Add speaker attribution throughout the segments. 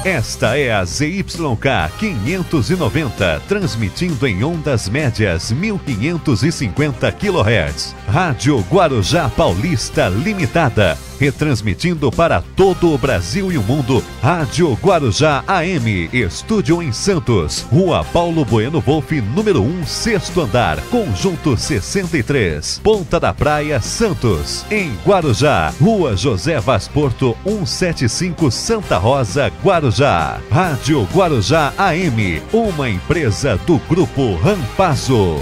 Speaker 1: Esta é a ZYK 590, transmitindo em ondas médias 1550 kHz. Rádio Guarujá Paulista Limitada, retransmitindo para todo o Brasil e o mundo. Rádio Guarujá AM, estúdio em Santos, Rua Paulo Bueno Wolff, número 1, 6º andar, Conjunto 63, Ponta da Praia, Santos. Em Guarujá, Rua José Vaz Porto, 175, Santa Rosa, Guarujá. Rádio Guarujá AM, uma empresa do Grupo Rampazo.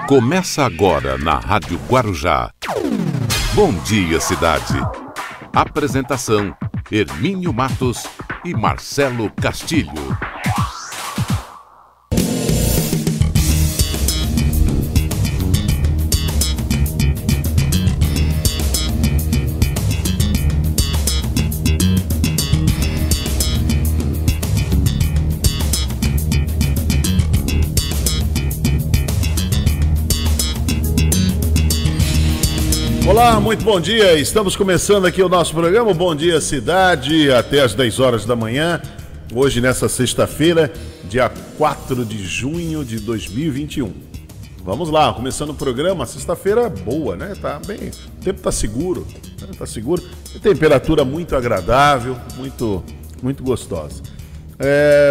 Speaker 2: Começa agora na Rádio Guarujá. Bom dia, cidade. Apresentação: Hermínio Matos e Marcelo Castilho.
Speaker 3: Olá, muito bom dia. Estamos começando aqui o nosso programa Bom Dia Cidade, até às 10 horas da manhã. Hoje, nessa sexta-feira, dia 4 de junho de 2021. Vamos lá, começando o programa. Sexta-feira boa, né? Tá bem, o tempo tá seguro, né? Tá seguro. E temperatura muito agradável, muito gostosa.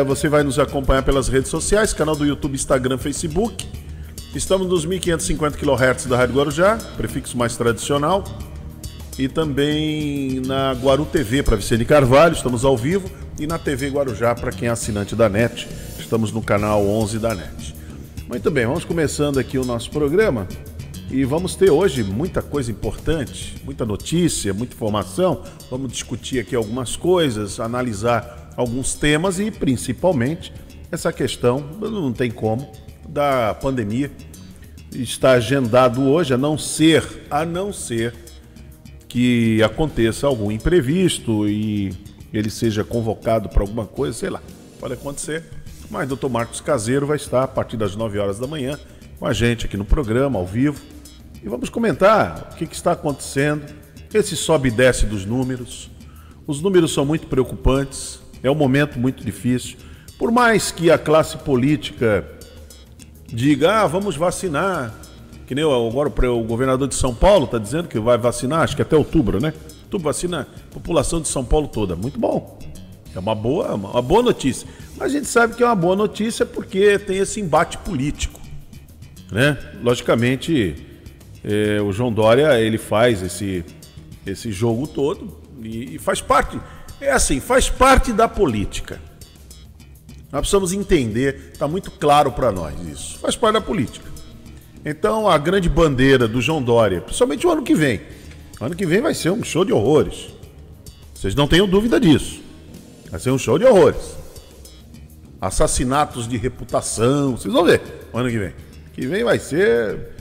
Speaker 3: Você vai nos acompanhar pelas redes sociais, canal do YouTube, Instagram, Facebook. Estamos nos 1550 kHz da Rádio Guarujá, prefixo mais tradicional, e também na Guaru TV para Vicente Carvalho, estamos ao vivo, e na TV Guarujá para quem é assinante da NET, estamos no canal 11 da NET. Muito bem, vamos começando aqui o nosso programa e vamos ter hoje muita coisa importante, muita notícia, muita informação, vamos discutir aqui algumas coisas, analisar alguns temas e principalmente essa questão, não tem como, da pandemia. Está agendado hoje, a não ser que aconteça algum imprevisto e ele seja convocado para alguma coisa, sei lá, pode acontecer. Mas o Dr. Marcos Caseiro vai estar a partir das 9 horas da manhã com a gente aqui no programa, ao vivo, e vamos comentar o que está acontecendo, esse sobe e desce dos números. Os números são muito preocupantes, é um momento muito difícil, por mais que a classe política diga, vamos vacinar, que nem agora o governador de São Paulo está dizendo que vai vacinar, acho que até outubro, né? Outubro vacina a população de São Paulo toda, muito bom, é uma boa notícia, mas a gente sabe que é uma boa notícia porque tem esse embate político, né? Logicamente, o João Dória, ele faz esse jogo todo e faz parte, faz parte da política. Nós precisamos entender, está muito claro para nós isso, faz parte da política. Então a grande bandeira do João Dória, principalmente o ano que vem vai ser um show de horrores, vocês não tenham dúvida disso, vai ser um show de horrores, assassinatos de reputação, vocês vão ver o ano que vem vai ser,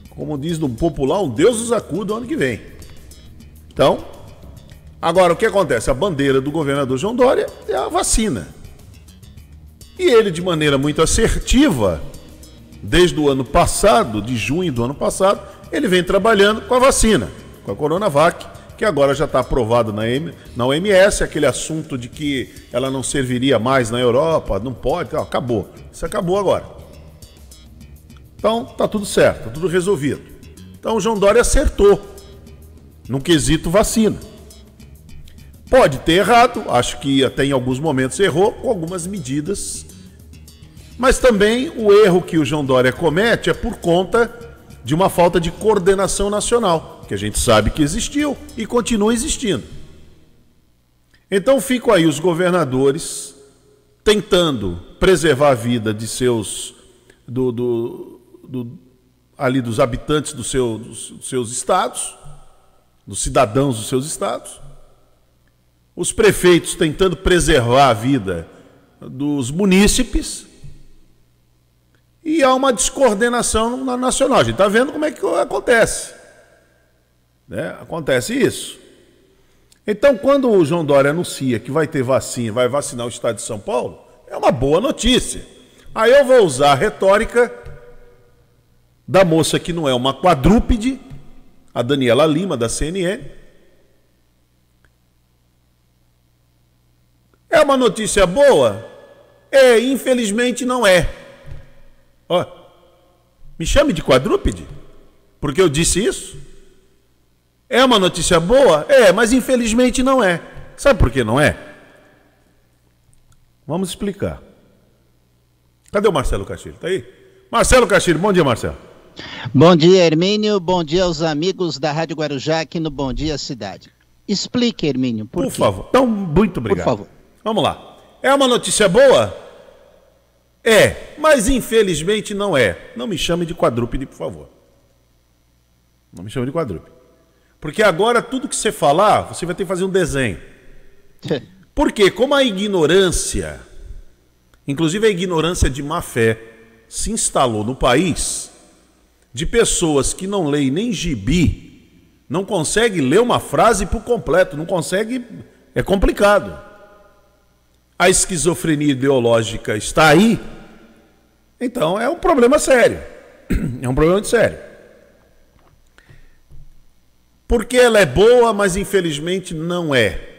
Speaker 3: como diz no popular, um Deus nos acuda o ano que vem. Então, agora o que acontece? A bandeira do governador João Dória é a vacina. E ele, de maneira muito assertiva, desde o ano passado, de junho do ano passado, ele vem trabalhando com a vacina, com a Coronavac, que agora já está aprovada na OMS, aquele assunto de que ela não serviria mais na Europa, não pode, acabou. Isso acabou agora. Então, tá tudo certo, tá tudo resolvido. Então, o João Dória acertou no quesito vacina. Pode ter errado, acho que até em alguns momentos errou, com algumas medidas. Mas também o erro que o João Dória comete é por conta de uma falta de coordenação nacional, que a gente sabe que existiu e continua existindo. Então ficam aí os governadores tentando preservar a vida de seus, ali dos habitantes dos seus estados, dos cidadãos dos seus estados, os prefeitos tentando preservar a vida dos munícipes, e há uma descoordenação nacional. A gente está vendo como é que acontece, né? Acontece isso. Então, quando o João Dória anuncia que vai ter vacina, vai vacinar o estado de São Paulo, é uma boa notícia. Aí eu vou usar a retórica da moça que não é uma quadrúpede, a Daniela Lima, da CNN. É uma notícia boa? É, infelizmente não é. Ó, me chame de quadrúpede, porque eu disse isso. É uma notícia boa? É, mas infelizmente não é. Sabe por que não é? Vamos explicar. Cadê o Marcelo Castilho? Tá aí? Marcelo Castilho, bom dia, Marcelo.
Speaker 4: Bom dia, Hermínio. Bom dia aos amigos da Rádio Guarujá aqui no Bom Dia Cidade. Explique, Hermínio, por quê?
Speaker 3: favor. Então, muito obrigado.
Speaker 4: Por favor.
Speaker 3: Vamos lá. É uma notícia boa? É, mas infelizmente não é. Não me chame de quadrúpede, por favor. Não me chame de quadrúpede. Porque agora tudo que você falar, você vai ter que fazer um desenho. Porque como a ignorância, inclusive a ignorância de má fé, se instalou no país, de pessoas que não leem nem gibi, não conseguem ler uma frase por completo, não consegue, é complicado. A esquizofrenia ideológica está aí, então é um problema sério. É um problema de sério. Porque ela é boa, mas infelizmente não é.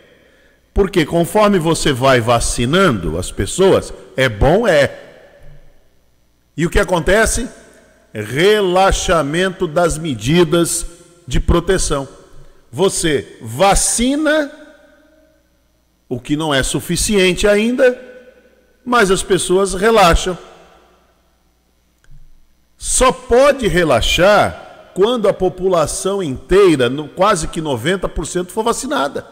Speaker 3: Porque conforme você vai vacinando as pessoas, é bom, é. E o que acontece? Relaxamento das medidas de proteção. Você vacina, o que não é suficiente ainda, mas as pessoas relaxam. Só pode relaxar quando a população inteira, quase que 90%, for vacinada.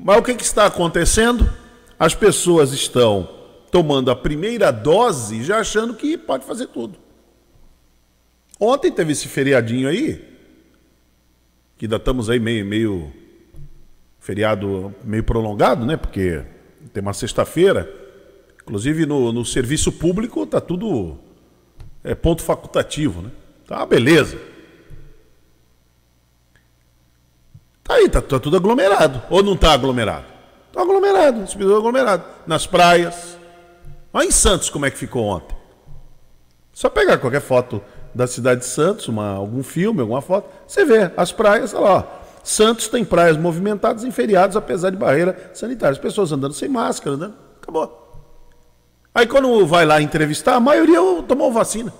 Speaker 3: Mas o que está acontecendo? As pessoas estão tomando a primeira dose já achando que pode fazer tudo. Ontem teve esse feriadinho aí, que ainda estamos aí meio feriado meio prolongado, né? Porque tem uma sexta-feira, inclusive no serviço público está tudo ponto facultativo, né? Tá, beleza. Tá aí, tá tudo aglomerado. Ou não tá aglomerado? Tá aglomerado, as pessoas aglomerado. Nas praias. Olha em Santos como é que ficou ontem. Só pegar qualquer foto da cidade de Santos, algum filme, alguma foto, você vê as praias, olha lá, ó. Santos tem praias movimentadas em feriados, apesar de barreira sanitária. As pessoas andando sem máscara, né? Acabou. Aí quando vai lá entrevistar, a maioria tomou vacina.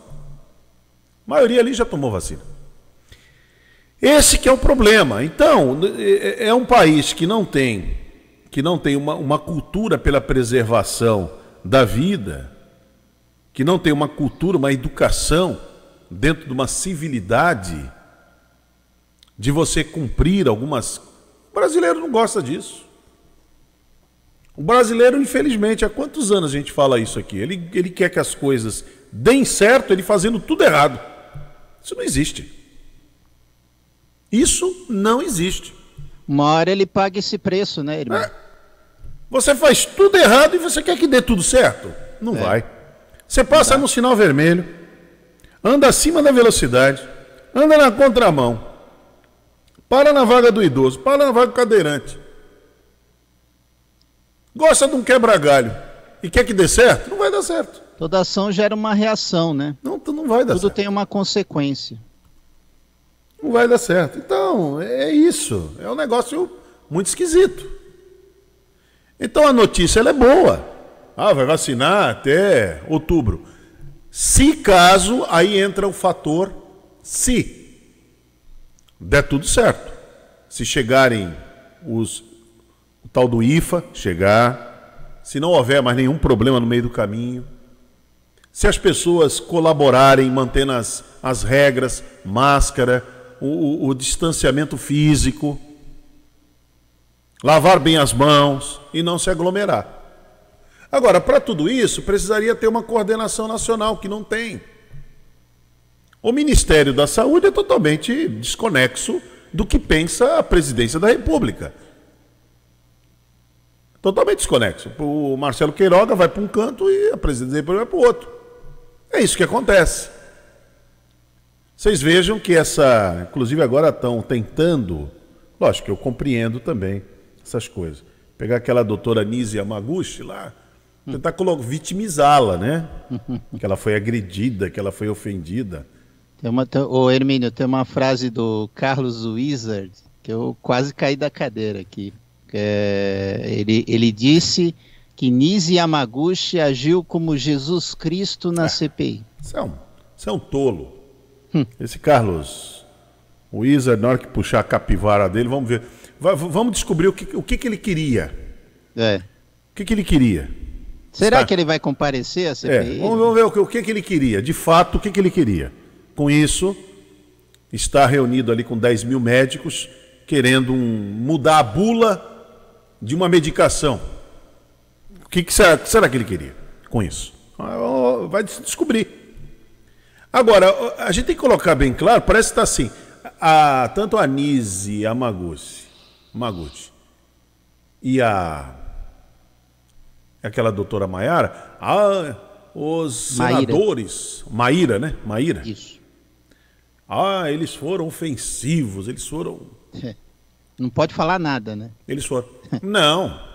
Speaker 3: A maioria ali já tomou vacina. Esse que é o problema. Então, é um país que não tem uma cultura pela preservação da vida, que não tem uma cultura, uma educação dentro de uma civilidade de você cumprir algumas... O brasileiro não gosta disso. O brasileiro, infelizmente, há quantos anos a gente fala isso aqui? Ele quer que as coisas deem certo, ele fazendo tudo errado. Isso não existe. Isso não existe.
Speaker 4: Uma hora ele paga esse preço, né, irmão?
Speaker 3: Você faz tudo errado e você quer que dê tudo certo? Não vai. Você passa no sinal vermelho, anda acima da velocidade, anda na contramão, para na vaga do idoso, para na vaga do cadeirante. Gosta de um quebra-galho e quer que dê certo? Não vai dar certo.
Speaker 4: Toda ação gera uma reação, né?
Speaker 3: Não vai dar certo.
Speaker 4: Tudo tem uma consequência.
Speaker 3: Não vai dar certo. Então, é isso. É um negócio muito esquisito. Então a notícia ela é boa. Vai vacinar até outubro. Se caso, aí entra o fator se der tudo certo. Se chegarem o tal do IFA, chegar. Se não houver mais nenhum problema no meio do caminho. Se as pessoas colaborarem, mantendo as regras, máscara, o distanciamento físico, lavar bem as mãos e não se aglomerar. Agora, para tudo isso, precisaria ter uma coordenação nacional, que não tem. O Ministério da Saúde é totalmente desconexo do que pensa a Presidência da República. Totalmente desconexo. O Marcelo Queiroga vai para um canto e a Presidência da República vai para o outro. É isso que acontece. Vocês vejam que inclusive agora estão tentando, lógico que eu compreendo também essas coisas. Pegar aquela doutora Nise Yamaguchi lá, tentar vitimizá-la, né? Que ela foi agredida, que ela foi ofendida.
Speaker 4: Ô Hermínio, tem uma frase do Carlos Wizard que eu quase caí da cadeira aqui. Ele disse que Nise Yamaguchi agiu como Jesus Cristo na CPI.
Speaker 3: Isso é um tolo. Esse Carlos Wizard, na hora que puxar a capivara dele, vamos ver. Vamos descobrir o que ele queria. O que ele queria?
Speaker 4: Será que ele vai comparecer à CPI?
Speaker 3: Vamos ver o que ele queria. De fato, o que ele queria. Com isso, está reunido ali com 10 mil médicos querendo mudar a bula de uma medicação. O que será que ele queria com isso? Vai se descobrir. Agora, a gente tem que colocar bem claro, parece que está assim, tanto a Nise Yamaguchi e aquela doutora Maiara, os senadores, Maíra, né? Maíra.
Speaker 4: Isso.
Speaker 3: Eles foram ofensivos, eles foram...
Speaker 4: Não pode falar nada, né?
Speaker 3: Eles foram... Não.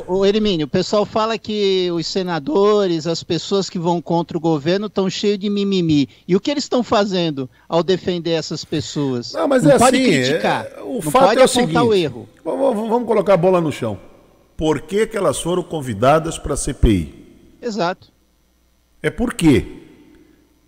Speaker 4: O Hermínio, o pessoal fala que os senadores, as pessoas que vão contra o governo estão cheios de mimimi. E o que eles estão fazendo ao defender essas pessoas?
Speaker 3: Não, mas
Speaker 4: não
Speaker 3: é
Speaker 4: pode
Speaker 3: assim,
Speaker 4: criticar,
Speaker 3: o
Speaker 4: não
Speaker 3: fato
Speaker 4: pode
Speaker 3: é o
Speaker 4: apontar
Speaker 3: seguinte,
Speaker 4: o erro.
Speaker 3: Vamos colocar a bola no chão. Por que elas foram convidadas para a CPI?
Speaker 4: Exato.
Speaker 3: É por quê?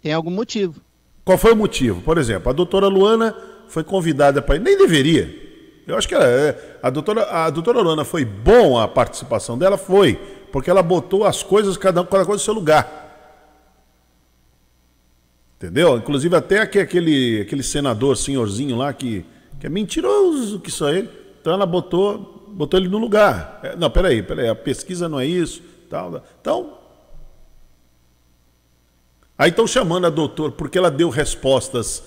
Speaker 4: Tem algum motivo.
Speaker 3: Qual foi o motivo? Por exemplo, a doutora Luana foi convidada para... Nem deveria. Eu acho que a doutora Luana foi bom a participação dela, foi. Porque ela botou as coisas, cada coisa no seu lugar. Entendeu? Inclusive até aquele senador, senhorzinho lá, que é mentiroso que só ele. Então ela botou ele no lugar. Não, peraí, a pesquisa não é isso. Então... Aí estão chamando a doutora, porque ela deu respostas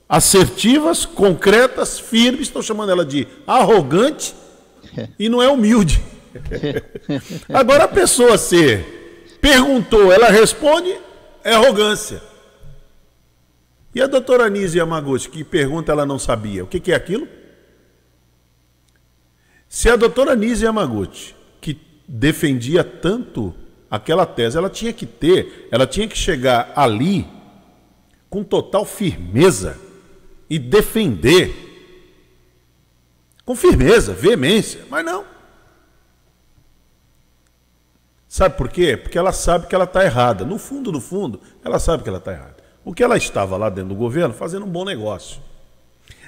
Speaker 3: assertivas, concretas, firmes, estão chamando ela de arrogante e não é humilde. Agora a pessoa perguntou, ela responde, é arrogância. E a doutora Nise Yamaguchi, que pergunta, ela não sabia. O que é aquilo? Se a doutora Nise Yamaguchi, que defendia tanto aquela tese, ela tinha que chegar ali com total firmeza e defender com firmeza, veemência, mas não. Sabe por quê? Porque ela sabe que ela está errada. No fundo, ela sabe que ela está errada. O que ela estava lá dentro do governo fazendo um bom negócio.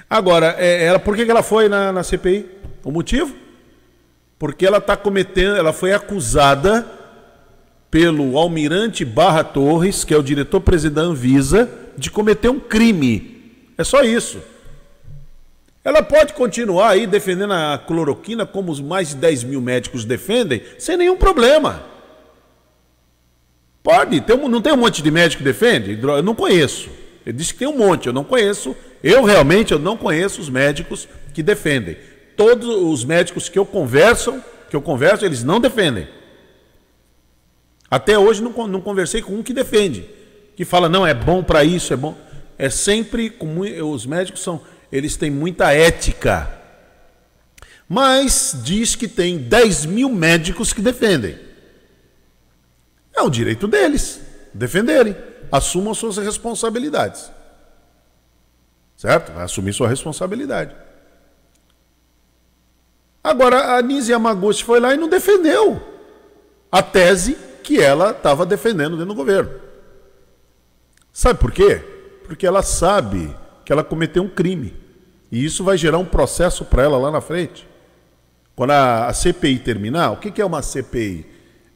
Speaker 3: Agora, por que ela foi na CPI? O motivo? Porque ela foi acusada pelo almirante Barra Torres, que é o diretor-presidente da Anvisa, de cometer um crime. É só isso. Ela pode continuar aí defendendo a cloroquina como os mais de 10 mil médicos defendem, sem nenhum problema. Pode. Não tem um monte de médico que defende? Eu não conheço. Ele disse que tem um monte, eu não conheço. Eu não conheço os médicos que defendem. Todos os médicos que eu converso, eles não defendem. Até hoje não conversei com um que defende, que fala, não, é bom para isso, é bom. É sempre, os médicos eles têm muita ética. Mas diz que tem 10 mil médicos que defendem. É o direito deles, defenderem. Assumam suas responsabilidades. Certo? Vai assumir sua responsabilidade. Agora, a Nise Yamaguchi foi lá e não defendeu a tese que ela estava defendendo dentro do governo. Sabe por quê? Porque ela sabe que ela cometeu um crime. E isso vai gerar um processo para ela lá na frente. Quando a CPI terminar, o que é uma CPI?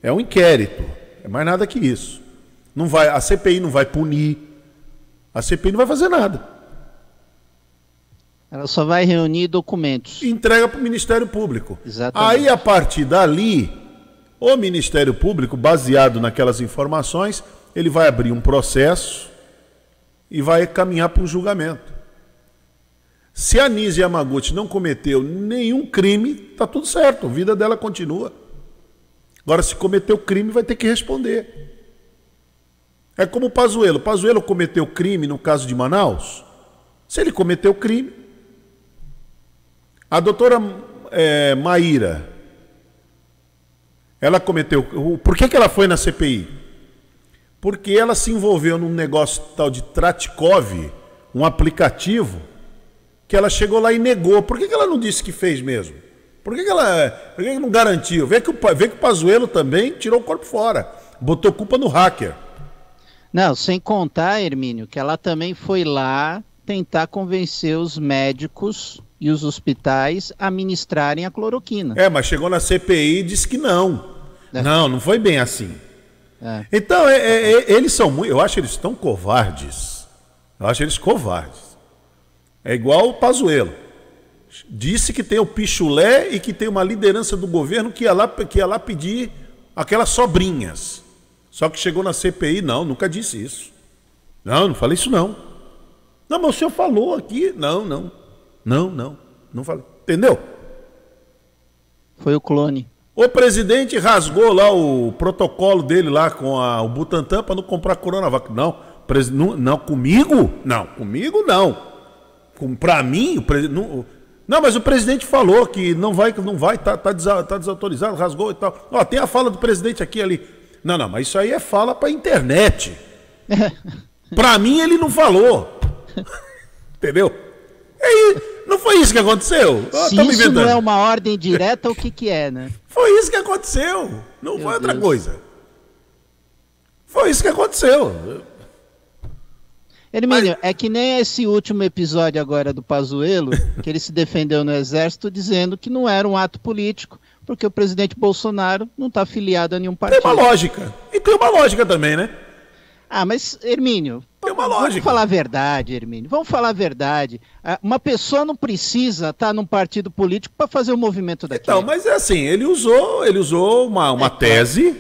Speaker 3: É um inquérito. É mais nada que isso. A CPI não vai punir. A CPI não vai fazer nada.
Speaker 4: Ela só vai reunir documentos.
Speaker 3: Entrega para o Ministério Público.
Speaker 4: Exatamente.
Speaker 3: Aí, a partir dali, o Ministério Público, baseado naquelas informações, ele vai abrir um processo e vai caminhar para um julgamento. Se a Nise Yamaguchi não cometeu nenhum crime, está tudo certo, a vida dela continua. Agora, se cometeu crime, vai ter que responder. É como o Pazuello. O Pazuello cometeu crime no caso de Manaus? Se ele cometeu crime, a doutora Maíra, Ela cometeu... Por que ela foi na CPI? Porque ela se envolveu num negócio tal de Tratikov, um aplicativo, que ela chegou lá e negou. Por que ela não disse que fez mesmo? Por que não garantiu? Vê que o Pazuello também tirou o corpo fora. Botou culpa no hacker.
Speaker 4: Não, sem contar, Hermínio, que ela também foi lá tentar convencer os médicos e os hospitais a ministrarem a cloroquina.
Speaker 3: Mas chegou na CPI e disse que não. Não foi bem assim. Então, eles são muito... Eu acho eles tão covardes. Eu acho eles covardes. É igual o Pazuello. Disse que tem o pichulé e que tem uma liderança do governo que ia lá pedir aquelas sobrinhas. Só que chegou na CPI, nunca disse isso. Não falei isso não. Não, mas o senhor falou aqui. Não falei. Entendeu?
Speaker 4: Foi o clone.
Speaker 3: O presidente rasgou lá o protocolo dele lá com o Butantan para não comprar Coronavac. Não, comigo? Não, comigo não. Para mim, o presidente... Não, mas o presidente falou que não vai, tá desautorizado, rasgou e tal. Tem a fala do presidente aqui ali. Não, mas isso aí é fala pra internet. Pra mim ele não falou. Entendeu? Não foi isso que aconteceu.
Speaker 4: Se isso não é uma ordem direta, o que é, né?
Speaker 3: Foi isso que aconteceu. Não foi outra coisa. Foi isso que aconteceu.
Speaker 4: Hermínio, é que nem esse último episódio agora do Pazuello, que ele se defendeu no Exército dizendo que não era um ato político, porque o presidente Bolsonaro não está afiliado a nenhum partido.
Speaker 3: Tem uma lógica. E tem uma lógica também, né?
Speaker 4: Mas, Hermínio,
Speaker 3: tem uma lógica.
Speaker 4: Vamos falar a verdade, Hermínio. Vamos falar a verdade. Uma pessoa não precisa estar num partido político para fazer o movimento daquele.
Speaker 3: Então, mas é assim, ele usou uma tese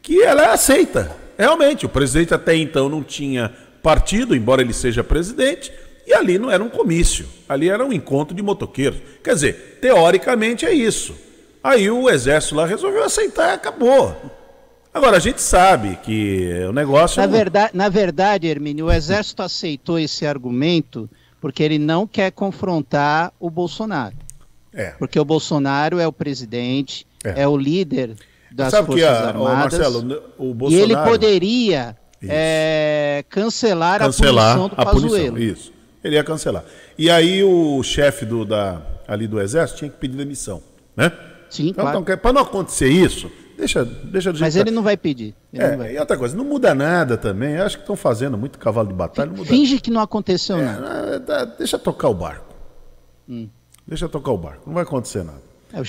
Speaker 3: que ela é aceita. Realmente, o presidente até então não tinha partido, embora ele seja presidente, e ali não era um comício, ali era um encontro de motoqueiros. Quer dizer, teoricamente é isso. Aí o Exército lá resolveu aceitar e acabou. Agora, a gente sabe que o negócio...
Speaker 4: Na verdade, Hermínio, o Exército aceitou esse argumento porque ele não quer confrontar o Bolsonaro. Porque o Bolsonaro é o presidente, é o líder das Forças Armadas,
Speaker 3: Marcelo, o Bolsonaro...
Speaker 4: e ele poderia... cancelar a punição do Pazuello.
Speaker 3: Isso, ele ia cancelar. E aí o chefe ali do Exército tinha que pedir demissão, né?
Speaker 4: Sim, claro.
Speaker 3: Então, para não acontecer isso, deixa do jeito.
Speaker 4: Mas ele não vai pedir.
Speaker 3: E outra coisa, não muda nada também. Eu acho que estão fazendo muito cavalo de batalha.
Speaker 4: Finge que não aconteceu nada.
Speaker 3: Deixa tocar o barco. Deixa tocar o barco. Não vai acontecer nada.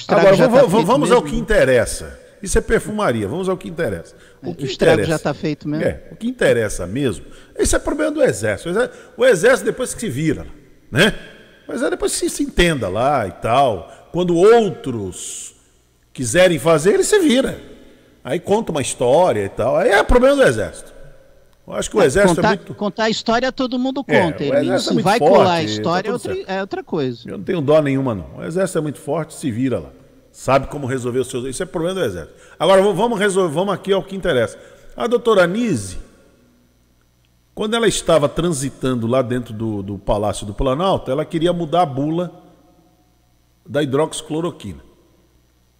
Speaker 4: Agora,
Speaker 3: vamos ao que interessa. Isso é perfumaria, vamos ao que interessa.
Speaker 4: O estrago já está feito mesmo.
Speaker 3: O que interessa mesmo, esse é problema do Exército. O Exército depois que se vira, né? Mas depois que se entenda lá e tal. Quando outros quiserem fazer, ele se vira. Aí conta uma história e tal. Aí é problema do Exército. Eu acho que o Exército
Speaker 4: contar a história todo mundo conta. Se
Speaker 3: muito
Speaker 4: vai
Speaker 3: forte,
Speaker 4: colar a história é outra coisa.
Speaker 3: Eu não tenho dó nenhuma, não. O Exército é muito forte, se vira lá. Sabe como resolver os seus... Isso é problema do Exército. Agora, vamos aqui ao que interessa. A doutora Nise, quando ela estava transitando lá dentro do Palácio do Planalto, ela queria mudar a bula da hidroxicloroquina.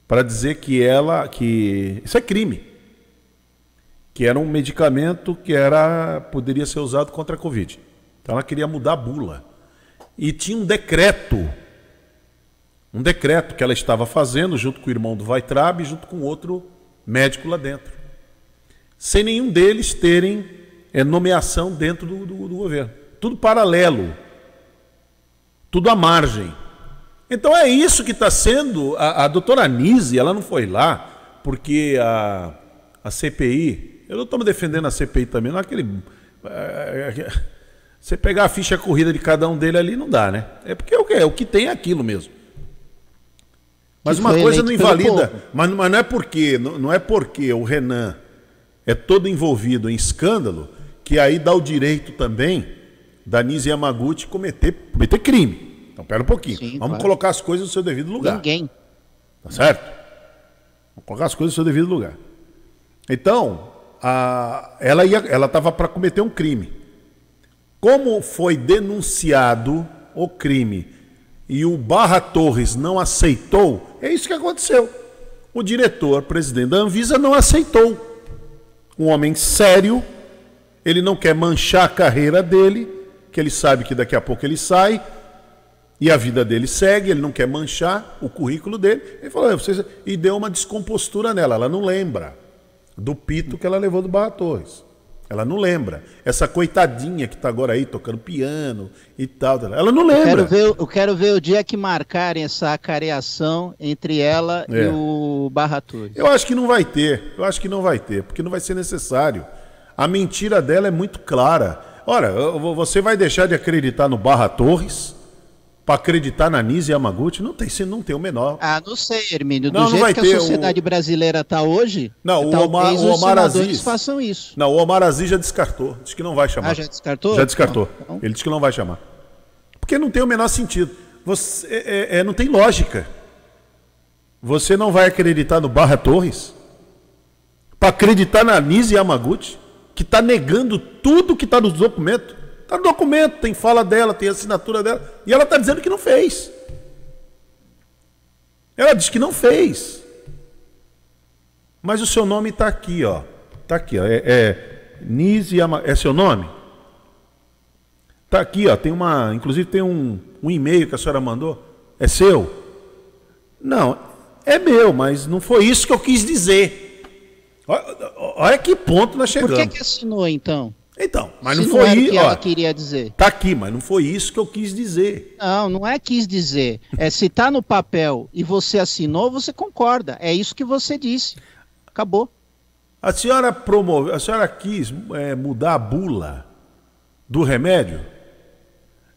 Speaker 3: Para dizer que isso é crime. Que era um medicamento que poderia ser usado contra a Covid. Então ela queria mudar a bula. E tinha um decreto que ela estava fazendo junto com o irmão do Weitraub e junto com outro médico lá dentro. Sem nenhum deles terem nomeação dentro do governo. Tudo paralelo. Tudo à margem. Então é isso que está sendo... A doutora Nise, ela não foi lá porque a CPI... Eu não estou me defendendo a CPI também, não é aquele... Você pegar a ficha corrida de cada um dele ali não dá, né? É porque é o que tem é aquilo mesmo. Mas uma coisa não invalida, mas não é porque o Renan é todo envolvido em escândalo que aí dá o direito também da Nise Yamaguchi cometer crime. Então, pera um pouquinho.
Speaker 4: Sim,
Speaker 3: vamos colocar as coisas no seu devido lugar.
Speaker 4: Ninguém.
Speaker 3: Tá certo? Vamos colocar as coisas no seu devido lugar. Então, ela estava para cometer um crime. Como foi denunciado o crime e o Barra Torres não aceitou, é isso que aconteceu. O diretor, presidente da Anvisa, não aceitou. Um homem sério, ele não quer manchar a carreira dele, que ele sabe que daqui a pouco ele sai, e a vida dele segue, ele não quer manchar o currículo dele. Ele falou, e deu uma descompostura nela, ela não lembra do pito que ela levou do Barra Torres. Ela não lembra. Essa coitadinha que está agora aí tocando piano e tal, ela não lembra.
Speaker 4: Eu quero ver o dia que marcarem essa acareação entre ela e o Barra Torres.
Speaker 3: Eu acho que não vai ter. Eu acho que não vai ter, porque não vai ser necessário. A mentira dela é muito clara. Ora, você vai deixar de acreditar no Barra Torres para acreditar na Nise Yamaguchi? Não tem o menor.
Speaker 4: Ah, não sei, Hermínio. Do jeito que a sociedade brasileira está hoje,
Speaker 3: não,
Speaker 4: talvez
Speaker 3: o Omar
Speaker 4: senadores
Speaker 3: Aziz
Speaker 4: façam isso.
Speaker 3: Não, o Omar Aziz já descartou. Diz que não vai chamar.
Speaker 4: Ah, já descartou?
Speaker 3: Já descartou.
Speaker 4: Não.
Speaker 3: Ele diz que não vai chamar. Porque não tem o menor sentido. Não tem lógica. Você não vai acreditar no Barra Torres para acreditar na Nise Yamaguchi, que está negando tudo que está nos documentos. Está no documento, tem fala dela, tem assinatura dela. E ela está dizendo que não fez. Ela diz que não fez. Mas o seu nome está aqui, ó. Está aqui, ó. Nise Yamaguchi. É seu nome? Está aqui, ó. Inclusive tem um e-mail que a senhora mandou. É seu? Não, é meu, mas não foi isso que eu quis dizer. Olha que ponto nós chegamos.
Speaker 4: Por que assinou, então?
Speaker 3: Então, mas não foi isso
Speaker 4: que ela queria dizer.
Speaker 3: Tá aqui, mas não foi isso que eu quis dizer.
Speaker 4: Não é quis dizer. Se tá no papel e você assinou, você concorda. É isso que você disse. Acabou.
Speaker 3: A senhora quis mudar a bula do remédio?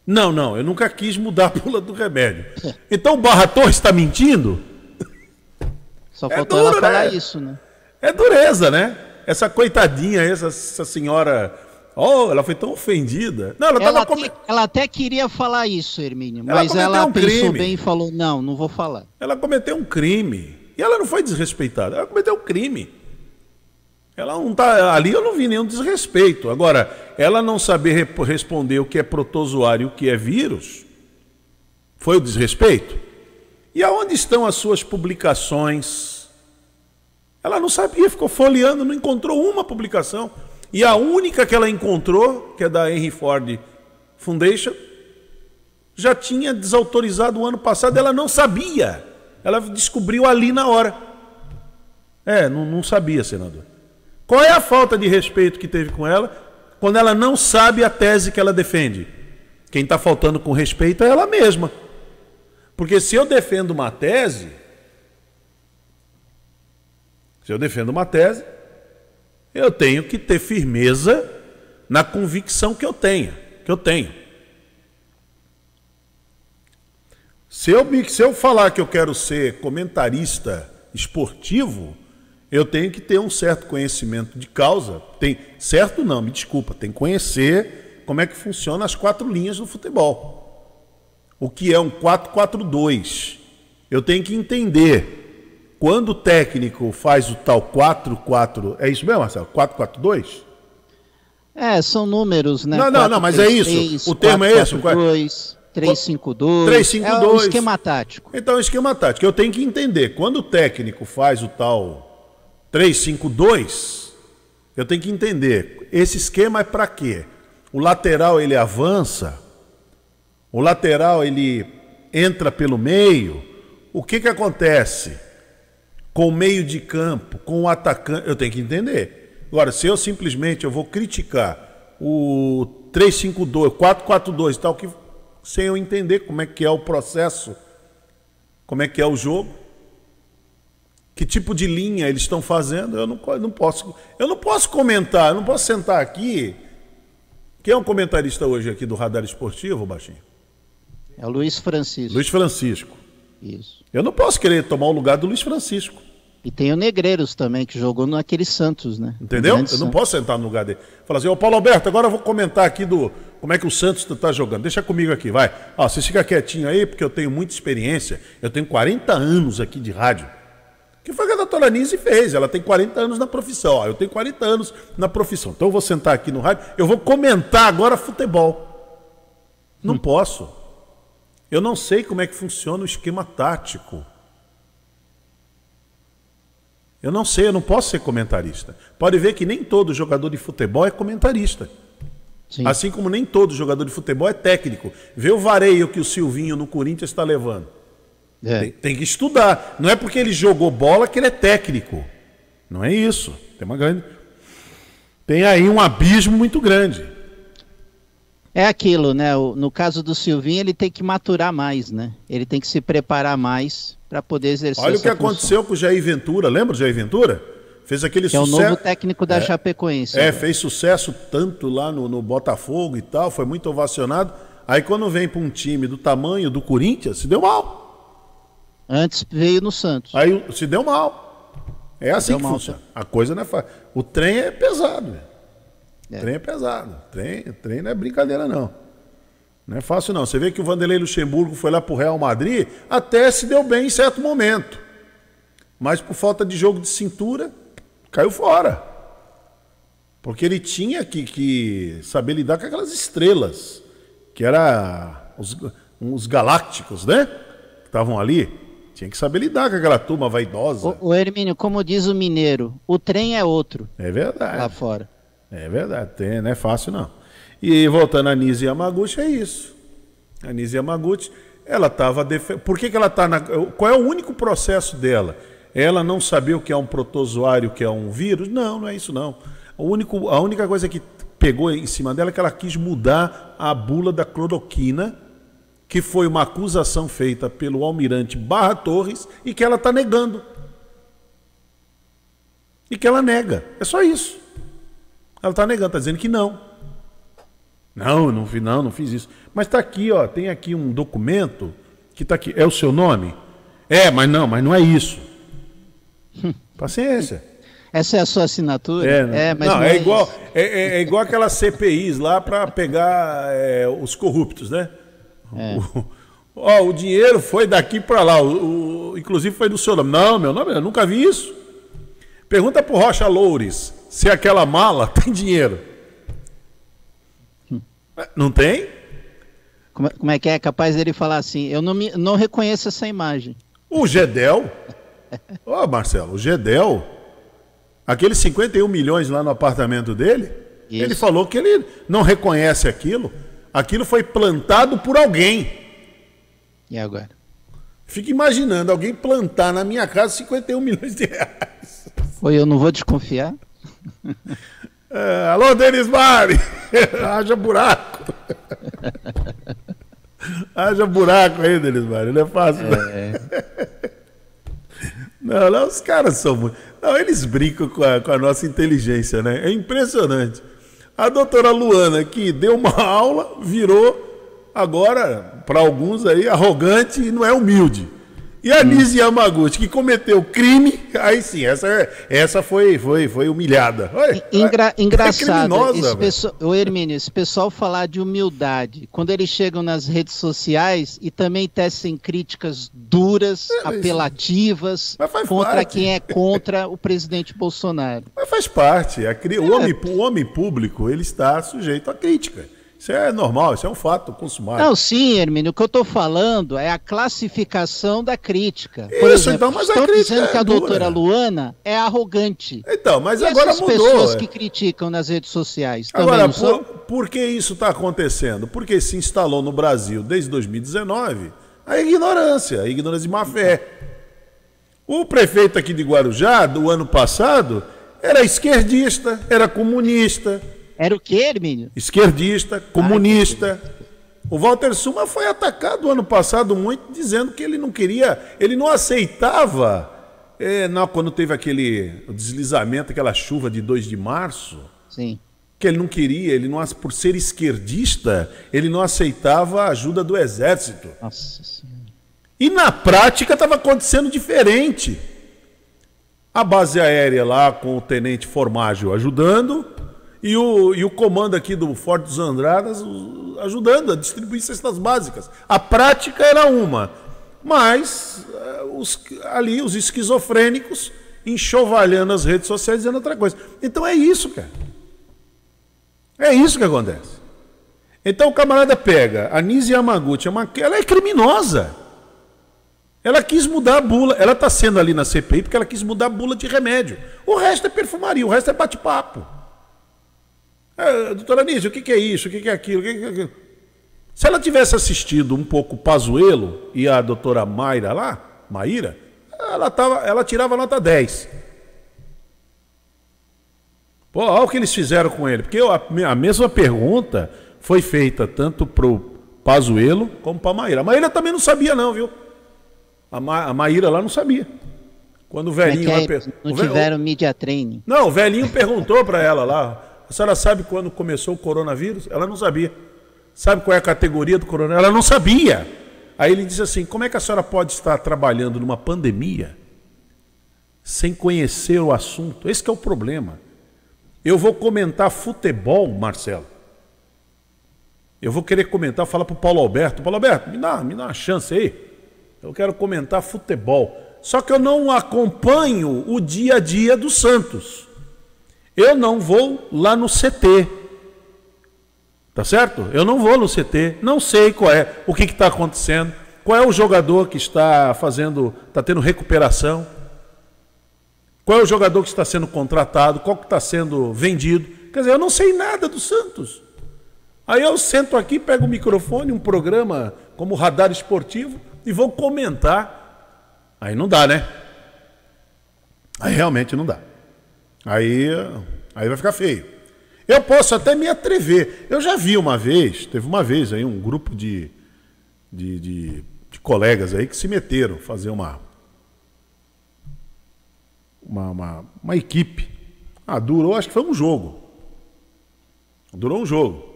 Speaker 3: Não, eu nunca quis mudar a bula do remédio. Então o Barra Torres está mentindo?
Speaker 4: Só faltou ela falar isso, né?
Speaker 3: É dureza, né? Essa coitadinha, essa senhora... ela foi tão ofendida. Não,
Speaker 4: ela até queria falar isso, Hermínio, mas ela pensou bem e falou, não vou falar.
Speaker 3: Ela cometeu um crime. E ela não foi desrespeitada, ela cometeu um crime. Ela não tá ali, eu não vi nenhum desrespeito. Agora, ela não saber responder o que é protozoário e o que é vírus, foi o desrespeito? E aonde estão as suas publicações? Ela não sabia, ficou folheando, não encontrou uma publicação. E a única que ela encontrou, que é da Henry Ford Foundation, já tinha desautorizado o ano passado, ela não sabia. Ela descobriu ali na hora. Não sabia, senador. Qual é a falta de respeito que teve com ela quando ela não sabe a tese que ela defende? Quem está faltando com respeito é ela mesma. Porque se eu defendo uma tese, eu tenho que ter firmeza na convicção que eu tenho. Se eu falar que eu quero ser comentarista esportivo, eu tenho que ter um certo conhecimento de causa. Tem que conhecer como é que funciona as 4 linhas do futebol. O que é um 4-4-2. Eu tenho que entender quando o técnico faz o tal 4-4... É isso mesmo, Marcelo? 4-4-2?
Speaker 4: São números, né?
Speaker 3: Não, mas é isso. O termo é esse?
Speaker 4: 4-4-2, 3-5-2.
Speaker 3: 3-5-2.
Speaker 4: É um esquema tático.
Speaker 3: Então, é um esquema tático. Eu tenho que entender. Quando o técnico faz o tal 3-5-2, eu tenho que entender. Esse esquema é para quê? O lateral, ele avança. O lateral, ele entra pelo meio. O que acontece com o meio de campo, com o atacante? Eu tenho que entender. Agora, se eu simplesmente vou criticar o 3-5-2, 4-4-2 e tal, sem eu entender como é que é o processo, como é que é o jogo, que tipo de linha eles estão fazendo, eu não posso comentar, eu não posso sentar aqui. Quem é um comentarista hoje aqui do Radar Esportivo, Baixinho?
Speaker 4: É o Luiz Francisco.
Speaker 3: Luiz Francisco.
Speaker 4: Isso.
Speaker 3: Eu não posso querer tomar o lugar do Luiz Francisco.
Speaker 4: E tem o Negreiros também, que jogou naquele Santos, né?
Speaker 3: Entendeu? Eu não posso sentar no lugar dele. Falar assim, Paulo Alberto, agora eu vou comentar aqui como é que o Santos está jogando. Deixa comigo aqui, vai. Você fica quietinho aí, porque eu tenho muita experiência. Eu tenho 40 anos aqui de rádio. Que foi o que a doutora Nise fez. Ela tem 40 anos na profissão. Eu tenho 40 anos na profissão. Então eu vou sentar aqui no rádio, eu vou comentar agora futebol. Não posso. Eu não sei como é que funciona o esquema tático. Eu não sei, eu não posso ser comentarista. Pode ver que nem todo jogador de futebol é comentarista.
Speaker 4: Sim.
Speaker 3: Assim como nem todo jogador de futebol é técnico. Vê o vareio que o Silvinho no Corinthians está levando. Tem que estudar. Não é porque ele jogou bola que ele é técnico. Não é isso. Tem aí um abismo muito grande.
Speaker 4: É aquilo, né? No caso do Silvinho, ele tem que maturar mais, né? Ele tem que se preparar mais para poder exercer
Speaker 3: Olha o que
Speaker 4: essa
Speaker 3: aconteceu com o Jair Ventura. Lembra o Jair Ventura? Fez aquele
Speaker 4: que
Speaker 3: sucesso.
Speaker 4: É o novo técnico da Chapecoense.
Speaker 3: Fez sucesso tanto lá no Botafogo e tal, foi muito ovacionado. Aí quando vem para um time do tamanho do Corinthians, se deu mal.
Speaker 4: Antes veio no Santos.
Speaker 3: Aí se deu mal. É assim que funciona. A coisa não é fácil. O trem é pesado, velho. O trem é pesado. O trem não é brincadeira, não. Não é fácil, não. Você vê que o Vanderlei Luxemburgo foi lá pro Real Madrid, até se deu bem em certo momento. Mas por falta de jogo de cintura, caiu fora. Porque ele tinha que saber lidar com aquelas estrelas, que eram os galácticos, né? Que estavam ali. Tinha que saber lidar com aquela turma vaidosa.
Speaker 4: O Hermínio, como diz o mineiro, o trem é outro.
Speaker 3: É verdade.
Speaker 4: Lá fora.
Speaker 3: É verdade, não é fácil não. E voltando a Nise Yamaguchi, é isso. A Nise Yamaguchi, ela estava... Por que ela está Qual é o único processo dela? Ela não saber o que é um protozoário, o que é um vírus? Não, não é isso não. A única coisa que pegou em cima dela é que ela quis mudar a bula da cloroquina, que foi uma acusação feita pelo almirante Barra Torres e que ela está negando. E que ela nega. É só isso. Ela está negando, está dizendo que não. Não fiz isso. Mas está aqui, ó, tem aqui um documento que está aqui. É o seu nome? Mas não é isso. Paciência.
Speaker 4: Essa é a sua assinatura?
Speaker 3: Mas não é igual, é igual aquelas CPIs lá para pegar os corruptos, né? O dinheiro foi daqui para lá, inclusive foi do seu nome. Não, meu nome, eu nunca vi isso. Pergunta pro Rocha Loures se aquela mala tem dinheiro. Não tem?
Speaker 4: Como é que é? Capaz dele falar assim, eu não reconheço essa imagem.
Speaker 3: O Gedel, Marcelo, o Gedel, aqueles 51 milhões lá no apartamento dele, isso. Ele falou que ele não reconhece aquilo. Aquilo foi plantado por alguém.
Speaker 4: E agora?
Speaker 3: Fica imaginando alguém plantar na minha casa 51 milhões de reais.
Speaker 4: Oi, eu não vou desconfiar.
Speaker 3: Alô, Denis Mari! Haja buraco! Haja buraco aí, Denis Mari, não é fácil. Não, os caras são muito... Não, eles brincam com a nossa inteligência, né? É impressionante. A doutora Luana, que deu uma aula, virou agora, para alguns aí, arrogante e não é humilde. E a Nise Yamaguchi, que cometeu crime, aí sim, essa foi humilhada.
Speaker 4: Engraçado, o Hermínio, esse pessoal falar de humildade, quando eles chegam nas redes sociais e também tecem críticas duras, apelativas, contra parte. Quem é contra o presidente Bolsonaro.
Speaker 3: Mas faz parte, o homem público, ele está sujeito à crítica. Isso é normal, isso é um fato consumado.
Speaker 4: Não, sim, Hermínio, o que eu estou falando é a classificação da crítica. Por
Speaker 3: Isso,
Speaker 4: exemplo,
Speaker 3: então, mas estão
Speaker 4: dizendo que a doutora Luana é arrogante.
Speaker 3: Então, mas
Speaker 4: e
Speaker 3: agora
Speaker 4: essas
Speaker 3: mudou.
Speaker 4: Pessoas que criticam nas redes sociais
Speaker 3: agora, por que isso está acontecendo? Porque se instalou no Brasil desde 2019 a ignorância de má fé. O prefeito aqui de Guarujá, do ano passado, era esquerdista, era comunista.
Speaker 4: Era o quê, Hermínio?
Speaker 3: Esquerdista, comunista. O Walter Suma foi atacado ano passado muito, dizendo que ele não queria, ele não aceitava, quando teve o deslizamento, aquela chuva de 2 de março,
Speaker 4: sim.
Speaker 3: Que ele não queria, por ser esquerdista, ele não aceitava a ajuda do exército.
Speaker 4: Nossa Senhora.
Speaker 3: E na prática estava acontecendo diferente. A base aérea lá com o tenente Formaggio ajudando, e o comando aqui do Forte dos Andradas ajudando a distribuir cestas básicas. A prática era uma, mas os esquizofrênicos enxovalhando as redes sociais dizendo outra coisa. Então é isso, cara. É isso que acontece. Então o camarada pega a Nise Yamaguchi, ela é criminosa. Ela quis mudar a bula. Ela está sendo ali na CPI porque ela quis mudar a bula de remédio. O resto é perfumaria, o resto é bate-papo. Doutora Anísio, o que é isso? O que é aquilo? Se ela tivesse assistido um pouco o Pazuello e a doutora Maíra, ela tirava nota 10. Pô, olha o que eles fizeram com ele. Porque a mesma pergunta foi feita tanto para o Pazuello como para a Maíra. A Maíra também não sabia não, viu? A Maíra lá não sabia. Quando o velhinho...
Speaker 4: Não tiveram media training.
Speaker 3: Não, o velhinho perguntou para ela lá, a senhora sabe quando começou o coronavírus? Ela não sabia. Sabe qual é a categoria do coronavírus? Ela não sabia. Aí ele disse assim, como é que a senhora pode estar trabalhando numa pandemia sem conhecer o assunto? Esse que é o problema. Eu vou comentar futebol, Marcelo. Eu vou querer comentar, falar para o Paulo Alberto. Paulo Alberto, me dá uma chance aí. Eu quero comentar futebol. Só que eu não acompanho o dia a dia do Santos. Eu não vou lá no CT. Tá certo? Eu não vou no CT. Não sei o que está acontecendo. Qual é o jogador que está tendo recuperação. Qual é o jogador que está sendo contratado. Qual que está sendo vendido. Quer dizer, eu não sei nada do Santos. Aí eu sento aqui, pego o microfone, um programa como Radar Esportivo e vou comentar. Aí não dá, né? Aí realmente não dá. Aí vai ficar feio. Eu posso até me atrever. Eu já vi teve uma vez aí um grupo de colegas aí que se meteram a fazer uma equipe. Durou, acho que foi um jogo. Durou um jogo.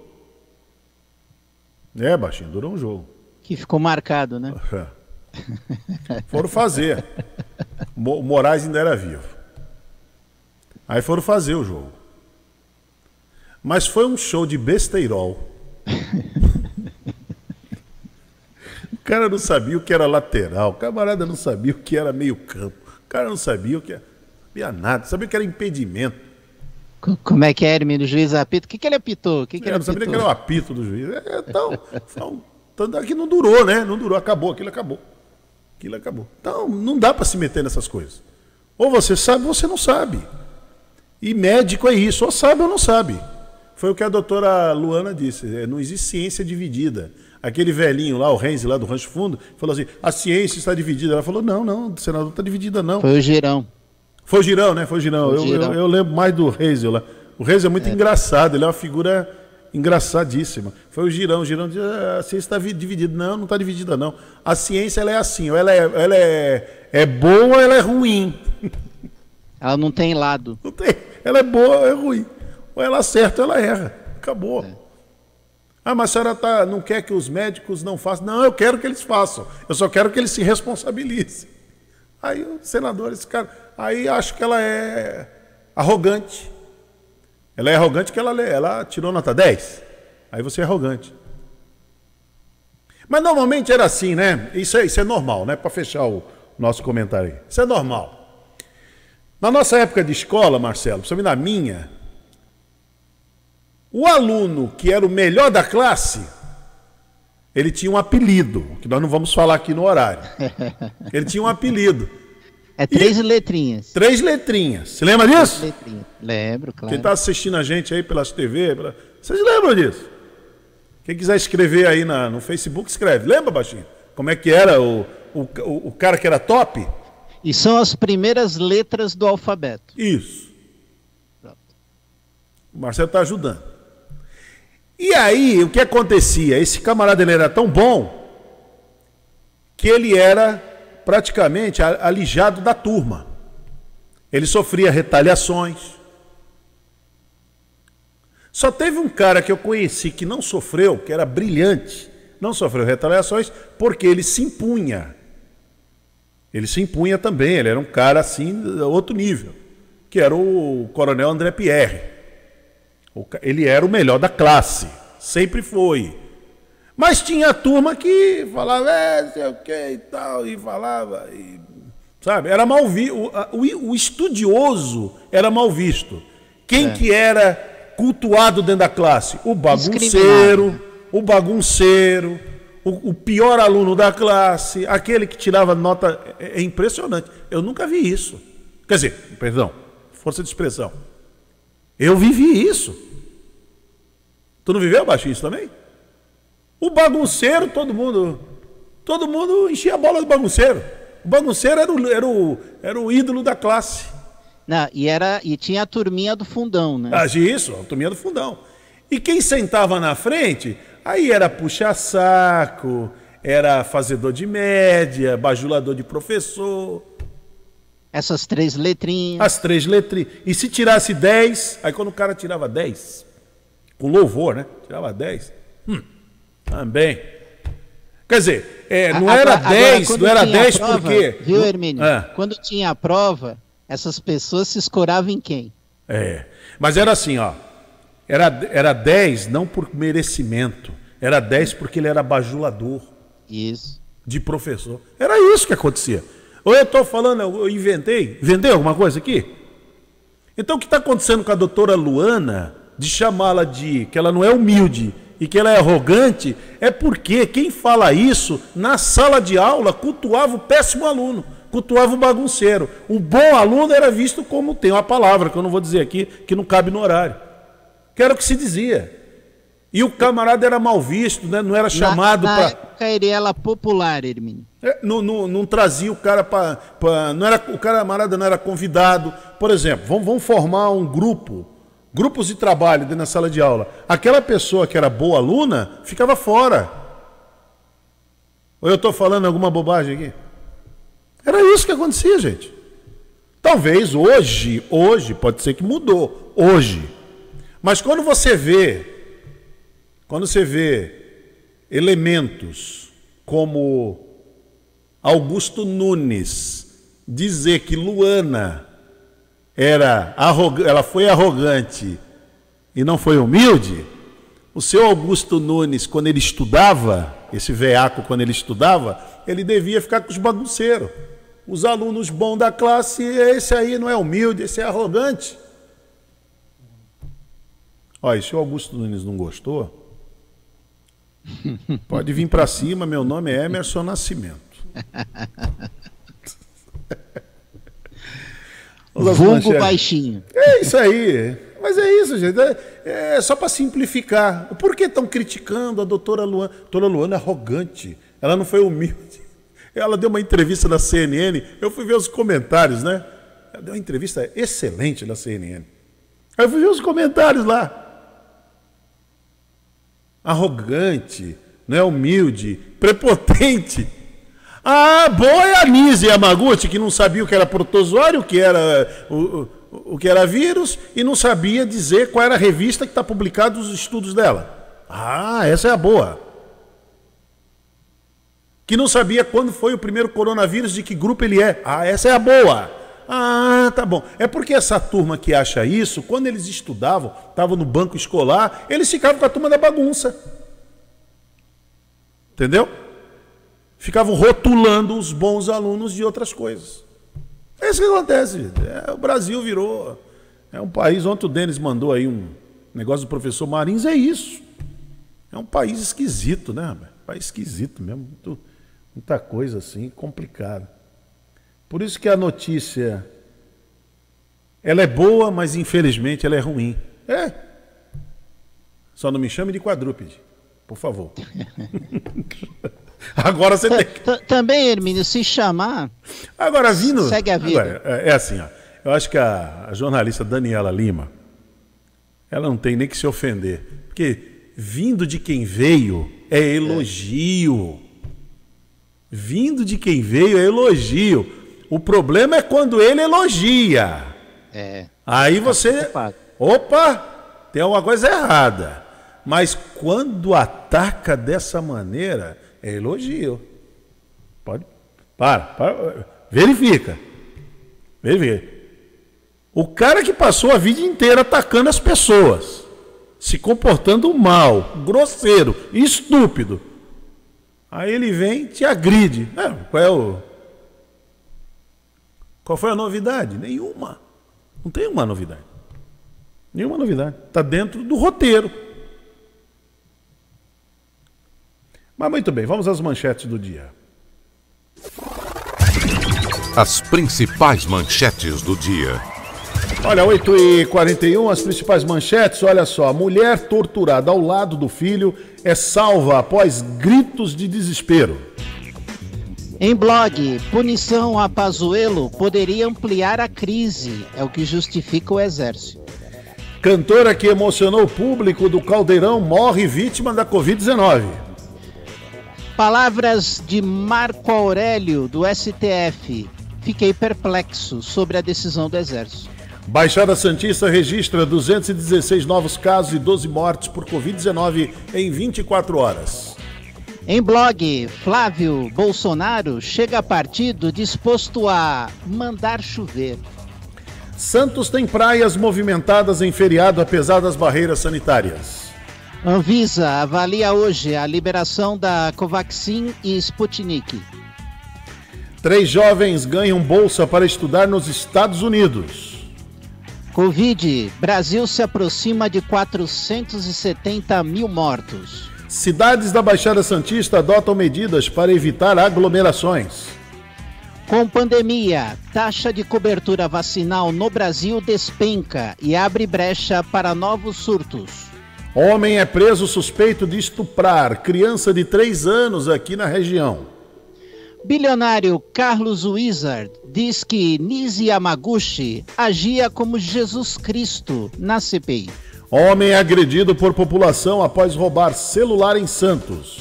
Speaker 3: Baixinho, durou um jogo.
Speaker 4: Que ficou marcado, né?
Speaker 3: Foram fazer. O Moraes ainda era vivo. Aí foram fazer o jogo. Mas foi um show de besteirol. O cara não sabia o que era lateral. O camarada não sabia o que era meio campo. O cara não sabia o que era nada. Sabia o que era impedimento.
Speaker 4: Como é que é, Hermínio? O juiz apita? O que ele apitou?
Speaker 3: Não sabia que era o apito do juiz. Então, aqui não durou, né? Não durou, aquilo acabou. Então, não dá para se meter nessas coisas. Ou você sabe ou você não sabe. E médico é isso, ou sabe ou não sabe. Foi o que a doutora Luana disse, não existe ciência dividida. Aquele velhinho lá, o Renzi lá do Rancho Fundo, falou assim, a ciência está dividida. Ela falou, não, senador, não está dividida não.
Speaker 4: Foi o Girão.
Speaker 3: Foi o Girão, né? Foi o Girão. Eu lembro mais do Renzi lá. O Renzi é muito engraçado, ele é uma figura engraçadíssima. Foi o Girão. O Girão disse, a ciência está dividida. Não está dividida não. A ciência ela é assim, ou ela é boa ou ela é ruim.
Speaker 4: Ela não tem lado.
Speaker 3: Não tem. Ela é boa ou é ruim. Ou ela acerta ou ela erra. Acabou. Mas a senhora não quer que os médicos não façam? Não, eu quero que eles façam. Eu só quero que eles se responsabilizem. Aí o senador, esse cara... Aí acho que ela é arrogante. Ela é arrogante porque ela tirou nota 10. Aí você é arrogante. Mas normalmente era assim, né? Isso é normal, né? Para fechar o nosso comentário aí. Isso é normal. Na nossa época de escola, Marcelo, principalmente na minha, o aluno que era o melhor da classe, ele tinha um apelido, que nós não vamos falar aqui no horário. Ele tinha um apelido.
Speaker 4: É 3 letrinhas.
Speaker 3: 3 letrinhas. Você lembra disso?
Speaker 4: 3 letrinhas. Lembro, claro.
Speaker 3: Quem está assistindo a gente aí pelas TV, vocês lembram disso? Quem quiser escrever aí no Facebook, escreve. Lembra, Baixinho? Como é que era o cara que era top?
Speaker 4: E são as primeiras letras do alfabeto.
Speaker 3: Isso. Pronto. O Marcelo está ajudando. E aí, o que acontecia? Esse camarada ele era tão bom que ele era praticamente alijado da turma. Ele sofria retaliações. Só teve um cara que eu conheci que não sofreu, que era brilhante, não sofreu retaliações, porque ele se impunha. Ele se impunha também, ele era um cara assim, outro nível, que era o coronel André Pierre. Ele era o melhor da classe, sempre foi. Mas tinha a turma que falava, sei o que e tal, e falava, sabe? Era mal visto. O estudioso era mal visto. Quem que era cultuado dentro da classe? O bagunceiro, o pior aluno da classe, aquele que tirava nota. É impressionante. Eu nunca vi isso. Quer dizer, perdão, força de expressão. Eu vivi isso. Tu não viveu, Baixinho, isso também? O bagunceiro, todo mundo enchia a bola do bagunceiro. O bagunceiro era o ídolo da classe.
Speaker 4: Não, e tinha a turminha do fundão, né?
Speaker 3: Isso, a turminha do fundão. E quem sentava na frente, aí era puxa-saco, era fazedor de média, bajulador de professor.
Speaker 4: Essas 3 letrinhas.
Speaker 3: As 3 letrinhas. E se tirasse 10, aí quando o cara tirava 10, com louvor, né? Tirava 10, também. Quer dizer, não era 10, não era 10
Speaker 4: prova,
Speaker 3: porque...
Speaker 4: Viu, Hermínio? Quando tinha a prova, essas pessoas se escoravam em quem?
Speaker 3: Mas era assim, ó. Era 10 não por merecimento. Era 10 porque ele era bajulador.
Speaker 4: Isso.
Speaker 3: De professor. Era isso que acontecia. Ou eu estou falando, eu inventei alguma coisa aqui? Então o que está acontecendo com a doutora Luana, de chamá-la que ela não é humilde e que ela é arrogante, é porque quem fala isso, na sala de aula, cultuava o péssimo aluno, cultuava o bagunceiro. O bom aluno era visto como, tem uma palavra que eu não vou dizer aqui, que não cabe no horário, que era o que se dizia. E o camarada era mal visto, né? Não era chamado para...
Speaker 4: Na época era popular, Hermínio.
Speaker 3: Não trazia o cara para... O camarada não era convidado. Por exemplo, vamos formar um grupos de trabalho dentro da sala de aula. Aquela pessoa que era boa aluna ficava fora. Ou eu estou falando alguma bobagem aqui? Era isso que acontecia, gente. Talvez hoje pode ser que mudou, hoje. Mas quando você vê elementos como Augusto Nunes dizer que Luana ela foi arrogante e não foi humilde, o seu Augusto Nunes, quando ele estudava, esse veaco, quando ele estudava, ele devia ficar com os bagunceiros. Os alunos bons da classe, esse aí não é humilde, esse é arrogante. Olha, se o Augusto Nunes não gostou, pode vir para cima, meu nome é Emerson Nascimento.
Speaker 4: Vulgo baixinho.
Speaker 3: É isso aí. Mas é isso, gente. É só para simplificar. Por que estão criticando a doutora Luana? A doutora Luana é arrogante. Ela não foi humilde. Ela deu uma entrevista na CNN. Eu fui ver os comentários, né? Ela deu uma entrevista excelente na CNN. Aí eu fui ver os comentários lá. Arrogante, não é humilde, prepotente. Boa é a Nise Yamaguchi, que não sabia o que era protozoário, o que era o que era vírus, e não sabia dizer qual era a revista que está publicado os estudos dela. Essa é a boa. Que não sabia quando foi o primeiro coronavírus, de que grupo ele é. Essa é a boa. Tá bom. É porque essa turma que acha isso, quando eles estudavam, estavam no banco escolar, eles ficavam com a turma da bagunça. Entendeu? Ficavam rotulando os bons alunos de outras coisas. É isso que acontece. O Brasil virou... É um país... Ontem o Denis mandou aí um negócio do professor Marins. É isso. É um país esquisito, né? País esquisito mesmo. Muita coisa assim, complicada. Por isso que a notícia, ela é boa, mas infelizmente ela é ruim. Só não me chame de quadrúpede, por favor. Agora você tem que...
Speaker 4: Também, Hermínio, se chamar...
Speaker 3: Agora, vindo...
Speaker 4: Segue a vida.
Speaker 3: Agora, é assim, ó. Eu acho que a jornalista Daniela Lima, ela não tem nem que se ofender. Porque vindo de quem veio é elogio. Vindo de quem veio é elogio. O problema é quando ele elogia. Aí você... Opa, tem alguma coisa errada. Mas quando ataca dessa maneira, é elogio. Pode... Para. Verifica. O cara que passou a vida inteira atacando as pessoas, se comportando mal, grosseiro, estúpido. Aí ele vem e te agride. Qual foi a novidade? Nenhuma. Não tem uma novidade. Nenhuma novidade. Está dentro do roteiro. Mas muito bem, vamos às manchetes do dia.
Speaker 2: As principais manchetes do dia.
Speaker 3: Olha, 8h41, as principais manchetes, olha só. Mulher torturada ao lado do filho é salva após gritos de desespero.
Speaker 4: Em blog, punição a Pazuello poderia ampliar a crise, é o que justifica o Exército.
Speaker 3: Cantora que emocionou o público do Caldeirão morre vítima da Covid-19.
Speaker 4: Palavras de Marco Aurélio, do STF. Fiquei perplexo sobre a decisão do Exército.
Speaker 3: Baixada Santista registra 216 novos casos e 12 mortes por Covid-19 em 24 horas.
Speaker 4: Em blog, Flávio Bolsonaro chega a partido disposto a mandar chover.
Speaker 3: Santos tem praias movimentadas em feriado apesar das barreiras sanitárias.
Speaker 4: Anvisa avalia hoje a liberação da Covaxin e Sputnik.
Speaker 3: 3 jovens ganham bolsa para estudar nos Estados Unidos.
Speaker 4: Covid, Brasil se aproxima de 470 mil mortos.
Speaker 3: Cidades da Baixada Santista adotam medidas para evitar aglomerações.
Speaker 4: Com pandemia, taxa de cobertura vacinal no Brasil despenca e abre brecha para novos surtos.
Speaker 3: Homem é preso suspeito de estuprar criança de 3 anos aqui na região.
Speaker 4: Bilionário Carlos Wizard diz que Nisi Yamaguchi agia como Jesus Cristo na CPI.
Speaker 3: Homem é agredido por população após roubar celular em Santos.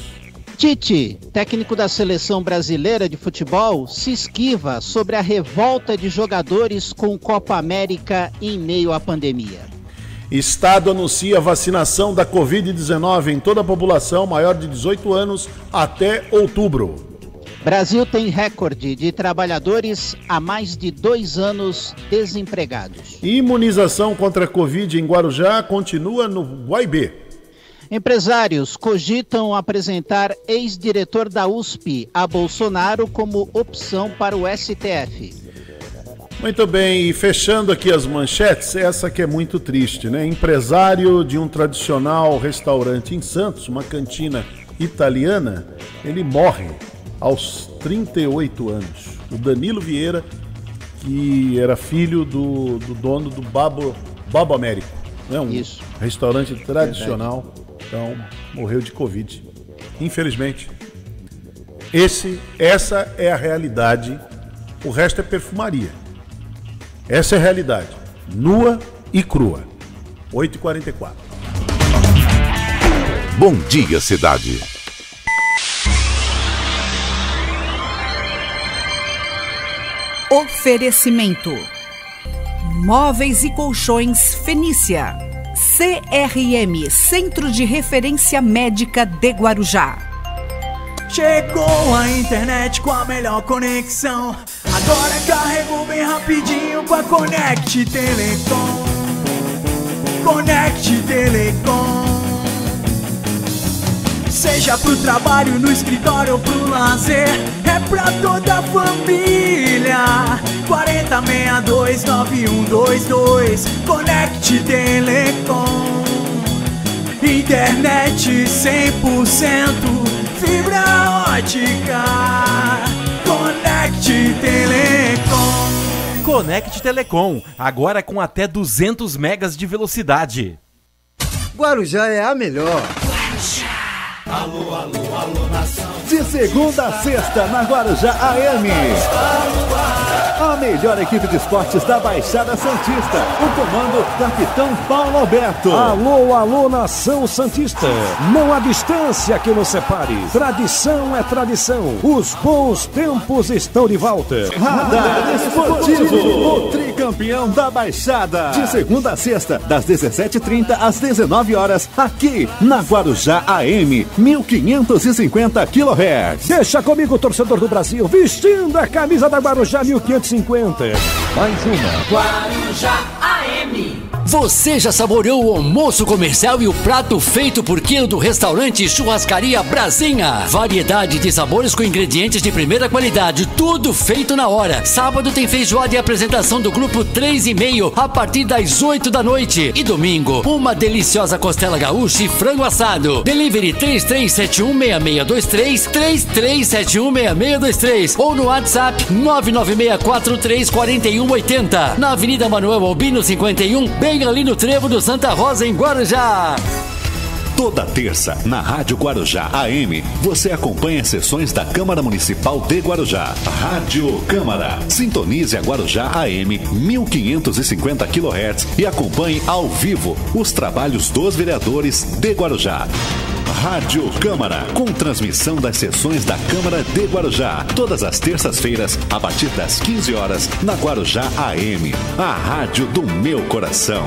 Speaker 4: Tite, técnico da seleção brasileira de futebol, se esquiva sobre a revolta de jogadores com Copa América em meio à pandemia.
Speaker 3: Estado anuncia vacinação da Covid-19 em toda a população maior de 18 anos até outubro.
Speaker 4: Brasil tem recorde de trabalhadores há mais de 2 anos desempregados.
Speaker 3: Imunização contra a Covid em Guarujá continua no Guaibê.
Speaker 4: Empresários cogitam apresentar ex-diretor da USP a Bolsonaro como opção para o STF.
Speaker 3: Muito bem, e fechando aqui as manchetes, essa que é muito triste, né? Empresário de um tradicional restaurante em Santos, uma cantina italiana, ele morre aos 38 anos. O Danilo Vieira, que era filho do dono do Babo Américo, né? Um
Speaker 4: Isso.
Speaker 3: Restaurante tradicional. Verdade. Então, morreu de Covid. Infelizmente. Essa é a realidade. O resto é perfumaria. Essa é a realidade. Nua e crua. 8h44.
Speaker 2: Bom dia, cidade.
Speaker 5: Oferecimento: Móveis e Colchões Fenícia. CRM, Centro de Referência Médica de Guarujá.
Speaker 6: Chegou a internet com a melhor conexão. Agora carregou bem rapidinho com a Conect Telecom. Conect Telecom. Seja pro trabalho, no escritório ou pro lazer, é pra toda a família. 4062-9122. Conect Telecom. Internet 100%, fibra ótica. Conect Telecom.
Speaker 7: Conect Telecom, agora com até 200 megas de velocidade.
Speaker 8: Guarujá é a melhor.
Speaker 9: Alô, alô, alô, nação.
Speaker 1: De segunda a sexta, na Guarujá AM. A melhor equipe de esportes da Baixada Santista. O comando, capitão Paulo Alberto.
Speaker 10: Alô, alô, nação santista. Não há distância que nos separe. Tradição é tradição. Os bons tempos estão de volta.
Speaker 1: Radar Esportivo, o tricampeão da Baixada. De segunda a sexta, das 17h30 às 19 horas, aqui na Guarujá AM, 1550 kHz.
Speaker 10: Deixa comigo, torcedor do Brasil, vestindo a camisa da Guarujá 1550.
Speaker 1: Mais uma.
Speaker 9: Guarujá AM.
Speaker 11: Você já saboreou o almoço comercial e o prato feito por quilo do restaurante Churrascaria Brasinha? Variedade de sabores com ingredientes de primeira qualidade, tudo feito na hora. Sábado tem feijoada e apresentação do grupo 3,5 a partir das 8 da noite. E domingo, uma deliciosa costela gaúcha e frango assado. Delivery 33716623, 33716623 ou no WhatsApp 996434180. Na Avenida Manuel Albino 51, bem ali no Trevo do Santa Rosa, em Guarujá.
Speaker 1: Toda terça, na Rádio Guarujá AM, você acompanha sessões da Câmara Municipal de Guarujá. Rádio Câmara. Sintonize a Guarujá AM 1550 kHz e acompanhe ao vivo os trabalhos dos vereadores de Guarujá. Rádio Câmara, com transmissão das sessões da Câmara de Guarujá, todas as terças-feiras, a partir das 15 horas, na Guarujá AM, a rádio do meu coração.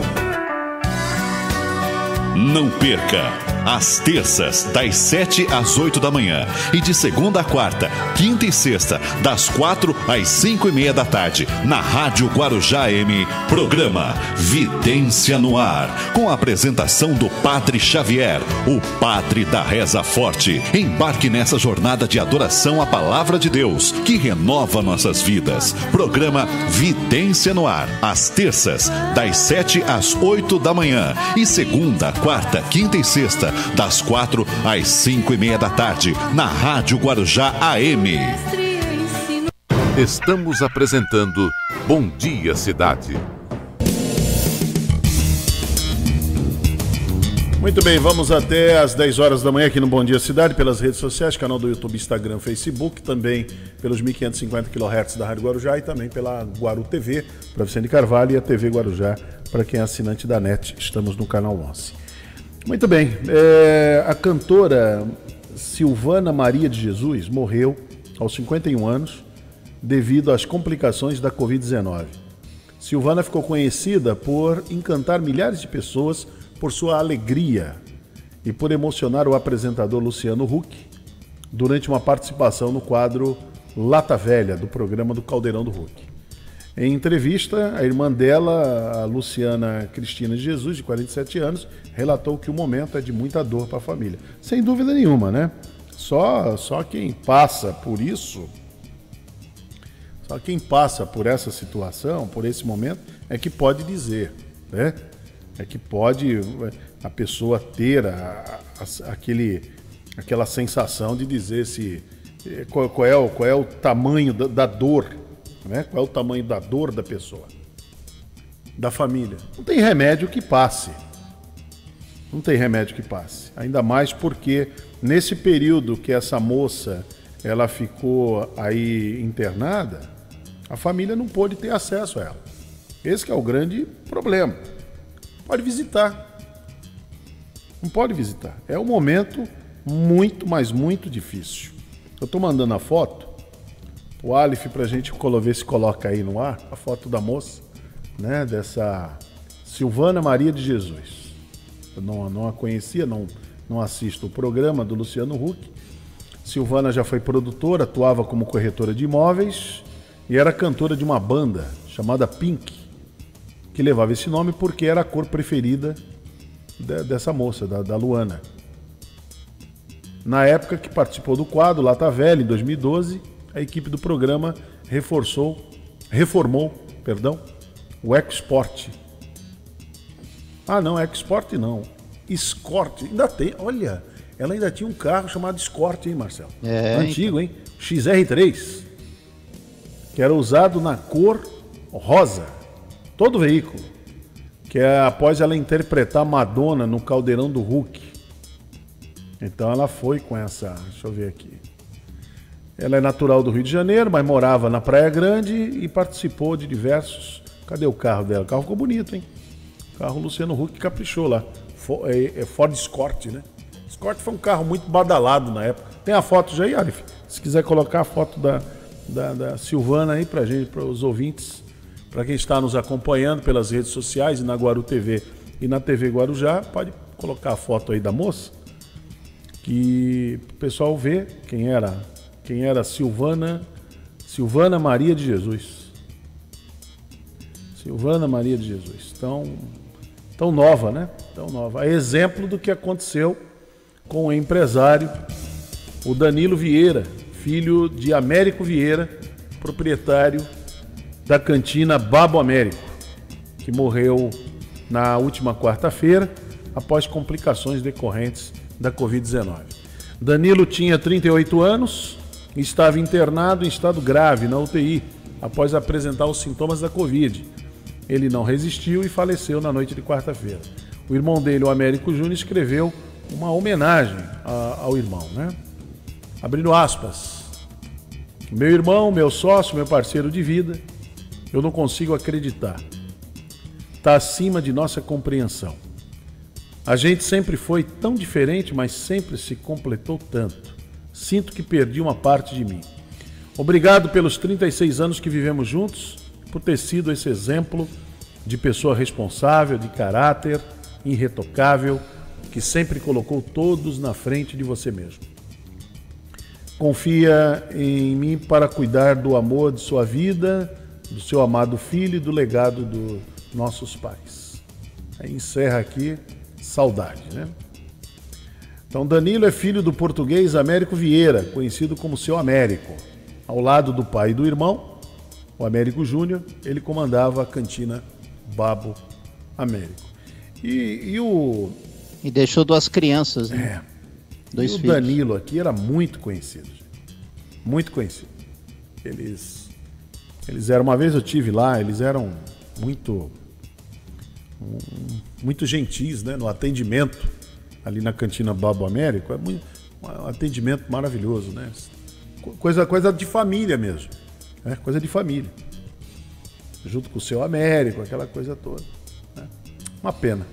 Speaker 1: Não perca! Às terças, das 7 às 8 da manhã e de segunda a quarta, quinta e sexta, das 4 às 5:30 da tarde, na Rádio Guarujá AM, programa Vidência no Ar, com a apresentação do Padre Xavier, o Padre da Reza Forte. Embarque nessa jornada de adoração à Palavra de Deus, que renova nossas vidas. Programa Vidência no Ar, às terças, das 7 às 8 da manhã e segunda, quarta, quinta e sexta, das 4 às 5:30 da tarde, na Rádio Guarujá AM.
Speaker 2: Estamos apresentando Bom Dia Cidade.
Speaker 3: Muito bem, vamos até às 10 horas da manhã aqui no Bom Dia Cidade, pelas redes sociais, canal do YouTube, Instagram, Facebook, também pelos 1550 kHz da Rádio Guarujá e também pela Guaru TV, para Vicente Carvalho, e a TV Guarujá, para quem é assinante da NET. Estamos no canal 11. Muito bem, a cantora Silvana Maria de Jesus morreu aos 51 anos devido às complicações da Covid-19. Silvana ficou conhecida por encantar milhares de pessoas por sua alegria e por emocionar o apresentador Luciano Huck durante uma participação no quadro Lata Velha, do programa do Caldeirão do Huck. Em entrevista, a irmã dela, a Luciana Cristina de Jesus, de 47 anos, relatou que o momento é de muita dor para a família. Sem dúvida nenhuma, né? Só quem passa por isso, só quem passa por essa situação, por esse momento, é que pode dizer, né? É que pode a pessoa ter aquela sensação de dizer qual é o tamanho da dor, né? Qual é o tamanho da dor da pessoa, da família. Não tem remédio que passe. Não tem remédio que passe. Ainda mais porque nesse período que essa moça ela ficou aí internada, a família não pôde ter acesso a ela. Esse que é o grande problema. Pode visitar. Não pode visitar. É um momento muito, mas muito difícil. Eu estou mandando a foto, o Aleph, para a gente ver se coloca aí no ar, a foto da moça, né, dessa Silvana Maria de Jesus. Eu não a conhecia, não assisto o programa do Luciano Huck. Silvana já foi produtora, atuava como corretora de imóveis e era cantora de uma banda chamada Pink, que levava esse nome porque era a cor preferida dessa moça, da Luana. Na época que participou do quadro Lata Velha, em 2012, a equipe do programa reformou o Export. Não, Export não. Escort, ainda tem, olha, ela ainda tinha um carro chamado Escort, hein, Marcelo? Antigo, hein? XR3, que era usado na cor rosa, todo o veículo, que é após ela interpretar Madonna no Caldeirão do Huck. Então ela foi com essa, deixa eu ver aqui. Ela é natural do Rio de Janeiro, mas morava na Praia Grande e participou de diversos... Cadê o carro dela? O carro ficou bonito, hein? O carro Luciano Huck caprichou lá. É Ford Escort, né? Escort foi um carro muito badalado na época. Tem a foto já aí, Aleph? Se quiser colocar a foto da Silvana aí pra gente, para os ouvintes, para quem está nos acompanhando pelas redes sociais e na Guaru TV e na TV Guarujá, pode colocar a foto aí da moça, que o pessoal vê quem era Silvana Maria de Jesus. Silvana Maria de Jesus. Então, tão nova, né? Tão nova. É exemplo do que aconteceu com o empresário, o Danilo Vieira, filho de Américo Vieira, proprietário da cantina Babo Américo, que morreu na última quarta-feira após complicações decorrentes da Covid-19. Danilo tinha 38 anos e estava internado em estado grave na UTI após apresentar os sintomas da Covid. Ele não resistiu e faleceu na noite de quarta-feira. O irmão dele, o Américo Júnior, escreveu uma homenagem ao irmão, né? Abrindo aspas. Meu irmão, meu sócio, meu parceiro de vida, eu não consigo acreditar. Está acima de nossa compreensão. A gente sempre foi tão diferente, mas sempre se completou tanto. Sinto que perdi uma parte de mim. Obrigado pelos 36 anos que vivemos juntos, por ter sido esse exemplo de pessoa responsável, de caráter irretocável, que sempre colocou todos na frente de você mesmo. Confia em mim para cuidar do amor de sua vida, do seu amado filho e do legado dos nossos pais. Aí encerra aqui, saudade, né? Então, Danilo é filho do português Américo Vieira, conhecido como Seu Américo. Ao lado do pai e do irmão, o Américo Júnior, ele comandava a cantina Babo Américo.
Speaker 4: E deixou duas crianças, né?
Speaker 3: Dois filhos. O Danilo aqui era muito conhecido, gente. Muito conhecido. Eles eram, uma vez eu tive lá, eles eram muito gentis, né, no atendimento ali na cantina Babo Américo. É um atendimento maravilhoso, né? Coisa de família mesmo, né? Coisa de família. Junto com o Seu Américo, aquela coisa toda, né? Uma pena.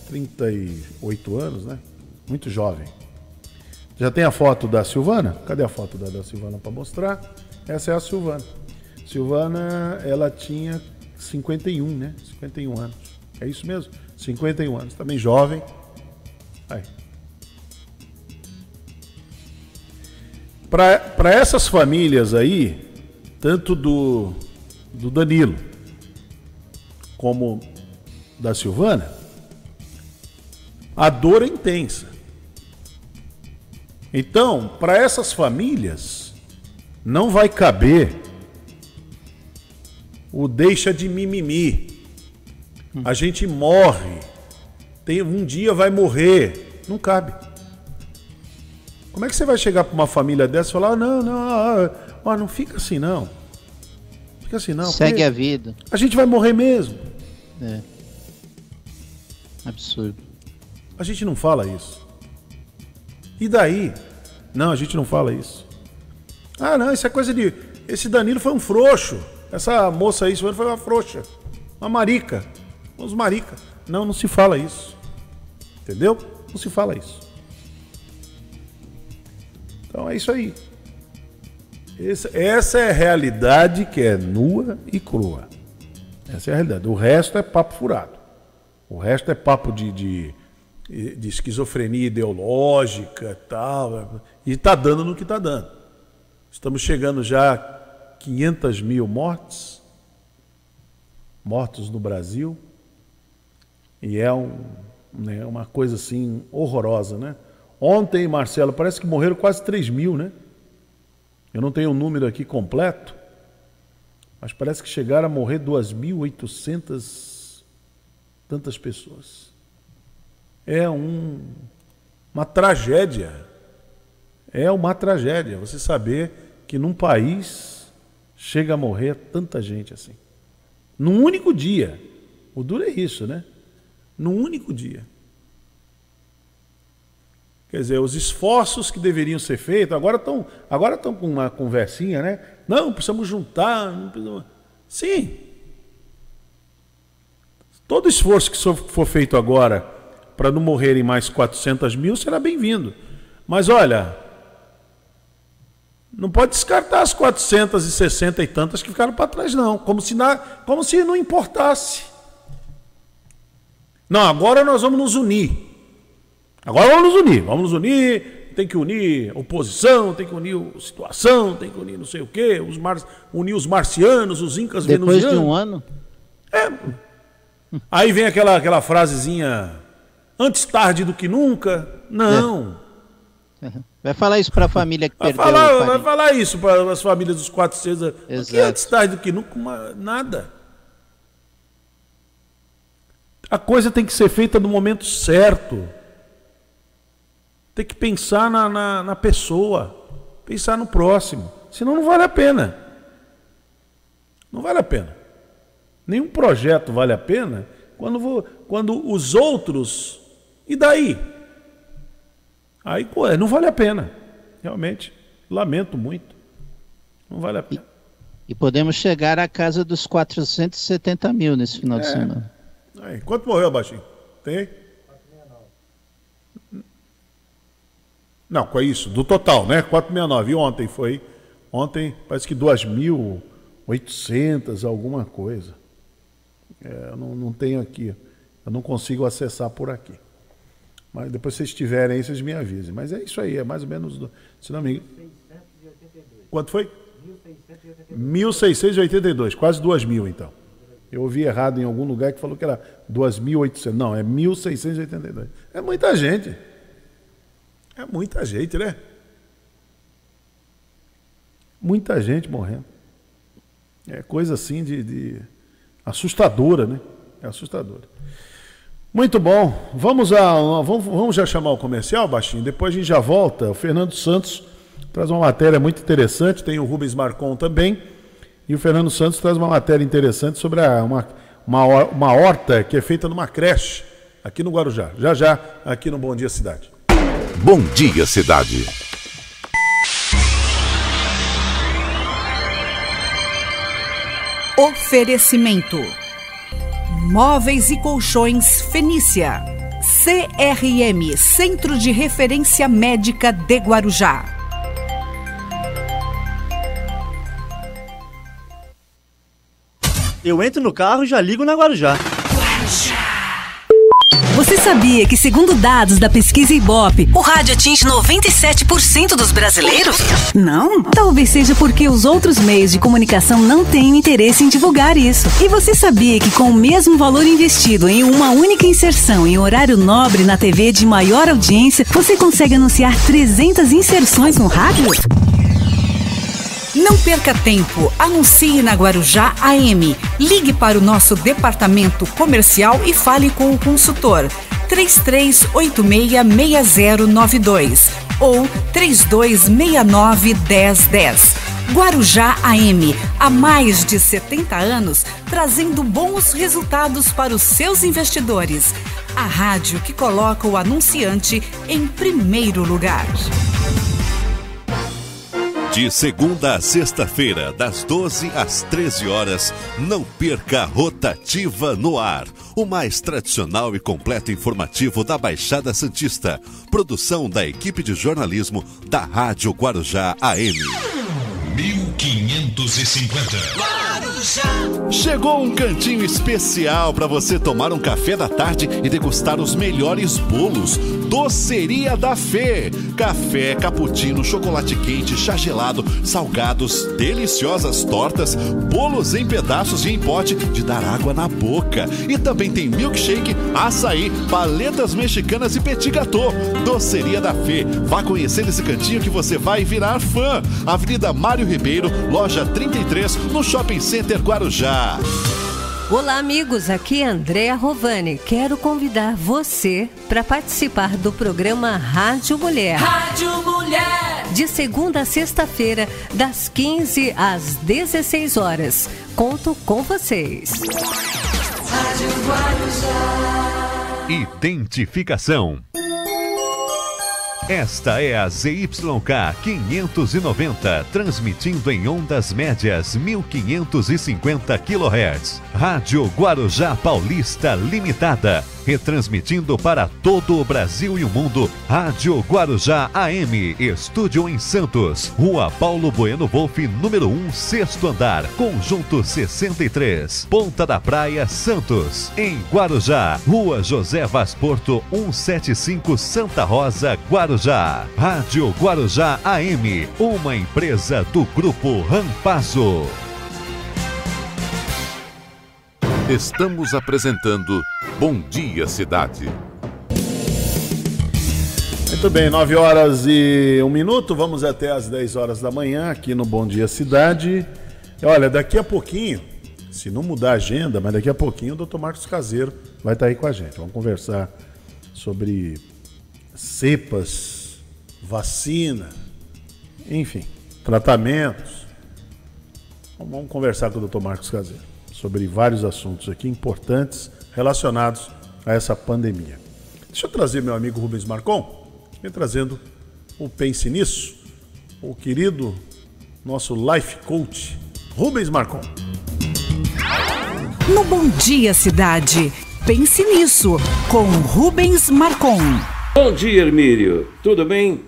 Speaker 3: 38 anos, né? Muito jovem. Já tem a foto da Silvana? Cadê a foto da Silvana para mostrar? Essa é a Silvana. Silvana, ela tinha 51, né? 51 anos. É isso mesmo? 51 anos. Também jovem. Aí. Para essas famílias aí, tanto do Danilo como da Silvana, a dor é intensa. Então, para essas famílias, não vai caber o deixa de mimimi. A gente morre. Um dia vai morrer. Não cabe. Como é que você vai chegar para uma família dessa e falar, não fica assim não. Fica assim não.
Speaker 4: Segue a vida.
Speaker 3: A gente vai morrer mesmo.
Speaker 4: É. Absurdo.
Speaker 3: A gente não fala isso. E daí? Não, a gente não fala isso. Ah, não, isso é coisa de... Esse Danilo foi um frouxo. Essa moça aí, foi uma frouxa. Uma marica. Uns marica. Não se fala isso. Entendeu? Não se fala isso. Então é isso aí. Essa é a realidade que é nua e crua. Essa é a realidade. O resto é papo furado. O resto é papo de esquizofrenia ideológica e tal. E está dando no que está dando. Estamos chegando já a 500 mil mortos no Brasil. E é uma coisa assim horrorosa, né? Ontem, Marcelo, parece que morreram quase 3 mil, né? Eu não tenho o número aqui completo, mas parece que chegaram a morrer 2.800 tantas pessoas. É uma tragédia. É uma tragédia você saber que num país chega a morrer tanta gente assim. Num único dia. O duro é isso, né? Num único dia. Quer dizer, os esforços que deveriam ser feitos, agora estão com uma conversinha, né? Não, precisamos juntar. Não precisamos... Sim. Todo esforço que for feito agora para não morrerem mais 400 mil será bem-vindo. Mas olha, não pode descartar as 460 e tantas que ficaram para trás, não. Como se não importasse. Não, agora nós vamos nos unir. Agora vamos nos unir, tem que unir oposição, tem que unir situação, tem que unir não sei o quê, unir os marcianos, os incas venusianos.
Speaker 4: Depois de um ano?
Speaker 3: Aí vem aquela frasezinha, antes tarde do que nunca. Não.
Speaker 4: Vai falar isso para a família que perdeu.
Speaker 3: Vai falar isso para as famílias dos 400. Porque antes tarde do que nunca, nada. A coisa tem que ser feita no momento certo. Tem que pensar na pessoa. Pensar no próximo. Senão não vale a pena. Não vale a pena. Nenhum projeto vale a pena quando os outros... E daí? Aí não vale a pena. Realmente. Lamento muito. Não vale a pena.
Speaker 4: E podemos chegar à casa dos 470 mil nesse final de semana.
Speaker 3: Aí, quanto morreu, Baixinho? Tem aí? 469. Não, com isso, do total, né? 469. E ontem foi? Ontem, parece que 2.800, alguma coisa. Eu não tenho aqui. Eu não consigo acessar por aqui. Mas depois, se vocês tiverem aí, vocês me avisem. Mas é isso aí, é mais ou menos... Se não me... 1.682. Quanto foi? 1.682, quase 2.000, então. Eu ouvi errado em algum lugar que falou que era 2.800. Não, é 1.682. É muita gente. É muita gente, né? Muita gente morrendo. É coisa assim de assustadora, né? É assustadora. Muito bom. Vamos já chamar o comercial, Baixinho? Depois a gente já volta. O Fernando Santos traz uma matéria muito interessante. Tem o Rubens Marcon também. E o Fernando Santos traz uma matéria interessante sobre uma horta que é feita numa creche aqui no Guarujá. Já, aqui no Bom Dia Cidade.
Speaker 2: Bom Dia Cidade.
Speaker 5: Oferecimento: Móveis e Colchões Fenícia. CRM, Centro de Referência Médica de Guarujá.
Speaker 12: Eu entro no carro e já ligo na Guarujá.
Speaker 13: Você sabia que, segundo dados da pesquisa Ibope, o rádio atinge 97% dos brasileiros? Não? Talvez seja porque os outros meios de comunicação não têm interesse em divulgar isso. E você sabia que, com o mesmo valor investido em uma única inserção em horário nobre na TV de maior audiência, você consegue anunciar 300 inserções no rádio?
Speaker 5: Não perca tempo, anuncie na Guarujá AM. Ligue para o nosso departamento comercial e fale com o consultor 33866092 ou 3269-1010. Guarujá AM, há mais de 70 anos, trazendo bons resultados para os seus investidores. A rádio que coloca o anunciante em primeiro lugar.
Speaker 1: De segunda a sexta-feira, das 12 às 13 horas, não perca a Rotativa no Ar, o mais tradicional e completo informativo da Baixada Santista. Produção da equipe de jornalismo da Rádio Guarujá AM.
Speaker 14: 1550.
Speaker 1: Chegou um cantinho especial para você tomar um café da tarde e degustar os melhores bolos. Doceria da Fê. Café, cappuccino, chocolate quente, chá gelado, salgados, deliciosas tortas, bolos em pedaços e em pote de dar água na boca. E também tem milkshake, açaí, paletas mexicanas e petit gâteau. Doceria da Fê. Vá conhecer esse cantinho que você vai virar fã. Avenida Mário Ribeiro, loja 33, no Shopping Center Guarujá.
Speaker 15: Olá, amigos, aqui é Andréa Rovani. Quero convidar você para participar do programa Rádio Mulher.
Speaker 9: Rádio Mulher!
Speaker 15: De segunda a sexta-feira, das 15 às 16 horas. Conto com vocês.
Speaker 9: Rádio Guarujá.
Speaker 1: Identificação. Esta é a ZYK 590, transmitindo em ondas médias 1550 kHz. Rádio Guarujá Paulista Limitada, retransmitindo para todo o Brasil e o mundo. Rádio Guarujá AM, estúdio em Santos, Rua Paulo Bueno Wolff, número 1, 6º andar, Conjunto 63, Ponta da Praia, Santos. Em Guarujá, Rua José Vaz Porto, 175, Santa Rosa, Guarujá. Rádio Guarujá AM, uma empresa do Grupo Rampazo.
Speaker 2: Estamos apresentando Bom Dia Cidade.
Speaker 3: Muito bem, 9h01, vamos até às 10 horas da manhã aqui no Bom Dia Cidade. Olha, daqui a pouquinho, se não mudar a agenda, mas daqui a pouquinho o Dr. Marcos Caseiro vai estar aí com a gente. Vamos conversar sobre cepas, vacina, enfim, tratamentos. Vamos conversar com o Dr. Marcos Caseiro sobre vários assuntos aqui importantes relacionados a essa pandemia. Deixa eu trazer meu amigo Rubens Marcon, vem trazendo o Pense Nisso, o querido nosso life coach, Rubens Marcon.
Speaker 5: No Bom Dia Cidade, Pense Nisso, com Rubens Marcon.
Speaker 14: Bom dia, Hermílio. Tudo bem?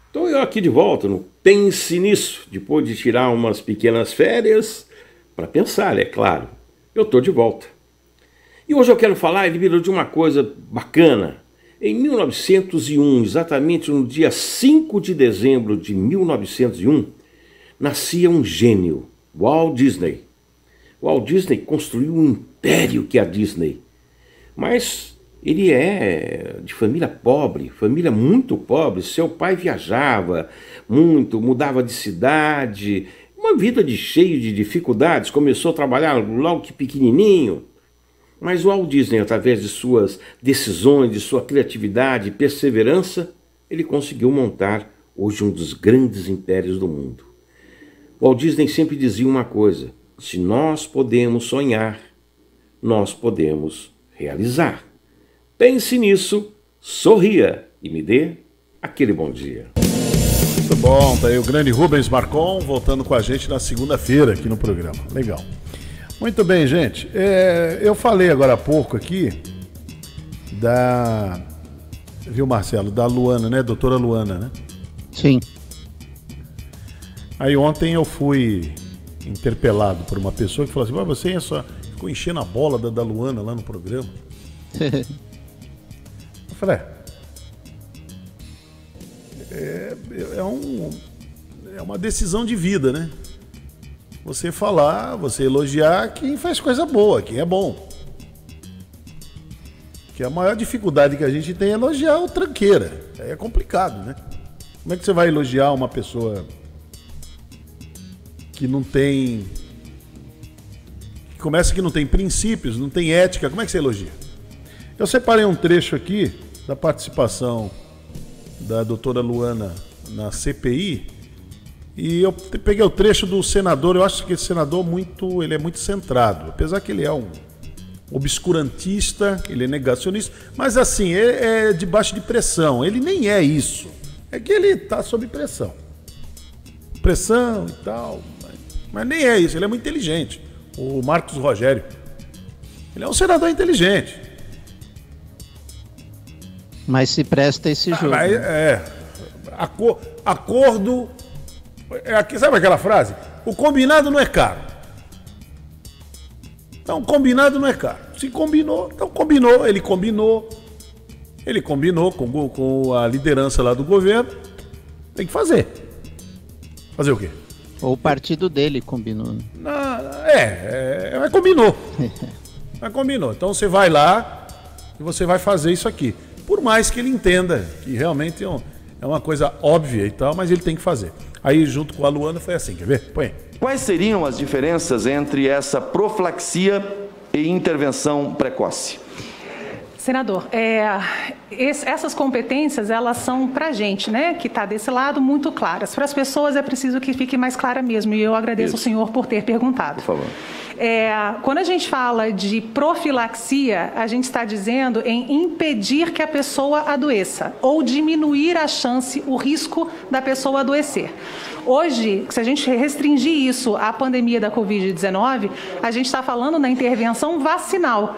Speaker 14: Estou eu aqui de volta no Pense Nisso, depois de tirar umas pequenas férias, para pensar, é claro. Eu estou de volta. E hoje eu quero falar, Hermílio, de uma coisa bacana. Em 1901, exatamente no dia 5 de dezembro de 1901, nascia um gênio, Walt Disney. Walt Disney construiu um império que é a Disney. Mas ele é de família pobre, família muito pobre. Seu pai viajava muito, mudava de cidade, uma vida cheia de dificuldades. Começou a trabalhar logo que pequenininho. Mas o Walt Disney, através de suas decisões, de sua criatividade e perseverança, ele conseguiu montar hoje um dos grandes impérios do mundo. O Walt Disney sempre dizia uma coisa: se nós podemos sonhar, nós podemos realizar. Pense nisso, sorria e me dê aquele bom dia.
Speaker 3: Muito bom, tá aí o grande Rubens Marcon voltando com a gente na segunda-feira aqui no programa. Legal. Muito bem, gente. Eu falei agora há pouco aqui da... Viu, Marcelo? Da Luana, né? Doutora Luana, né?
Speaker 4: Sim.
Speaker 3: Aí ontem eu fui interpelado por uma pessoa que falou assim: você só ficou enchendo a bola da Luana lá no programa. Eu falei, é uma decisão de vida, né? Você falar, você elogiar quem faz coisa boa, quem é bom. Que a maior dificuldade que a gente tem é elogiar o tranqueira. É complicado, né? Como é que você vai elogiar uma pessoa que não tem... Começa que não tem princípios, não tem ética, como é que você elogia? Eu separei um trecho aqui da participação da doutora Luana na CPI e eu peguei o trecho do senador. Eu acho que esse senador ele é muito centrado, apesar que ele é um obscurantista, ele é negacionista, mas assim, é debaixo de pressão. Ele nem é isso, é que ele está sob pressão e tal, mas nem é isso. Ele é muito inteligente, o Marcos Rogério. Ele é um senador inteligente.
Speaker 4: Mas se presta esse jogo.
Speaker 3: Acordo. Sabe aquela frase? O combinado não é caro. Então, combinado não é caro. Se combinou, então combinou. Ele combinou com a liderança lá do governo. Tem que fazer. Fazer o quê?
Speaker 4: Ou o partido dele combinou.
Speaker 3: Mas combinou. Mas combinou. Então você vai lá e você vai fazer isso aqui. Por mais que ele entenda que realmente é uma coisa óbvia e tal, mas ele tem que fazer. Aí, junto com a Luana, foi assim, quer ver? Põe aí.
Speaker 16: Quais seriam as diferenças entre essa profilaxia e intervenção precoce?
Speaker 17: Senador, essas competências, elas são para a gente, né, que está desse lado, muito claras. Para as pessoas é preciso que fique mais clara mesmo, e eu agradeço ao senhor por ter perguntado.
Speaker 16: Por favor.
Speaker 17: Quando a gente fala de profilaxia, a gente está dizendo em impedir que a pessoa adoeça, ou diminuir a chance, o risco da pessoa adoecer. Hoje, se a gente restringir isso à pandemia da Covid-19, a gente está falando na intervenção vacinal,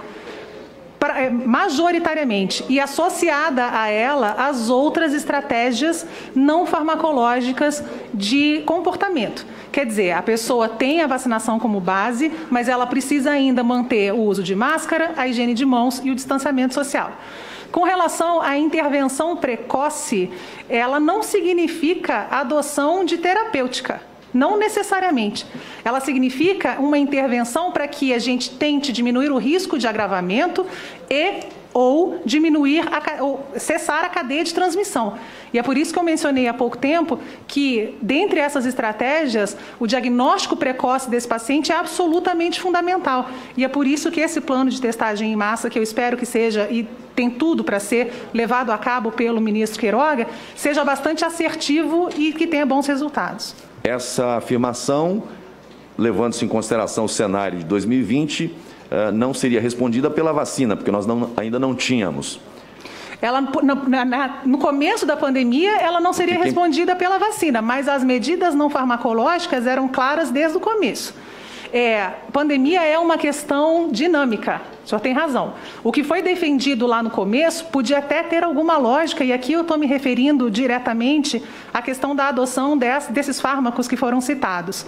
Speaker 17: majoritariamente, e associada a ela as outras estratégias não farmacológicas de comportamento. Quer dizer, a pessoa tem a vacinação como base, mas ela precisa ainda manter o uso de máscara, a higiene de mãos e o distanciamento social. Com relação à intervenção precoce, ela não significa adoção de terapêutica. Não necessariamente. Ela significa uma intervenção para que a gente tente diminuir o risco de agravamento ou diminuir, ou cessar a cadeia de transmissão. E é por isso que eu mencionei há pouco tempo que, dentre essas estratégias, o diagnóstico precoce desse paciente é absolutamente fundamental. E é por isso que esse plano de testagem em massa, que eu espero que seja, e tem tudo para ser levado a cabo pelo ministro Queiroga, seja bastante assertivo e que tenha bons resultados.
Speaker 16: Essa afirmação, levando-se em consideração o cenário de 2020, não seria respondida pela vacina, porque nós ainda não tínhamos.
Speaker 17: Ela, no começo da pandemia, ela não seria respondida pela vacina, mas as medidas não farmacológicas eram claras desde o começo. Pandemia é uma questão dinâmica, o senhor tem razão. O que foi defendido lá no começo podia até ter alguma lógica, e aqui eu estou me referindo diretamente à questão da adoção desses fármacos que foram citados.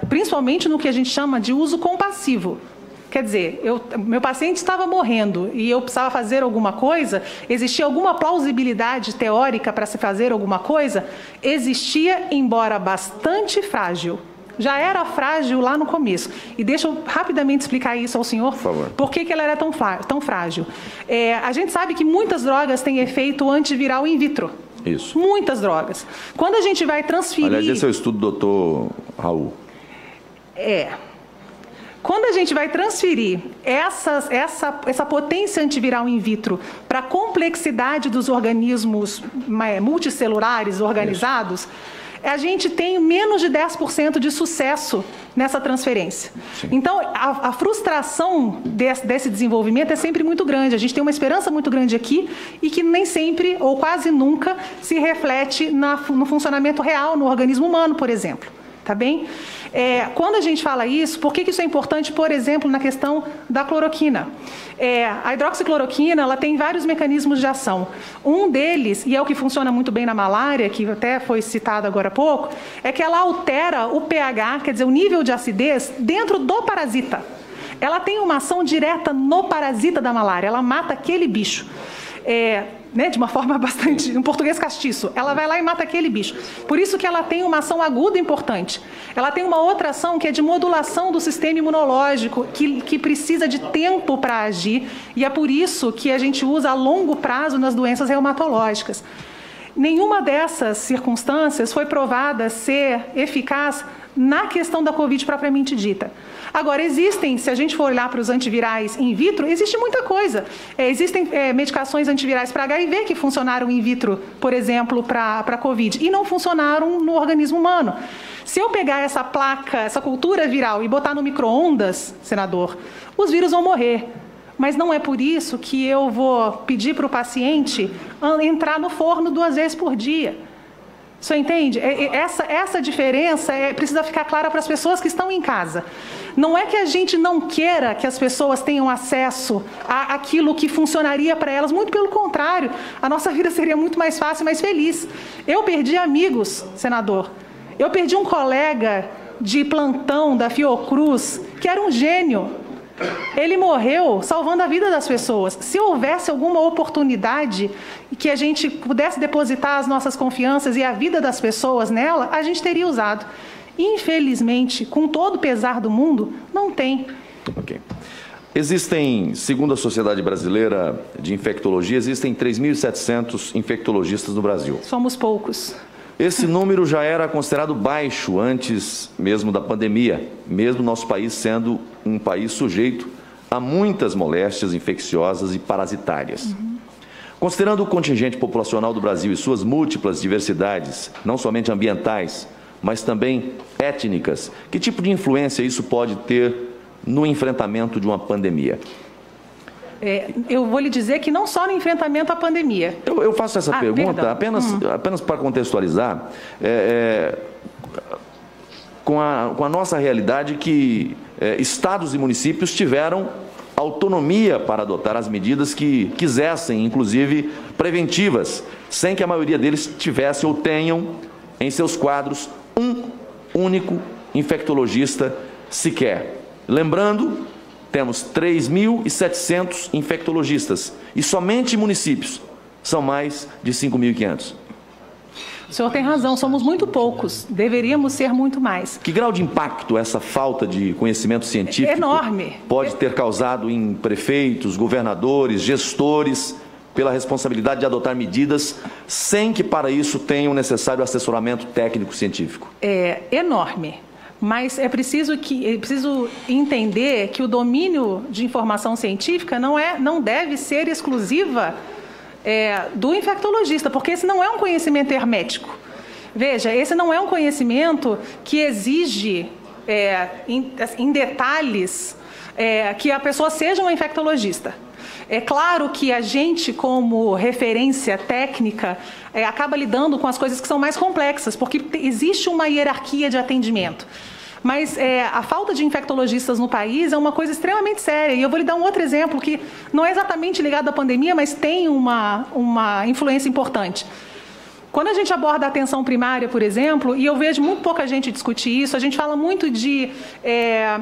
Speaker 17: Principalmente no que a gente chama de uso compassivo. Quer dizer, meu paciente estava morrendo e eu precisava fazer alguma coisa, existia alguma plausibilidade teórica para se fazer alguma coisa? Existia, embora bastante frágil. Já era frágil lá no começo. E deixa eu rapidamente explicar isso ao senhor. Por favor. Por que ela era tão frágil? A gente sabe que muitas drogas têm efeito antiviral in vitro.
Speaker 16: Isso.
Speaker 17: Muitas drogas. Quando a gente vai transferir...
Speaker 16: Aliás, esse é o estudo do doutor Raul.
Speaker 17: Quando a gente vai transferir essa potência antiviral in vitro para a complexidade dos organismos multicelulares organizados, a gente tem menos de 10% de sucesso nessa transferência. Sim. Então, a frustração desse desenvolvimento é sempre muito grande. A gente tem uma esperança muito grande aqui e que nem sempre, ou quase nunca, se reflete no funcionamento real, no organismo humano, por exemplo. Tá bem? Quando a gente fala isso, por que isso é importante, por exemplo, na questão da cloroquina? A hidroxicloroquina, ela tem vários mecanismos de ação. Um deles, e é o que funciona muito bem na malária, que até foi citado agora há pouco, é que ela altera o pH, quer dizer, o nível de acidez, dentro do parasita. Ela tem uma ação direta no parasita da malária, ela mata aquele bicho. De uma forma bastante, um português castiço, ela vai lá e mata aquele bicho. Por isso que ela tem uma ação aguda importante. Ela tem uma outra ação que é de modulação do sistema imunológico, que precisa de tempo para agir, e é por isso que a gente usa a longo prazo nas doenças reumatológicas. Nenhuma dessas circunstâncias foi provada ser eficaz na questão da Covid propriamente dita. Agora, se a gente for olhar para os antivirais in vitro, existe muita coisa. Existem medicações antivirais para HIV que funcionaram in vitro, por exemplo, para a Covid, e não funcionaram no organismo humano. Se eu pegar essa placa, essa cultura viral e botar no micro-ondas, senador, os vírus vão morrer. Mas não é por isso que eu vou pedir para o paciente entrar no forno 2 vezes por dia. O senhor entende? Essa diferença precisa ficar clara para as pessoas que estão em casa. Não é que a gente não queira que as pessoas tenham acesso àquilo que funcionaria para elas, muito pelo contrário, a nossa vida seria muito mais fácil e mais feliz. Eu perdi amigos, senador. Eu perdi um colega de plantão da Fiocruz, que era um gênio. Ele morreu salvando a vida das pessoas. Se houvesse alguma oportunidade que a gente pudesse depositar as nossas confianças e a vida das pessoas nela, a gente teria usado. Infelizmente, com todo o pesar do mundo, não tem.
Speaker 16: Ok. Existem, segundo a Sociedade Brasileira de Infectologia, existem 3.700 infectologistas no Brasil.
Speaker 17: Somos poucos.
Speaker 16: Esse número já era considerado baixo antes mesmo da pandemia, mesmo nosso país sendo um país sujeito a muitas moléstias infecciosas e parasitárias. Considerando o contingente populacional do Brasil e suas múltiplas diversidades, não somente ambientais, mas também étnicas, que tipo de influência isso pode ter no enfrentamento de uma pandemia?
Speaker 17: Eu vou lhe dizer que não só no enfrentamento à pandemia.
Speaker 16: Eu faço essa pergunta apenas para contextualizar, com a nossa realidade que estados e municípios tiveram autonomia para adotar as medidas que quisessem, inclusive preventivas, sem que a maioria deles tivesse ou tenham em seus quadros um único infectologista sequer. Lembrando, temos 3.700 infectologistas e somente municípios são mais de 5.500.
Speaker 17: O senhor tem razão, somos muito poucos, deveríamos ser muito mais.
Speaker 16: Que grau de impacto essa falta de conhecimento científico
Speaker 17: enorme
Speaker 16: pode ter causado em prefeitos, governadores, gestores, pela responsabilidade de adotar medidas sem que para isso tenham o necessário assessoramento técnico-científico?
Speaker 17: É enorme. Mas é preciso entender que o domínio de informação científica não deve ser exclusiva do infectologista, porque esse não é um conhecimento hermético. Veja, esse não é um conhecimento que exige, em detalhes, que a pessoa seja um infectologista. É claro que a gente, como referência técnica, acaba lidando com as coisas que são mais complexas, porque existe uma hierarquia de atendimento. Mas a falta de infectologistas no país é uma coisa extremamente séria. E eu vou lhe dar um outro exemplo que não é exatamente ligado à pandemia, mas tem uma influência importante. Quando a gente aborda a atenção primária, por exemplo, e eu vejo muito pouca gente discutir isso, a gente fala muito de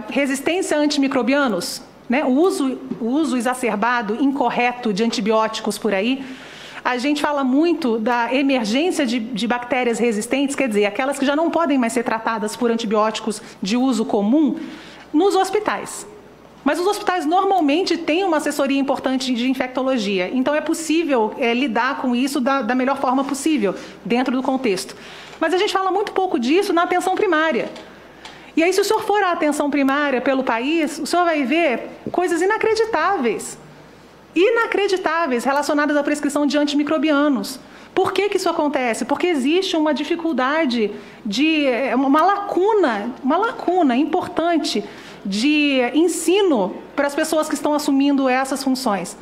Speaker 17: resistência a antimicrobianos, né? O uso exacerbado, incorreto de antibióticos por aí. A gente fala muito da emergência de bactérias resistentes, quer dizer, aquelas que já não podem mais ser tratadas por antibióticos de uso comum, nos hospitais. Mas os hospitais normalmente têm uma assessoria importante de infectologia, então é possível lidar com isso da melhor forma possível, dentro do contexto. Mas a gente fala muito pouco disso na atenção primária. E aí, se o senhor for à atenção primária pelo país, o senhor vai ver coisas inacreditáveis relacionadas à prescrição de antimicrobianos. Por que isso acontece? Porque existe uma dificuldade, uma lacuna importante de ensino para as pessoas que estão assumindo essas funções.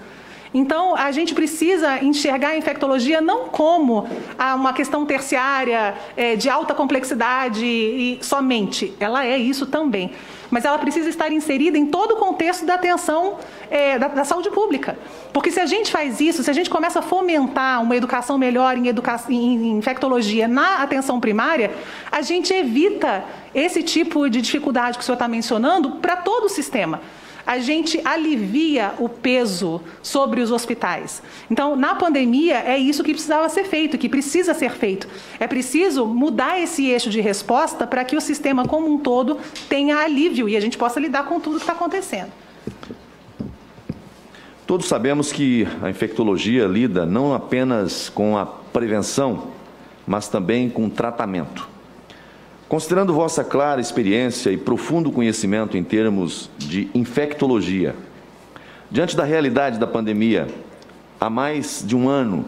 Speaker 17: Então, a gente precisa enxergar a infectologia não como uma questão terciária, de alta complexidade e somente. Ela é isso também. Mas ela precisa estar inserida em todo o contexto da atenção da saúde pública. Porque se a gente faz isso, se a gente começa a fomentar uma educação melhor em infectologia na atenção primária, a gente evita esse tipo de dificuldade que o senhor está mencionando para todo o sistema. A gente alivia o peso sobre os hospitais. Então, na pandemia, é isso que precisava ser feito, que precisa ser feito. É preciso mudar esse eixo de resposta para que o sistema como um todo tenha alívio e a gente possa lidar com tudo que está acontecendo.
Speaker 16: Todos sabemos que a infectologia lida não apenas com a prevenção, mas também com o tratamento. Considerando vossa clara experiência e profundo conhecimento em termos de infectologia, diante da realidade da pandemia, há mais de um ano,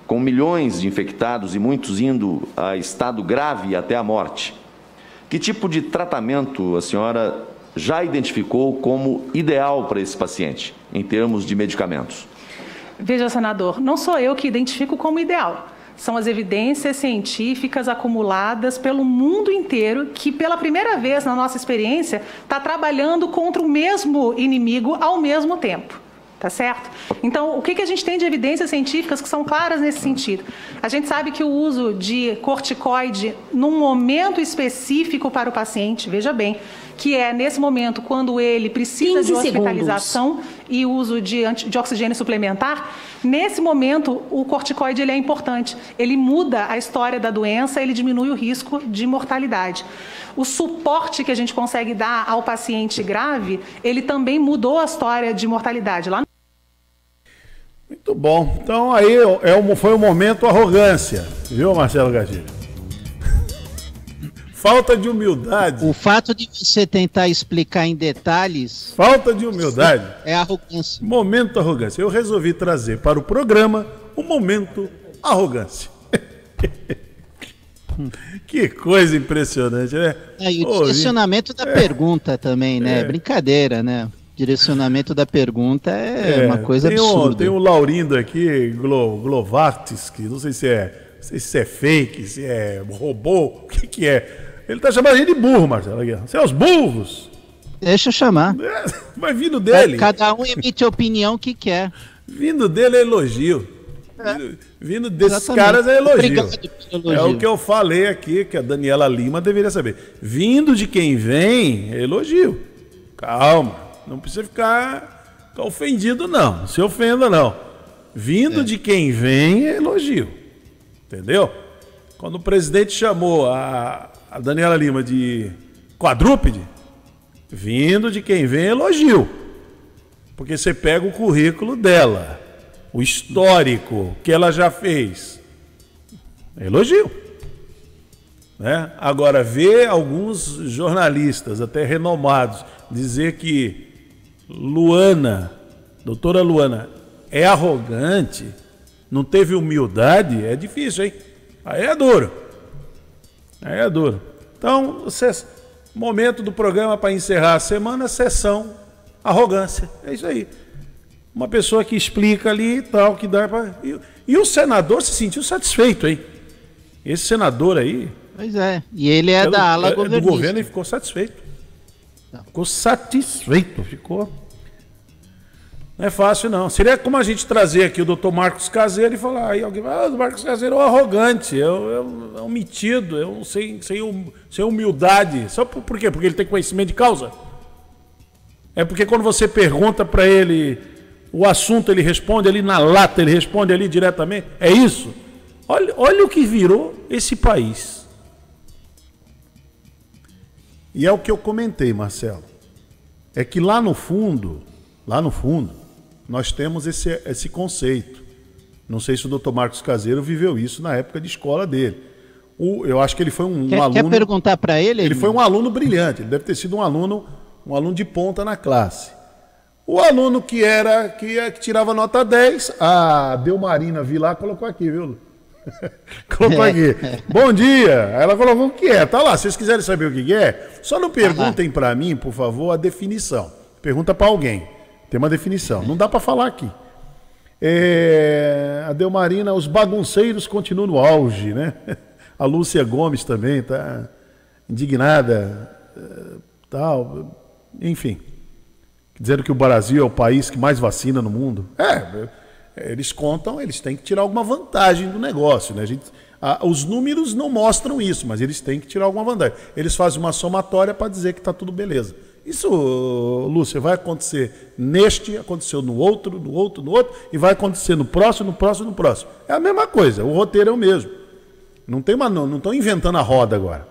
Speaker 16: com milhões de infectados e muitos indo a estado grave e até a morte, que tipo de tratamento a senhora já identificou como ideal para esse paciente, em termos de medicamentos?
Speaker 17: Veja, senador, não sou eu que identifico como ideal. São as evidências científicas acumuladas pelo mundo inteiro que, pela primeira vez na nossa experiência, está trabalhando contra o mesmo inimigo ao mesmo tempo. Tá certo? Então, o que a gente tem de evidências científicas que são claras nesse sentido? A gente sabe que o uso de corticoide num momento específico para o paciente, veja bem, que é nesse momento quando ele precisa de hospitalização e uso de oxigênio suplementar, nesse momento o corticoide ele é importante. Ele muda a história da doença, ele diminui o risco de mortalidade. O suporte que a gente consegue dar ao paciente grave, ele também mudou a história de mortalidade.
Speaker 3: Muito bom. Então aí foi o momento arrogância, viu, Marcelo Gatilho? Falta de humildade.
Speaker 4: O fato de você tentar explicar em detalhes...
Speaker 3: Falta de humildade.
Speaker 4: É arrogância.
Speaker 3: Momento arrogância. Eu resolvi trazer para o programa o momento arrogância. Que coisa impressionante, né?
Speaker 4: E o direcionamento da pergunta também, né? Brincadeira, né? Direcionamento da pergunta é uma coisa absurda.
Speaker 3: Tem o Laurindo aqui, Glovartis, que não sei se é fake, se é robô, o que é. Ele tá chamando a gente de burro, Marcelo. Você é os burros.
Speaker 4: Deixa eu chamar.
Speaker 3: Mas vindo dele...
Speaker 4: Cada um emite a opinião que quer.
Speaker 3: Vindo dele é elogio. Vindo desses caras é elogio.
Speaker 4: Obrigado pelo elogio.
Speaker 3: É o que eu falei aqui, que a Daniela Lima deveria saber. Vindo de quem vem, é elogio. Calma, não precisa ficar ofendido, não. Não se ofenda, não. Vindo de quem vem, é elogio. Entendeu? Quando o presidente chamou a Daniela Lima de quadrúpede, vindo de quem vem elogio. Porque você pega o currículo dela, o histórico que ela já fez, elogio. Né? Agora, ver alguns jornalistas, até renomados, dizer que Luana, doutora Luana, é arrogante, não teve humildade, é difícil, hein? Aí é duro. Aí é duro. Então, momento do programa para encerrar a semana, sessão arrogância. É isso aí. Uma pessoa que explica ali e tal, que dá para... E o senador se sentiu satisfeito, hein? Esse senador aí...
Speaker 4: Pois é. E ele é da ala governista.
Speaker 3: Do governo, ele ficou satisfeito. Ficou satisfeito. Ficou... Não é fácil, não. Seria como a gente trazer aqui o doutor Marcos Caseiro e falar, aí alguém vai, o Marcos Caseiro é um arrogante, é um metido, é um sem humildade. Só por quê? Porque ele tem conhecimento de causa? É porque quando você pergunta para ele o assunto, ele responde ali na lata, ele responde ali diretamente. É isso? Olha o que virou esse país. E é o que eu comentei, Marcelo. É que lá no fundo, nós temos esse conceito. Não sei se o doutor Marcos Caseiro viveu isso na época de escola dele. Eu acho que ele foi um aluno...
Speaker 4: Quer perguntar para ele?
Speaker 3: Ele foi um aluno brilhante, ele deve ter sido um aluno de ponta na classe. O aluno que tirava nota 10, a Delmarina Vilar colocou aqui, viu? Colocou aqui. Bom dia. Ela colocou o que é. Tá lá, se vocês quiserem saber o que é, só não perguntem para mim, por favor, a definição. Pergunta para alguém. Tem uma definição. Não dá para falar aqui. A Delmarina, os bagunceiros continuam no auge, né? A Lúcia Gomes também tá indignada, tal. Enfim, dizendo que o Brasil é o país que mais vacina no mundo. Eles contam, eles têm que tirar alguma vantagem do negócio, né? Os números não mostram isso, mas eles têm que tirar alguma vantagem. Eles fazem uma somatória para dizer que está tudo beleza. Isso, Lúcia, vai acontecer aconteceu no outro, e vai acontecer no próximo. É a mesma coisa, o roteiro é o mesmo. Não estão inventando a roda agora,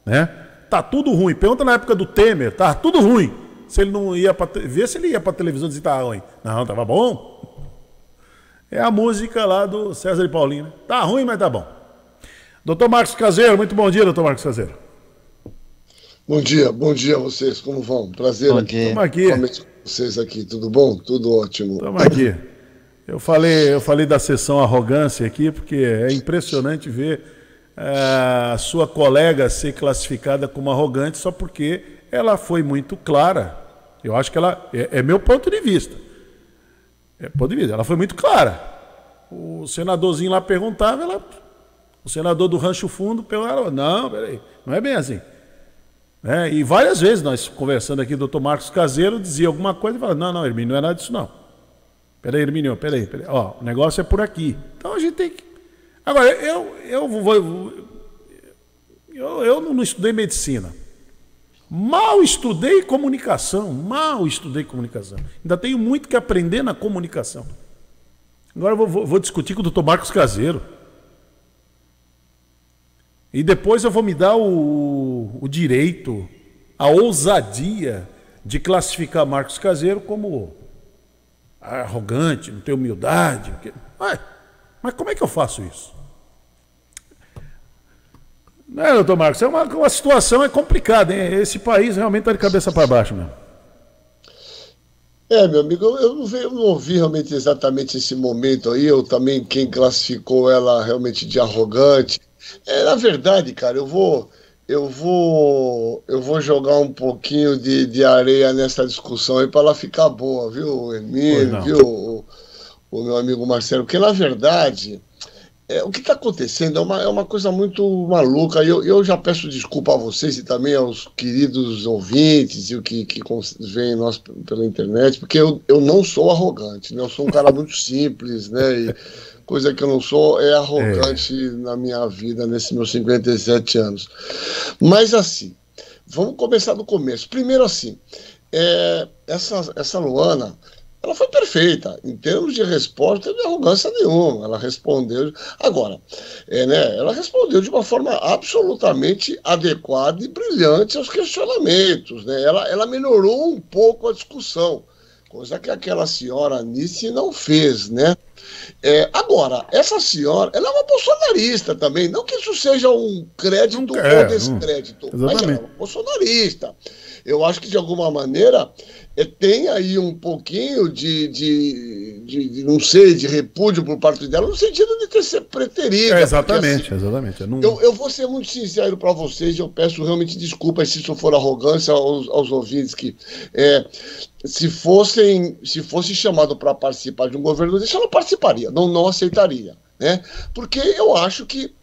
Speaker 3: né? Tá tudo ruim. Pergunta na época do Temer, tá tudo ruim. Se ele não ia ver se ele ia para televisão e dizer que tava ruim. Não, tava bom. É a música lá do César e Paulinho, né? Tá ruim, mas tá bom. Doutor Marcos Caseiro, muito bom dia, doutor Marcos Caseiro.
Speaker 18: Bom dia a vocês, como vão? Prazer
Speaker 3: Estamos aqui.
Speaker 18: Com vocês aqui, tudo bom? Tudo ótimo.
Speaker 3: Estamos aqui. Eu falei da sessão arrogância aqui, porque é impressionante ver a sua colega ser classificada como arrogante só porque ela foi muito clara. Eu acho que ela... É meu ponto de vista. Ela foi muito clara. O senadorzinho lá perguntava, o senador do Rancho Fundo perguntava, não, peraí, não é bem assim. E várias vezes nós conversando aqui, o doutor Marcos Caseiro dizia alguma coisa e falava, não, Hermínio, não é nada disso não. Peraí, Hermínio, peraí. Ó, o negócio é por aqui. Então a gente tem que... Agora, eu não estudei medicina. Mal estudei comunicação. Ainda tenho muito que aprender na comunicação. Agora eu vou discutir com o doutor Marcos Caseiro. E depois eu vou me dar o direito, a ousadia de classificar Marcos Caseiro como arrogante, não tem humildade. Mas como é que eu faço isso? Doutor Marcos, uma situação complicada, hein? Esse país realmente está de cabeça para baixo mesmo.
Speaker 18: Meu amigo, eu não ouvi realmente exatamente esse momento aí, eu também, quem classificou ela realmente de arrogante. Na verdade, cara, eu vou jogar um pouquinho de areia nessa discussão aí para ela ficar boa, viu, Hermínio, viu, o meu amigo Marcelo, porque na verdade... o que está acontecendo é uma coisa muito maluca. Eu já peço desculpa a vocês e também aos queridos ouvintes e o que veem nós pela internet, porque eu não sou arrogante, né? Eu sou um cara muito simples, né? E coisa que eu não sou é arrogante na minha vida, nesses meus 57 anos. Mas assim, vamos começar do começo. Primeiro assim, essa Luana... ela foi perfeita. Em termos de resposta, não teve arrogância nenhuma. Ela respondeu. Agora, ela respondeu de uma forma absolutamente adequada e brilhante aos questionamentos. Né? Ela melhorou um pouco a discussão, coisa que aquela senhora Anice não fez, né? Agora, essa senhora, ela é uma bolsonarista também. Não que isso seja um crédito ou descrédito, mas ela é uma bolsonarista. Eu acho que, de alguma maneira, tem aí um pouquinho de não sei, de repúdio por parte dela, no sentido de ter ser preterida.
Speaker 3: Exatamente,
Speaker 18: porque,
Speaker 3: exatamente.
Speaker 18: Eu vou ser muito sincero para vocês, eu peço realmente desculpas se isso for arrogância aos ouvintes, que se fosse chamado para participar de um governo desse, eu não participaria, não aceitaria, né? Porque eu acho que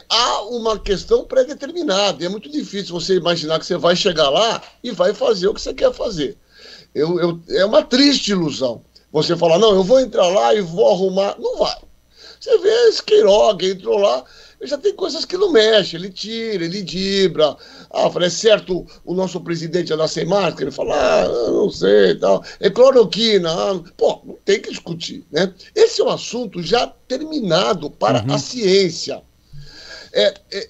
Speaker 18: há uma questão pré-determinada, e é muito difícil você imaginar que você vai chegar lá e vai fazer o que você quer fazer. É uma triste ilusão. Você falar, não, eu vou entrar lá e vou arrumar. Não vai. Você vê esse Queiroga, entrou lá, ele já tem coisas que não mexe, ele tira, ele dibra. É certo o nosso presidente andar sem máscara? Ele fala, não sei e tal. É cloroquina. Não tem que discutir, né? Esse é um assunto já terminado para a ciência.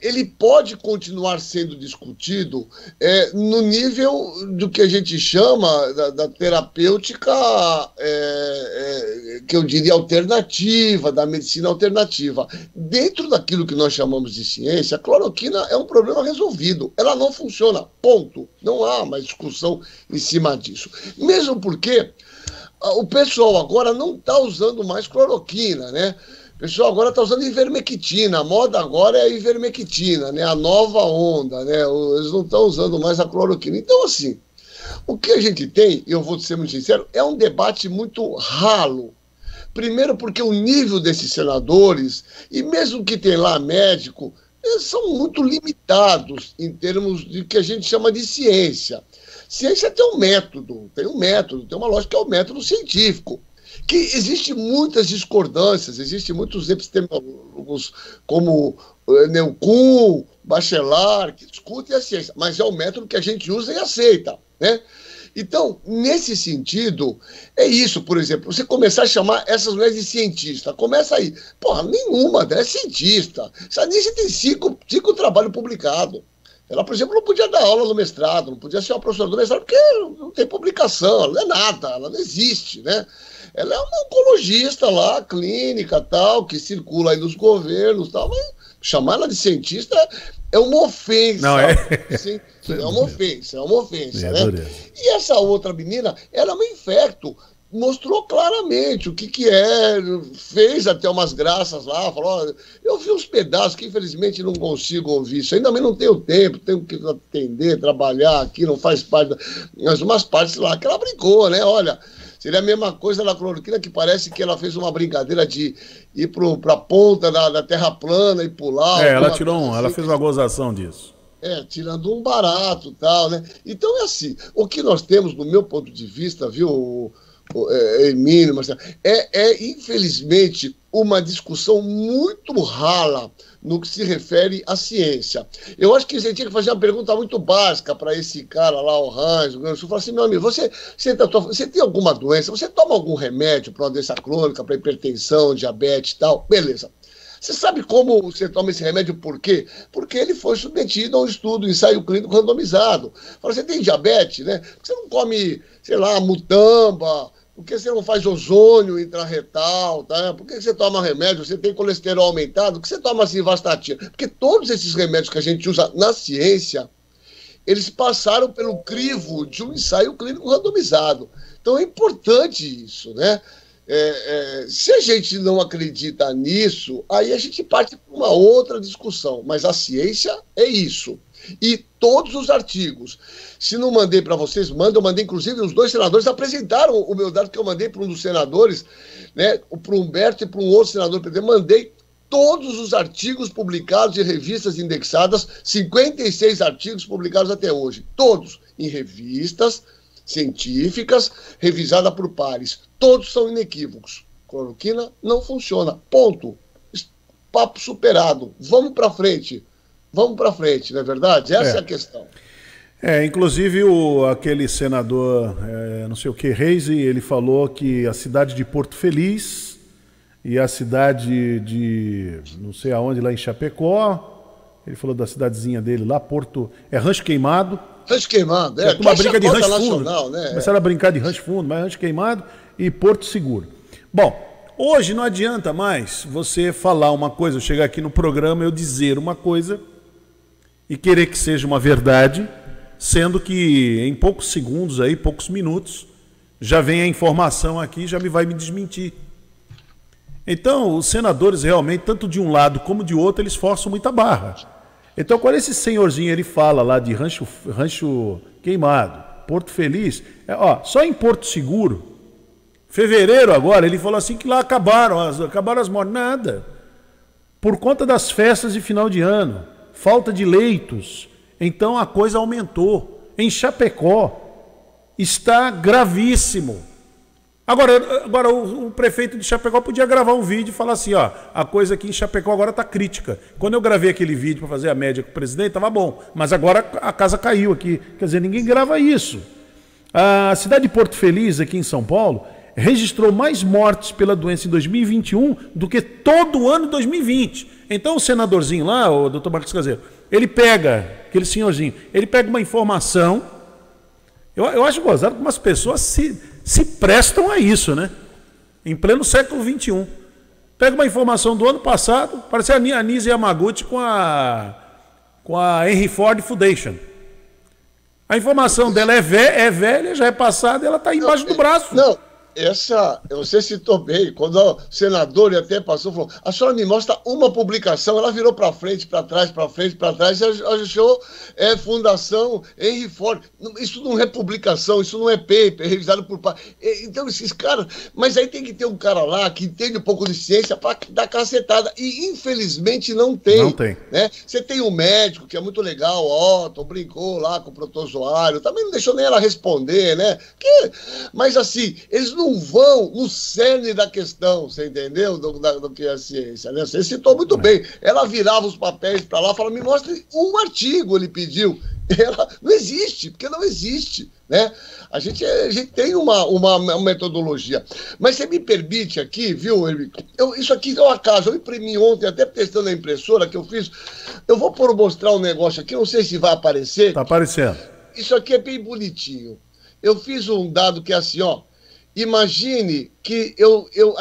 Speaker 18: Ele pode continuar sendo discutido no nível do que a gente chama da terapêutica, que eu diria alternativa, da medicina alternativa. Dentro daquilo que nós chamamos de ciência, a cloroquina é um problema resolvido. Ela não funciona, ponto. Não há mais discussão em cima disso. Mesmo porque o pessoal agora não está usando mais cloroquina, né? O pessoal agora está usando ivermectina, a moda agora é a ivermectina, né? A nova onda, né? Eles não estão usando mais a cloroquina. Então, assim, o que a gente tem, e eu vou ser muito sincero, é um debate muito ralo. Primeiro porque o nível desses senadores, e mesmo que tem lá médico, eles são muito limitados em termos de que a gente chama de ciência. Ciência tem um método, tem uma lógica que é o método científico. Que existe muitas discordâncias, existem muitos epistemólogos como Neucum, Bachelard, que discutem a ciência, mas é o método que a gente usa e aceita, né? Então, nesse sentido, é isso, por exemplo, você começar a chamar essas mulheres de cientista, começa aí, nenhuma delas é cientista, essa Anice tem cinco trabalhos publicados. Ela, por exemplo, não podia dar aula no mestrado, não podia ser uma professora do mestrado, porque não tem publicação, ela não é nada, ela não existe, né? Ela é uma oncologista lá, clínica, tal, que circula aí nos governos, tal, mas chamar ela de cientista é uma ofensa. Não é? Sim, é uma ofensa, né? E essa outra menina, ela é uma infecto, mostrou claramente o que é, fez até umas graças lá, falou, eu vi uns pedaços que infelizmente não consigo ouvir isso, ainda não tenho tempo, tenho que atender, trabalhar aqui, não faz parte, mas umas partes lá que ela brincou, né, olha, seria a mesma coisa da cloroquina, que parece que ela fez uma brincadeira de ir para a ponta da terra plana e pular.
Speaker 3: Ela fez uma gozação disso.
Speaker 18: Tirando um barato e tal, né? Então é assim, o que nós temos, do meu ponto de vista, viu, Hermínio, Marcelo, infelizmente, uma discussão muito rala no que se refere à ciência. Eu acho que você tinha que fazer uma pergunta muito básica para esse cara lá, o Hans, eu falo assim, meu amigo, você tem alguma doença? Você toma algum remédio para uma doença crônica, para hipertensão, diabetes e tal? Beleza. Você sabe como você toma esse remédio? Por quê? Porque ele foi submetido a um estudo, um ensaio clínico randomizado. Fala, você tem diabetes, né? Por que você não come, sei lá, mutamba? Por que você não faz ozônio intrarretal? Tá? Por que você toma remédio? Você tem colesterol aumentado? Por que você toma simvastatina? Porque todos esses remédios que a gente usa na ciência, eles passaram pelo crivo de um ensaio clínico randomizado. Então é importante isso, né? Se a gente não acredita nisso, aí a gente parte para uma outra discussão. Mas a ciência é isso. E todos os artigos. Se não mandei para vocês, eu mandei, inclusive, os dois senadores apresentaram o meu dado que eu mandei para um dos senadores, né, para o Humberto e para um outro senador, mandei todos os artigos publicados em revistas indexadas, 56 artigos publicados até hoje, todos em revistas científicas, revisada por pares. Todos são inequívocos. Cloroquina não funciona. Ponto. Papo superado. Vamos para frente. Vamos para frente, não é verdade? Essa é a questão.
Speaker 3: Inclusive aquele senador, não sei o que, Reis, ele falou que a cidade de Porto Feliz e a cidade de não sei aonde, lá em Chapecó, ele falou da cidadezinha dele lá, Rancho Queimado.
Speaker 18: Rancho Queimado,
Speaker 3: uma brinca de rancho
Speaker 18: nacional,
Speaker 3: fundo.
Speaker 18: Né?
Speaker 3: Começaram a brincar de rancho fundo, mas Rancho Queimado e Porto Seguro. Bom, hoje não adianta mais você falar uma coisa, eu chegar aqui no programa, eu dizer uma coisa e querer que seja uma verdade, sendo que em poucos segundos, aí, poucos minutos, já vem a informação aqui e já vai me desmentir. Então, os senadores realmente, tanto de um lado como de outro, eles forçam muita barra. Então, quando esse senhorzinho ele fala lá de Rancho Queimado, Porto Feliz, só em Porto Seguro, fevereiro agora, ele falou assim que lá acabaram as mortes. Nada. Por conta das festas de final de ano, falta de leitos, então a coisa aumentou. Em Chapecó está gravíssimo. Agora o prefeito de Chapecó podia gravar um vídeo e falar assim, a coisa aqui em Chapecó agora está crítica. Quando eu gravei aquele vídeo para fazer a média com o presidente, estava bom, mas agora a casa caiu aqui. Quer dizer, ninguém grava isso. A cidade de Porto Feliz, aqui em São Paulo, registrou mais mortes pela doença em 2021 do que todo o ano de 2020. Então o senadorzinho lá, o doutor Marcos Caseiro, ele pega, aquele senhorzinho, ele pega uma informação, eu acho gozado que umas pessoas se prestam a isso, né? Em pleno século XXI. Pega uma informação do ano passado, parece a Nise Yamaguchi com a Henry Ford Foundation. A informação dela é velha, já é passada, e ela está embaixo do braço.
Speaker 18: Não. Você citou bem, quando o senador até passou, falou, a senhora me mostra uma publicação, ela virou para frente, para trás, achou Fundação Henry Ford. Isso não é publicação, isso não é paper, é revisado por... Então esses caras... Mas aí tem que ter um cara lá que entende um pouco de ciência para dar cacetada, e infelizmente não tem.
Speaker 3: Não tem.
Speaker 18: Né? Você tem um médico que é muito legal, Otto, brincou lá com o protozoário, também não deixou nem ela responder, né? Mas assim, eles não vão no cerne da questão, você entendeu? Do que é a ciência, né? Você citou muito bem. Ela virava os papéis para lá e falava, me mostre um artigo, ele pediu. Ela não existe, porque não existe, né? A gente tem uma metodologia. Mas você me permite aqui, viu, Hermínio? Isso aqui é um acaso. Eu imprimi ontem, até testando a impressora que eu fiz. Eu vou mostrar um negócio aqui, não sei se vai aparecer.
Speaker 3: Está aparecendo.
Speaker 18: Isso aqui é bem bonitinho. Eu fiz um dado que é assim, imagine que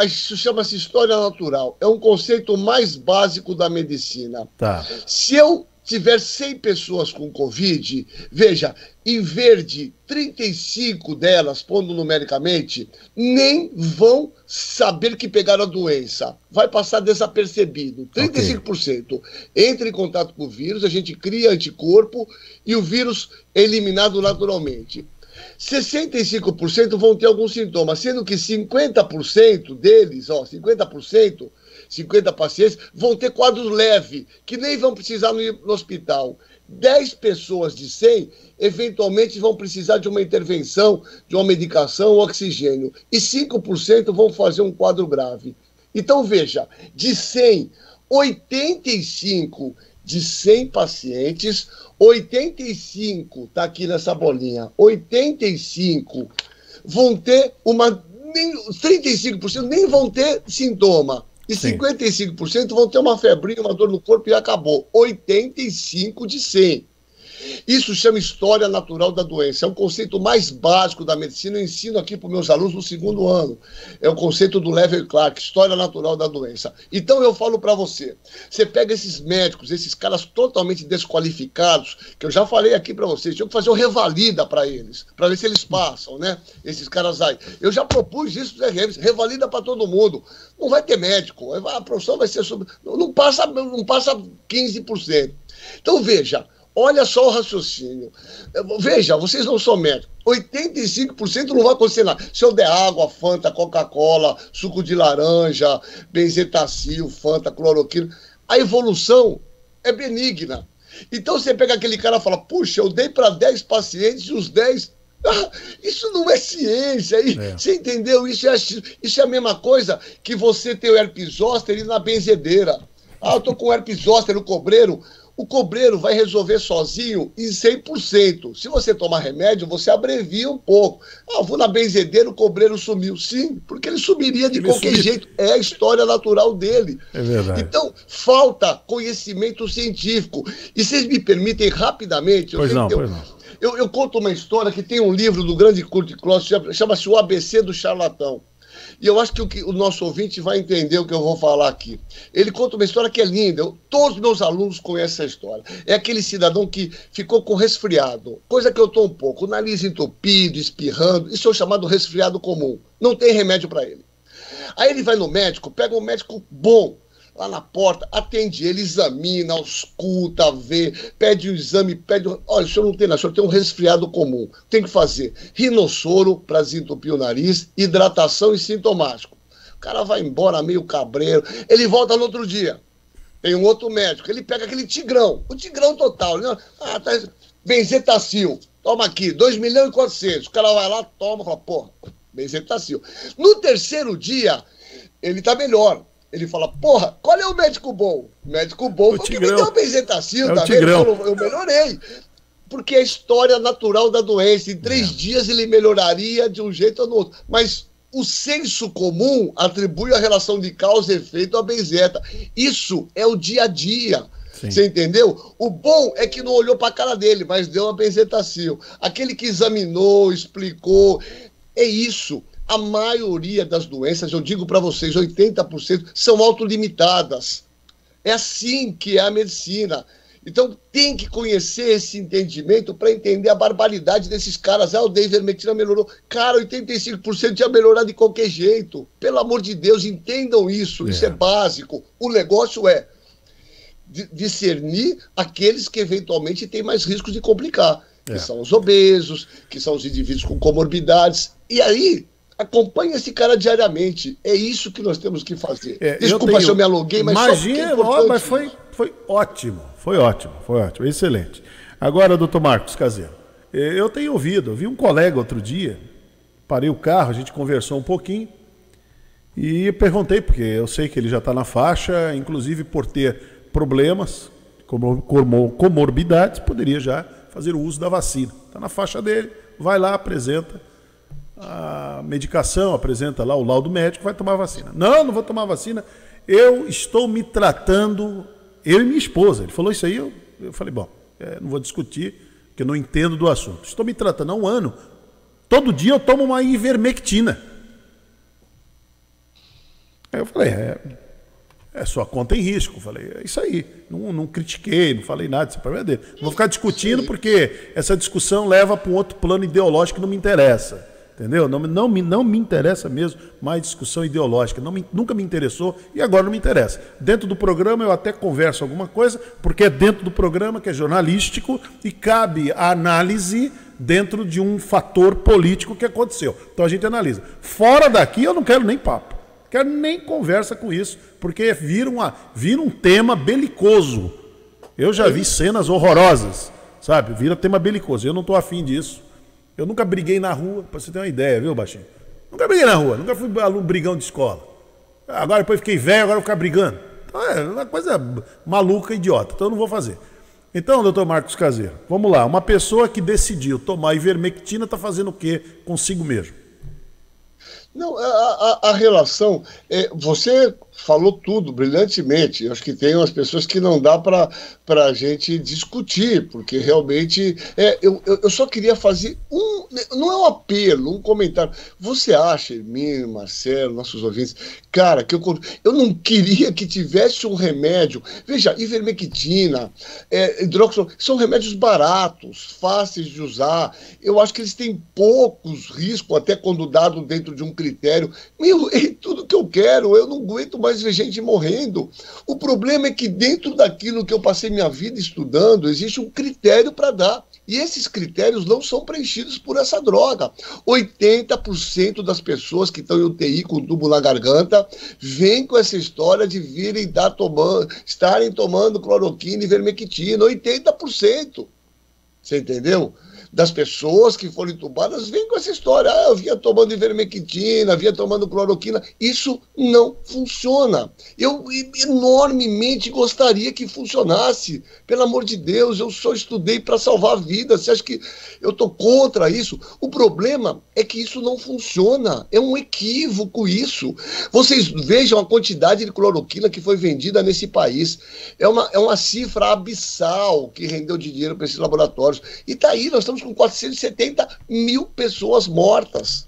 Speaker 18: isso chama-se história natural. É um conceito mais básico da medicina.
Speaker 3: Tá.
Speaker 18: Se eu tiver 100 pessoas com Covid, veja, em verde, 35 delas, pondo numericamente, nem vão saber que pegaram a doença. Vai passar desapercebido. 35%. Entra em contato com o vírus, a gente cria anticorpo e o vírus é eliminado naturalmente. 65% vão ter alguns sintomas, sendo que 50% deles, 50 pacientes, vão ter quadros leves, que nem vão precisar ir no hospital. 10 pessoas de 100, eventualmente vão precisar de uma intervenção, de uma medicação ou oxigênio. E 5% vão fazer um quadro grave. Então, veja, de 100, 85 de 100 pacientes, 85, está aqui nessa bolinha, 85 vão ter 35% nem vão ter sintoma. E 55% vão ter uma febrinha, uma dor no corpo e acabou. 85 de 100. Isso chama história natural da doença. É o conceito mais básico da medicina. Eu ensino aqui para os meus alunos no 2º ano. É o conceito do Lever Clark, história natural da doença. Então eu falo para você, você pega esses médicos, esses caras totalmente desqualificados, que eu já falei aqui para vocês, tinha que fazer o revalida para eles, para ver se eles passam, né? Esses caras aí. Eu já propus isso para eles, revalida para todo mundo. Não vai ter médico, a profissão vai ser não passa 15%. Então veja, olha só o raciocínio. Veja, vocês não são médicos. 85% não vai acontecer nada. Se eu der água, Fanta, Coca-Cola, suco de laranja, benzetacil, Fanta, cloroquina, a evolução é benigna. Então você pega aquele cara e fala, puxa, eu dei para 10 pacientes e os 10... isso não é ciência. Você entendeu? Isso é a mesma coisa que você ter o herpes zoster e ir na benzedeira. Eu tô com o herpes zoster no cobreiro. O cobreiro vai resolver sozinho em 100%. Se você tomar remédio, você abrevia um pouco. Vou na benzedeira, o cobreiro sumiu. Sim, porque ele sumiria de qualquer jeito. É a história natural dele.
Speaker 3: É verdade.
Speaker 18: Então, falta conhecimento científico. E vocês me permitem rapidamente...
Speaker 3: Pois não.
Speaker 18: Eu conto uma história que tem um livro do grande Kurt Kloss, chama-se O ABC do Charlatão. E eu acho que o nosso ouvinte vai entender o que eu vou falar aqui. Ele conta uma história que é linda. Todos os meus alunos conhecem essa história. É aquele cidadão que ficou com resfriado, coisa que eu estou um pouco, o nariz entupido, espirrando. Isso é o chamado resfriado comum. Não tem remédio para ele. Aí ele vai no médico, pega um médico bom, lá na porta, atende ele, examina, ausculta, vê, pede o exame, olha, o senhor não tem nada, o senhor tem um resfriado comum, tem que fazer rinossoro para desentupir o nariz, hidratação e sintomático. O cara vai embora meio cabreiro, ele volta no outro dia, tem um outro médico, ele pega aquele tigrão, o tigrão total, né? Tá benzetacil, toma aqui, 2.400.000, o cara vai lá, toma, fala, porra, benzetacil. No terceiro dia, ele tá melhor. Ele fala, porra, qual é o médico bom? O médico bom foi que me deu o benzetacil, tá vendo? Eu melhorei. Porque é a história natural da doença. Em 3 dias ele melhoraria de um jeito ou do outro. Mas o senso comum atribui a relação de causa e efeito à benzeta. Isso é o dia a dia. Sim. Você entendeu? O bom é que não olhou pra cara dele, mas deu uma benzetacil. Aquele que examinou, explicou, é isso. A maioria das doenças, eu digo para vocês, 80%, são autolimitadas. É assim que é a medicina. Então tem que conhecer esse entendimento para entender a barbaridade desses caras. O ivermectina melhorou. Cara, 85% ia melhorar de qualquer jeito. Pelo amor de Deus, entendam isso. Isso é básico. O negócio é discernir aqueles que eventualmente têm mais riscos de complicar. Que são os obesos, que são os indivíduos com comorbidades. E aí... acompanhe esse cara diariamente. É isso que nós temos que fazer. Desculpa se eu me alonguei, mas
Speaker 3: imagina, mas foi ótimo. Foi ótimo. Excelente. Agora, doutor Marcos Caseiro, eu tenho ouvido, eu vi um colega outro dia, parei o carro, a gente conversou um pouquinho e perguntei, porque eu sei que ele já está na faixa, inclusive por ter problemas, comorbidades, poderia já fazer o uso da vacina. Está na faixa dele, vai lá, apresenta a medicação, apresenta lá o laudo médico, vai tomar vacina. Não vou tomar vacina, eu estou me tratando, eu e minha esposa. Ele falou isso aí, eu falei, bom, não vou discutir, porque eu não entendo do assunto. Estou me tratando há 1 ano, todo dia eu tomo uma ivermectina. Aí eu falei, sua conta em risco. Eu falei, é isso aí, não critiquei, não falei nada, esse problema é dele. Não vou ficar discutindo, porque essa discussão leva para um outro plano ideológico que não me interessa. Entendeu? Não me interessa mesmo mais discussão ideológica. Nunca me interessou e agora não me interessa. Dentro do programa eu até converso alguma coisa, porque é dentro do programa que é jornalístico e cabe a análise dentro de um fator político que aconteceu. Então a gente analisa. Fora daqui eu não quero nem papo. Quero nem conversa com isso, porque vira um tema belicoso. Eu já vi cenas horrorosas, sabe? Vira tema belicoso. Eu não estou afim disso. Eu nunca briguei na rua, para você ter uma ideia, viu, Baixinho? Nunca briguei na rua, nunca fui aluno brigão de escola. Agora depois fiquei velho, agora vou ficar brigando. Então é uma coisa maluca, idiota. Então eu não vou fazer. Então, doutor Marcos Caseiro, vamos lá. Uma pessoa que decidiu tomar ivermectina está fazendo o quê consigo mesmo?
Speaker 18: Não, a relação... você falou tudo brilhantemente. Eu acho que tem umas pessoas que não dá para a gente discutir, porque realmente... eu só queria fazer não é um apelo, um comentário. Você acha, Hermínio, Marcelo, nossos ouvintes, cara, que eu não queria que tivesse um remédio... Veja, ivermectina, hidroxicloroquina, são remédios baratos, fáceis de usar. Eu acho que eles têm poucos riscos, até quando dado dentro de um critério. É tudo que eu quero, eu não aguento mais ver gente morrendo. O problema é que dentro daquilo que eu passei minha vida estudando, existe um critério para dar. E esses critérios não são preenchidos por essa droga. 80% das pessoas que estão em UTI com tubo na garganta vêm com essa história de virem estarem tomando cloroquina e ivermectina. 80%. Você entendeu? das pessoas que foram entubadas vêm com essa história. Eu vinha tomando ivermectina, vinha tomando cloroquina. Isso não funciona. Eu enormemente gostaria que funcionasse. Pelo amor de Deus, eu só estudei para salvar vidas. Você acha que eu estou contra isso? O problema é que isso não funciona. É um equívoco isso. Vocês vejam a quantidade de cloroquina que foi vendida nesse país. É uma cifra abissal que rendeu de dinheiro para esses laboratórios. E está aí, nós estamos com 470 mil pessoas mortas.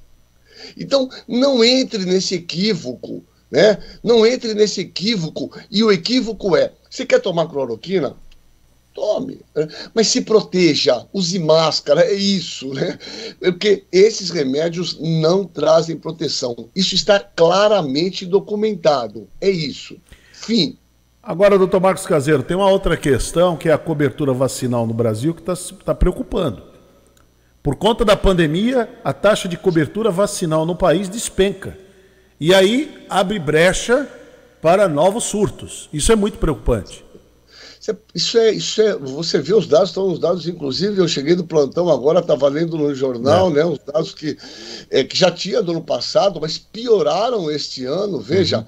Speaker 18: Então, não entre nesse equívoco, né? Não entre nesse equívoco. E o equívoco é, você quer tomar cloroquina? Tome, mas se proteja, use máscara, é isso, né? Porque esses remédios não trazem proteção. Isso está claramente documentado. É isso. Fim.
Speaker 3: Agora, doutor Marcos Caseiro, tem uma outra questão, que é a cobertura vacinal no Brasil, que está preocupando. Por conta da pandemia, a taxa de cobertura vacinal no país despenca. E aí abre brecha para novos surtos. Isso é muito preocupante.
Speaker 18: Isso é, você vê os dados, estão os dados, inclusive, eu cheguei do plantão agora, estava lendo no jornal, né, os dados que já tinha do ano passado, mas pioraram este ano, veja.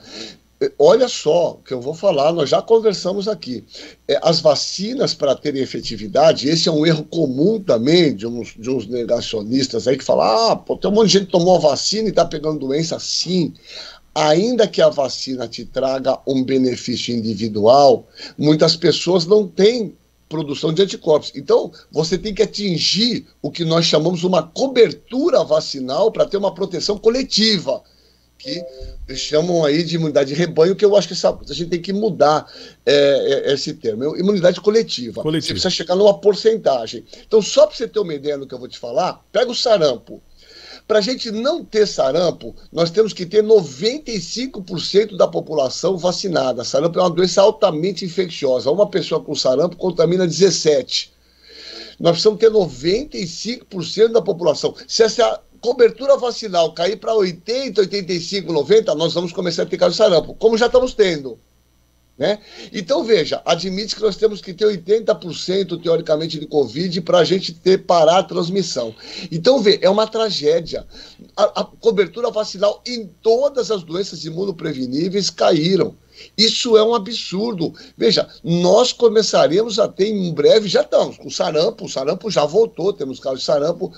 Speaker 18: Olha só o que eu vou falar, nós já conversamos aqui. As vacinas, para terem efetividade, esse é um erro comum também de uns negacionistas aí que falam, tem um monte de gente que tomou a vacina e está pegando doença. Sim, ainda que a vacina te traga um benefício individual, muitas pessoas não têm produção de anticorpos. Então, você tem que atingir o que nós chamamos uma cobertura vacinal para ter uma proteção coletiva, que eles chamam aí de imunidade de rebanho, que eu acho que a gente tem que mudar esse termo. Imunidade coletiva. Você precisa chegar numa porcentagem. Então, só para você ter uma ideia do que eu vou te falar, pega o sarampo. Para a gente não ter sarampo, nós temos que ter 95% da população vacinada. Sarampo é uma doença altamente infecciosa. Uma pessoa com sarampo contamina 17. Nós precisamos ter 95% da população. Se essa cobertura vacinal cair para 80, 85, 90, nós vamos começar a ter caso de sarampo, como já estamos tendo, né? Então, veja, admite que nós temos que ter 80% teoricamente de Covid para a gente parar a transmissão. Então, é uma tragédia. A cobertura vacinal em todas as doenças imunopreveníveis caíram. Isso é um absurdo. Veja, nós começaremos a ter em breve, já estamos com sarampo, o sarampo já voltou, temos casos de sarampo,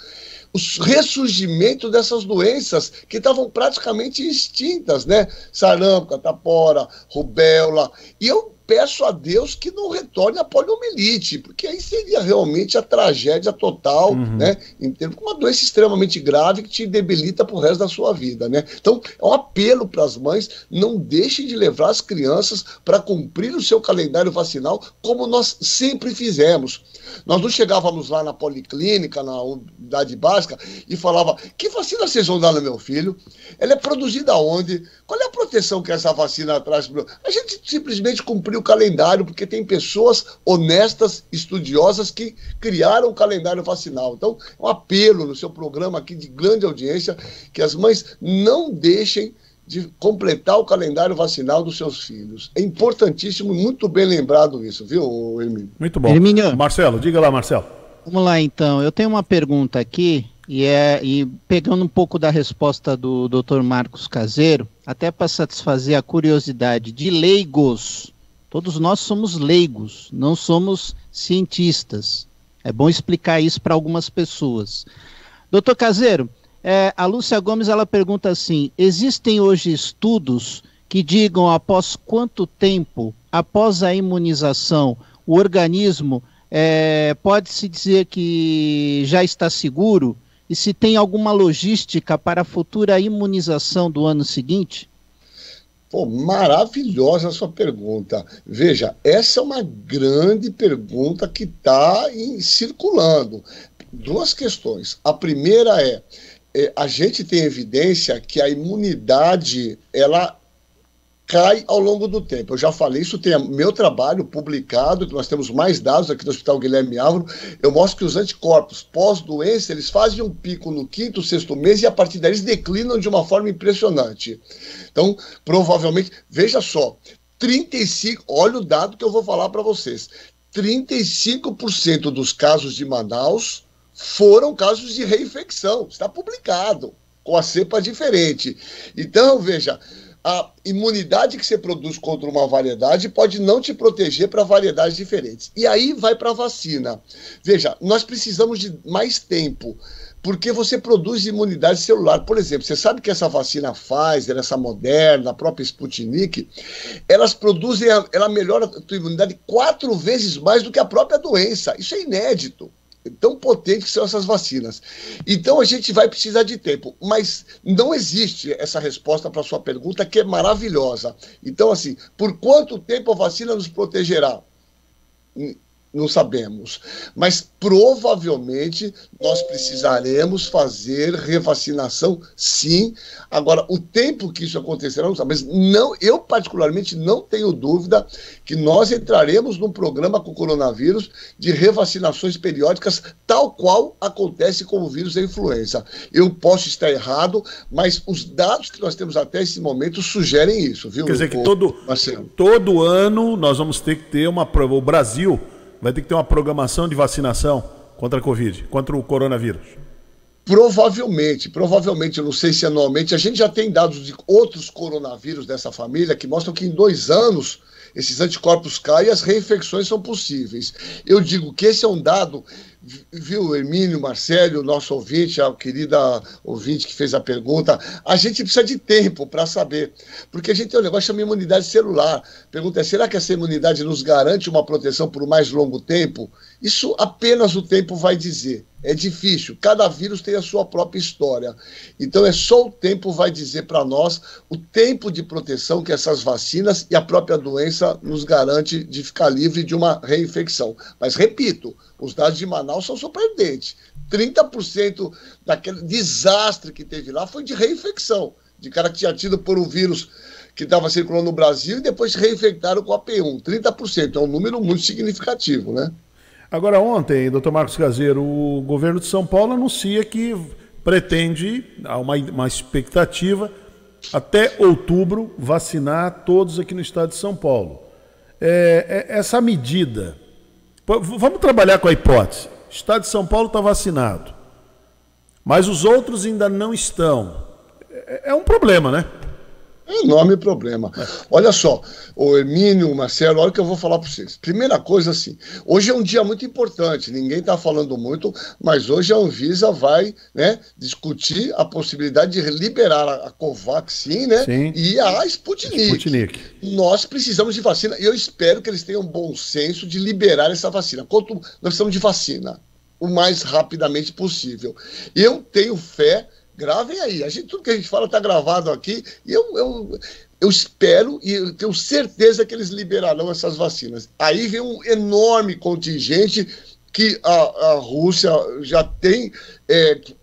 Speaker 18: o ressurgimento dessas doenças que estavam praticamente extintas, né? Sarampo, catapora, rubéola. E eu peço a Deus que não retorne a poliomielite, porque aí seria realmente a tragédia total, né? Em termos de uma doença extremamente grave que te debilita pro resto da sua vida, né? Então, é um apelo para as mães, não deixem de levar as crianças para cumprir o seu calendário vacinal, como nós sempre fizemos. Nós não chegávamos lá na policlínica, na unidade básica, e falava, que vacina vocês vão dar no meu filho? Ela é produzida onde? Qual é a proteção que essa vacina traz? A gente simplesmente cumpriu o calendário, porque tem pessoas honestas, estudiosas, que criaram o calendário vacinal. Então, é um apelo no seu programa aqui de grande audiência, que as mães não deixem de completar o calendário vacinal dos seus filhos. É importantíssimo, muito bem lembrado isso, viu, Hermínio?
Speaker 3: Muito bom.
Speaker 4: Hermínio,
Speaker 3: Marcelo, diga lá, Marcelo.
Speaker 4: Vamos lá, então. Eu tenho uma pergunta aqui, e pegando um pouco da resposta do Dr. Marcos Caseiro, até para satisfazer a curiosidade de leigos. Todos nós somos leigos, não somos cientistas. É bom explicar isso para algumas pessoas. Doutor Caseiro, a Lúcia Gomes, ela pergunta assim, existem hoje estudos que digam após quanto tempo, após a imunização, o organismo pode-se dizer que já está seguro? E se tem alguma logística para a futura imunização do ano seguinte?
Speaker 18: Pô, maravilhosa a sua pergunta. Veja, essa é uma grande pergunta que está circulando. Duas questões. A primeira a gente tem evidência que a imunidade, ela cai ao longo do tempo. Eu já falei, isso tem meu trabalho publicado, que nós temos mais dados aqui do Hospital Guilherme Álvaro. Eu mostro que os anticorpos pós-doença, eles fazem um pico no 5º, 6º mês e a partir daí eles declinam de uma forma impressionante. Então, provavelmente, veja só, 35%, olha o dado que eu vou falar para vocês, 35% dos casos de Manaus foram casos de reinfecção. Está publicado, com a cepa diferente. Então, veja, a imunidade que você produz contra uma variedade pode não te proteger para variedades diferentes. E aí vai para a vacina. Veja, nós precisamos de mais tempo, porque você produz imunidade celular. Por exemplo, você sabe que essa vacina Pfizer, essa Moderna, a própria Sputnik, elas produzem, ela melhora a tua imunidade 4 vezes mais do que a própria doença. Isso é inédito. Tão potentes que são essas vacinas. Então a gente vai precisar de tempo, mas não existe essa resposta para a sua pergunta, que é maravilhosa. Então, assim, por quanto tempo a vacina nos protegerá? Não sabemos, mas provavelmente nós precisaremos fazer revacinação, sim. Agora, o tempo que isso acontecerá, não sabe, mas não, eu particularmente não tenho dúvida que nós entraremos num programa com o coronavírus de revacinações periódicas, tal qual acontece com o vírus da influenza. Eu posso mas os dados que nós temos até esse momento sugerem isso, viu?
Speaker 3: Quer dizer que todo ano nós vamos ter que ter o Brasil vai ter que ter uma programação de vacinação contra a Covid, contra o coronavírus.
Speaker 18: Provavelmente, eu não sei se anualmente. A gente já tem dados de outros coronavírus dessa família que mostram que em 2 anos esses anticorpos caem e as reinfecções são possíveis. Eu digo que esse é um dado, viu, Hermínio, Marcelo, nosso ouvinte, a querida ouvinte que fez a pergunta, a gente precisa de tempo para saber, porque a gente tem um negócio chamado imunidade celular. A pergunta é, será que essa imunidade nos garante uma proteção por mais longo tempo? Isso apenas o tempo vai dizer. É difícil, cada vírus tem a sua própria história. Então é só o tempo vai dizer para nós o tempo de proteção que essas vacinas e a própria doença nos garante de ficar livre de uma reinfecção. Mas repito, os dados de Manaus são surpreendentes. 30% daquele desastre que teve lá foi de reinfecção, de cara que tinha tido por um vírus que estava circulando no Brasil e depois se reinfectaram com a P1. 30%, é um número muito significativo, né?
Speaker 3: Agora, ontem, doutor Marcos Caseiro, o governo de São Paulo anuncia que pretende, há uma expectativa, até outubro, vacinar todos aqui no estado de São Paulo. Essa medida, vamos trabalhar com a hipótese, o estado de São Paulo está vacinado, mas os outros ainda não estão. É um problema, né?
Speaker 18: É um enorme problema. Olha só, o Hermínio, o Marcelo, olha o que eu vou falar para vocês. Primeira coisa, assim, hoje é um dia muito importante, ninguém está falando muito, mas hoje a Anvisa vai, né, discutir a possibilidade de liberar a Covaxin, né, e a Sputnik. Nós precisamos de vacina, e eu espero que eles tenham bom senso de liberar essa vacina. Quanto nós precisamos de vacina, o mais rapidamente possível. Eu tenho fé. Gravem aí, tudo que a gente fala está gravado aqui, e eu espero e eu tenho certeza que eles liberarão essas vacinas. Aí vem um enorme contingente que a Rússia já tem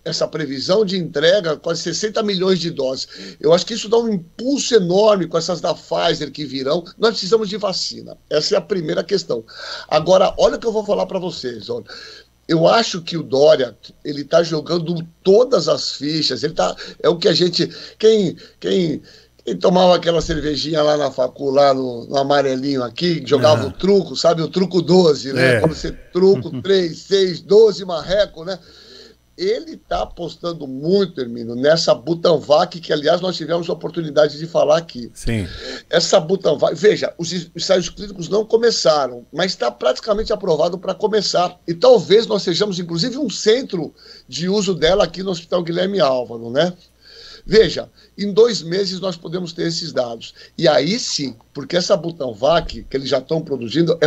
Speaker 18: essa previsão de entrega, quase 60 milhões de doses. Eu acho que isso dá um impulso enorme com essas da Pfizer que virão. Nós precisamos de vacina, essa é a primeira questão. Agora, olha o que eu vou falar para vocês, olha. Eu acho que o Dória, ele está jogando todas as fichas, é o que a gente, quem tomava aquela cervejinha lá na facu, lá no amarelinho aqui, jogava o truco, sabe, o truco 12, né, quando você truco 3, 6, 12 marreco, né, ele está apostando muito, Hermínio, nessa Butanvac, que aliás nós tivemos a oportunidade de falar aqui.
Speaker 3: Sim.
Speaker 18: Essa Butanvac, veja, os ensaios clínicos não começaram, mas está praticamente aprovado para começar. E talvez nós sejamos, inclusive, um centro de uso dela aqui no Hospital Guilherme Álvaro, né? Veja, em 2 meses nós podemos ter esses dados. E aí sim, porque essa Butanvac, que eles já estão produzindo,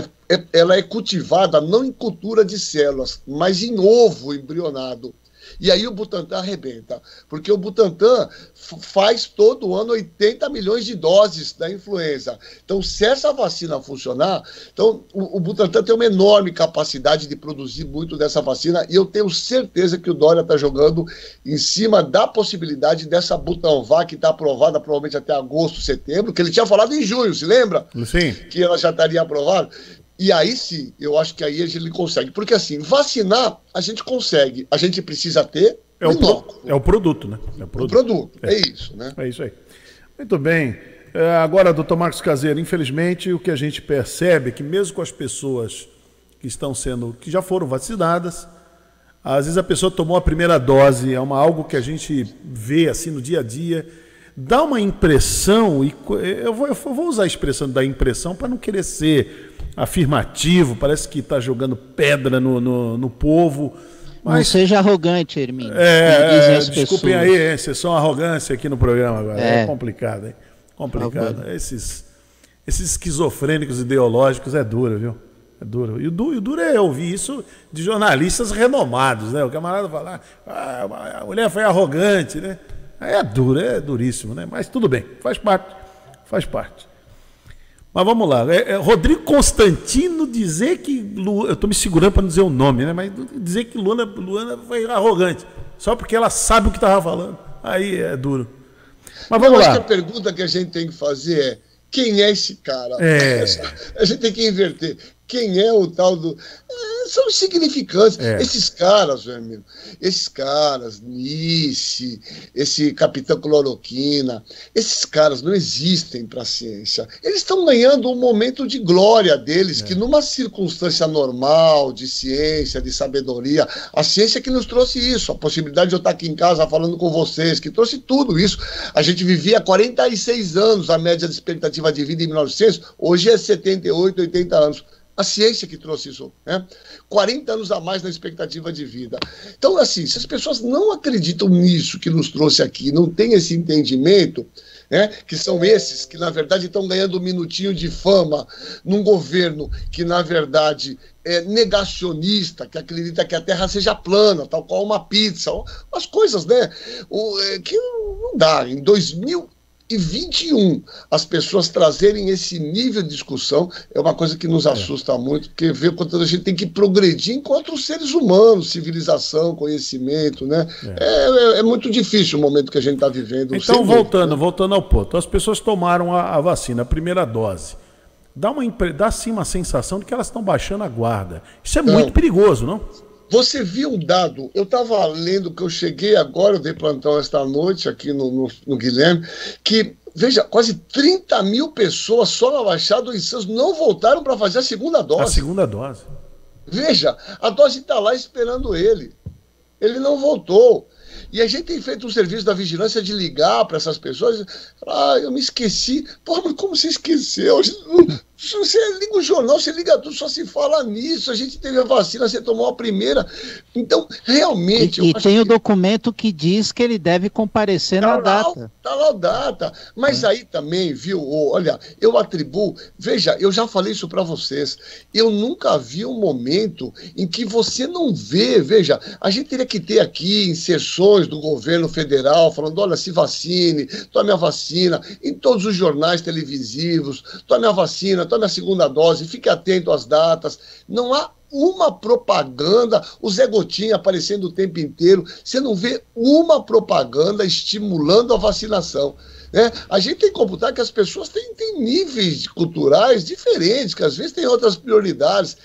Speaker 18: ela é cultivada não em cultura de células, mas em ovo embrionado. E aí o Butantan arrebenta, porque o Butantan faz todo ano 80 milhões de doses da influenza. Então, se essa vacina funcionar, então o Butantan tem uma enorme capacidade de produzir muito dessa vacina, e eu tenho certeza que o Dória está jogando em cima da possibilidade dessa Butanvac que está aprovada provavelmente até agosto, setembro, que ele tinha falado em junho, se lembra?
Speaker 3: Sim.
Speaker 18: Que ela já estaria aprovada. E aí sim, eu acho que aí ele consegue. Porque assim, vacinar a gente consegue. A gente precisa ter
Speaker 3: o produto, né? É o produto.
Speaker 18: É isso, né?
Speaker 3: É isso aí. Muito bem. Agora, doutor Marcos Caseiro, infelizmente o que a gente percebe é que mesmo com as pessoas que já foram vacinadas, Às vezes a pessoa tomou a primeira dose, algo que a gente vê assim no dia a dia, dá uma impressão, e eu vou usar a expressão da impressão para não querer ser afirmativo, parece que está jogando pedra no povo. Mas,
Speaker 4: não seja arrogante, Hermínio.
Speaker 3: Desculpem aí, vocês são arrogância aqui no programa agora. É complicado, hein? Complicado. Esses esquizofrênicos ideológicos é duro, viu? É duro. E o duro é ouvir isso de jornalistas renomados, né? O camarada falar, a mulher foi arrogante, né? É duro, é duríssimo, né? Mas tudo bem, faz parte. Mas vamos lá. Rodrigo Constantino dizer que eu estou me segurando para não dizer o nome, né? Mas dizer que Luana foi arrogante só porque ela sabe o que estava falando. Aí é duro. Mas vamos lá.
Speaker 18: Eu acho que a pergunta que a gente tem que fazer é: quem é esse cara? A gente tem que inverter. Quem é o tal do... são insignificantes. Esses caras, meu amigo, Nice, esse Capitão Cloroquina, esses caras não existem para a ciência. Eles estão ganhando um momento de glória deles, que numa circunstância normal, de ciência, de sabedoria, a ciência que nos trouxe isso, a possibilidade de eu estar aqui em casa falando com vocês, que trouxe tudo isso. A gente vivia 46 anos, a média de expectativa de vida em 1900, hoje é 78, 80 anos. A ciência que trouxe isso, né? 40 anos a mais na expectativa de vida. Então, assim, se as pessoas não acreditam nisso que nos trouxe aqui, não têm esse entendimento, né, que são esses que, na verdade, estão ganhando um minutinho de fama num governo que, na verdade, é negacionista, que acredita que a Terra seja plana, tal qual uma pizza, umas coisas, né, que não dá. Em 2021, as pessoas trazerem esse nível de discussão é uma coisa que nos assusta muito, porque vê quanto a gente tem que progredir enquanto os seres humanos, civilização, conhecimento, né? É muito difícil o momento que a gente está vivendo.
Speaker 3: Então, voltando ao ponto, as pessoas tomaram a vacina, a primeira dose. Dá sim uma sensação de que elas estão baixando a guarda. Isso é muito perigoso, não?
Speaker 18: Você viu um dado, eu estava lendo que eu cheguei agora, eu dei plantão esta noite aqui no Guilherme, que, veja, quase 30 mil pessoas só na Baixada em Santos não voltaram para fazer a segunda dose.
Speaker 3: A segunda dose.
Speaker 18: Veja, a dose está lá esperando ele. Ele não voltou. E a gente tem feito um serviço da vigilância de ligar para essas pessoas. Eu me esqueci. Pô, mas como você esqueceu? Você liga o jornal, você liga tudo, só se fala nisso. A gente teve a vacina, você tomou a primeira. Então, realmente...
Speaker 4: E tem o documento que diz que ele deve comparecer na data.
Speaker 18: Está lá a data. Mas aí também, viu, olha, eu atribuo... Veja, eu já falei isso para vocês. Eu nunca vi um momento em que você não vê... Veja, a gente teria que ter aqui inserções do governo federal falando, olha, se vacine, tome a vacina, em todos os jornais televisivos, tome a vacina, tome a segunda dose, fique atento às datas. Não há uma propaganda, o Zé Gotinha aparecendo o tempo inteiro, você não vê uma propaganda estimulando a vacinação. Né? A gente tem que computar que as pessoas têm níveis culturais diferentes, que às vezes têm outras prioridades.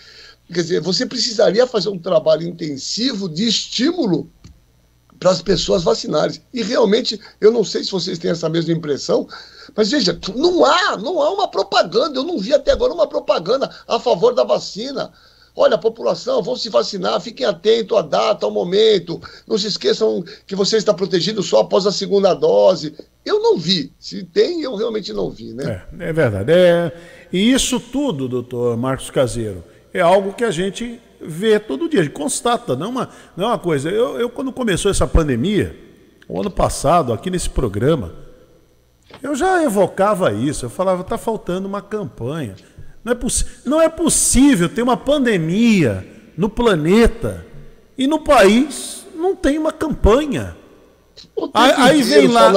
Speaker 18: Quer dizer, você precisaria fazer um trabalho intensivo de estímulo para as pessoas vacinarem. E realmente, eu não sei se vocês têm essa mesma impressão, mas veja, não há uma propaganda, eu não vi até agora uma propaganda a favor da vacina. Olha, população, vão se vacinar, fiquem atentos à data, ao momento, não se esqueçam que você está protegido só após a segunda dose. Eu não vi, se tem, eu realmente não vi, né?
Speaker 3: É verdade. E isso tudo, doutor Marcos Caseiro, é algo que a gente vê todo dia, a gente constata, não é uma coisa. Eu quando começou essa pandemia, o ano passado, aqui nesse programa, eu já evocava isso, eu falava, está faltando uma campanha. Não é possível ter uma pandemia no planeta e no país não tem uma campanha.
Speaker 18: Aí vem lá,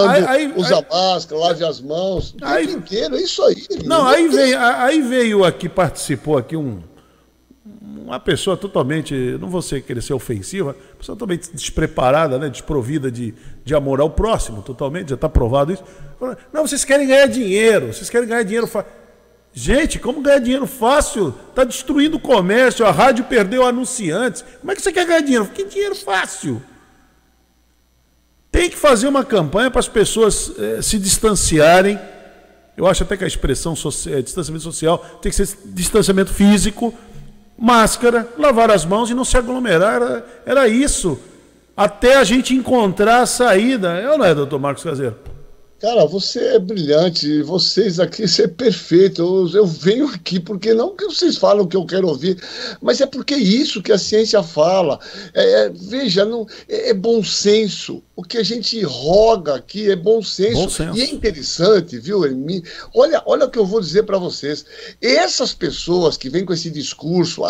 Speaker 18: usa máscara, lave as mãos, o tempo inteiro, é isso aí.
Speaker 3: Não, aí veio aqui, participou aqui uma pessoa totalmente, não vou querer ser ofensiva, uma pessoa totalmente despreparada, né, desprovida de amor ao próximo, totalmente, já está provado isso. Não, vocês querem ganhar dinheiro fácil. Gente, como ganhar dinheiro fácil? Está destruindo o comércio, a rádio perdeu anunciantes. Como é que você quer ganhar dinheiro? Que dinheiro fácil? Tem que fazer uma campanha para as pessoas se distanciarem. Eu acho até que a expressão distanciamento social tem que ser distanciamento físico. máscara, lavar as mãos e não se aglomerar. Era isso. Até a gente encontrar a saída. Não é, doutor Marcos Caseiro?
Speaker 18: Cara, você é brilhante, vocês aqui, isso é perfeito. Eu venho aqui porque não que vocês falam o que eu quero ouvir, mas é porque é isso que a ciência fala. Veja, não, é bom senso. O que a gente roga aqui é bom senso.
Speaker 3: Bom senso.
Speaker 18: E é interessante, viu, Hermínio? Olha o que eu vou dizer para vocês. Essas pessoas que vêm com esse discurso,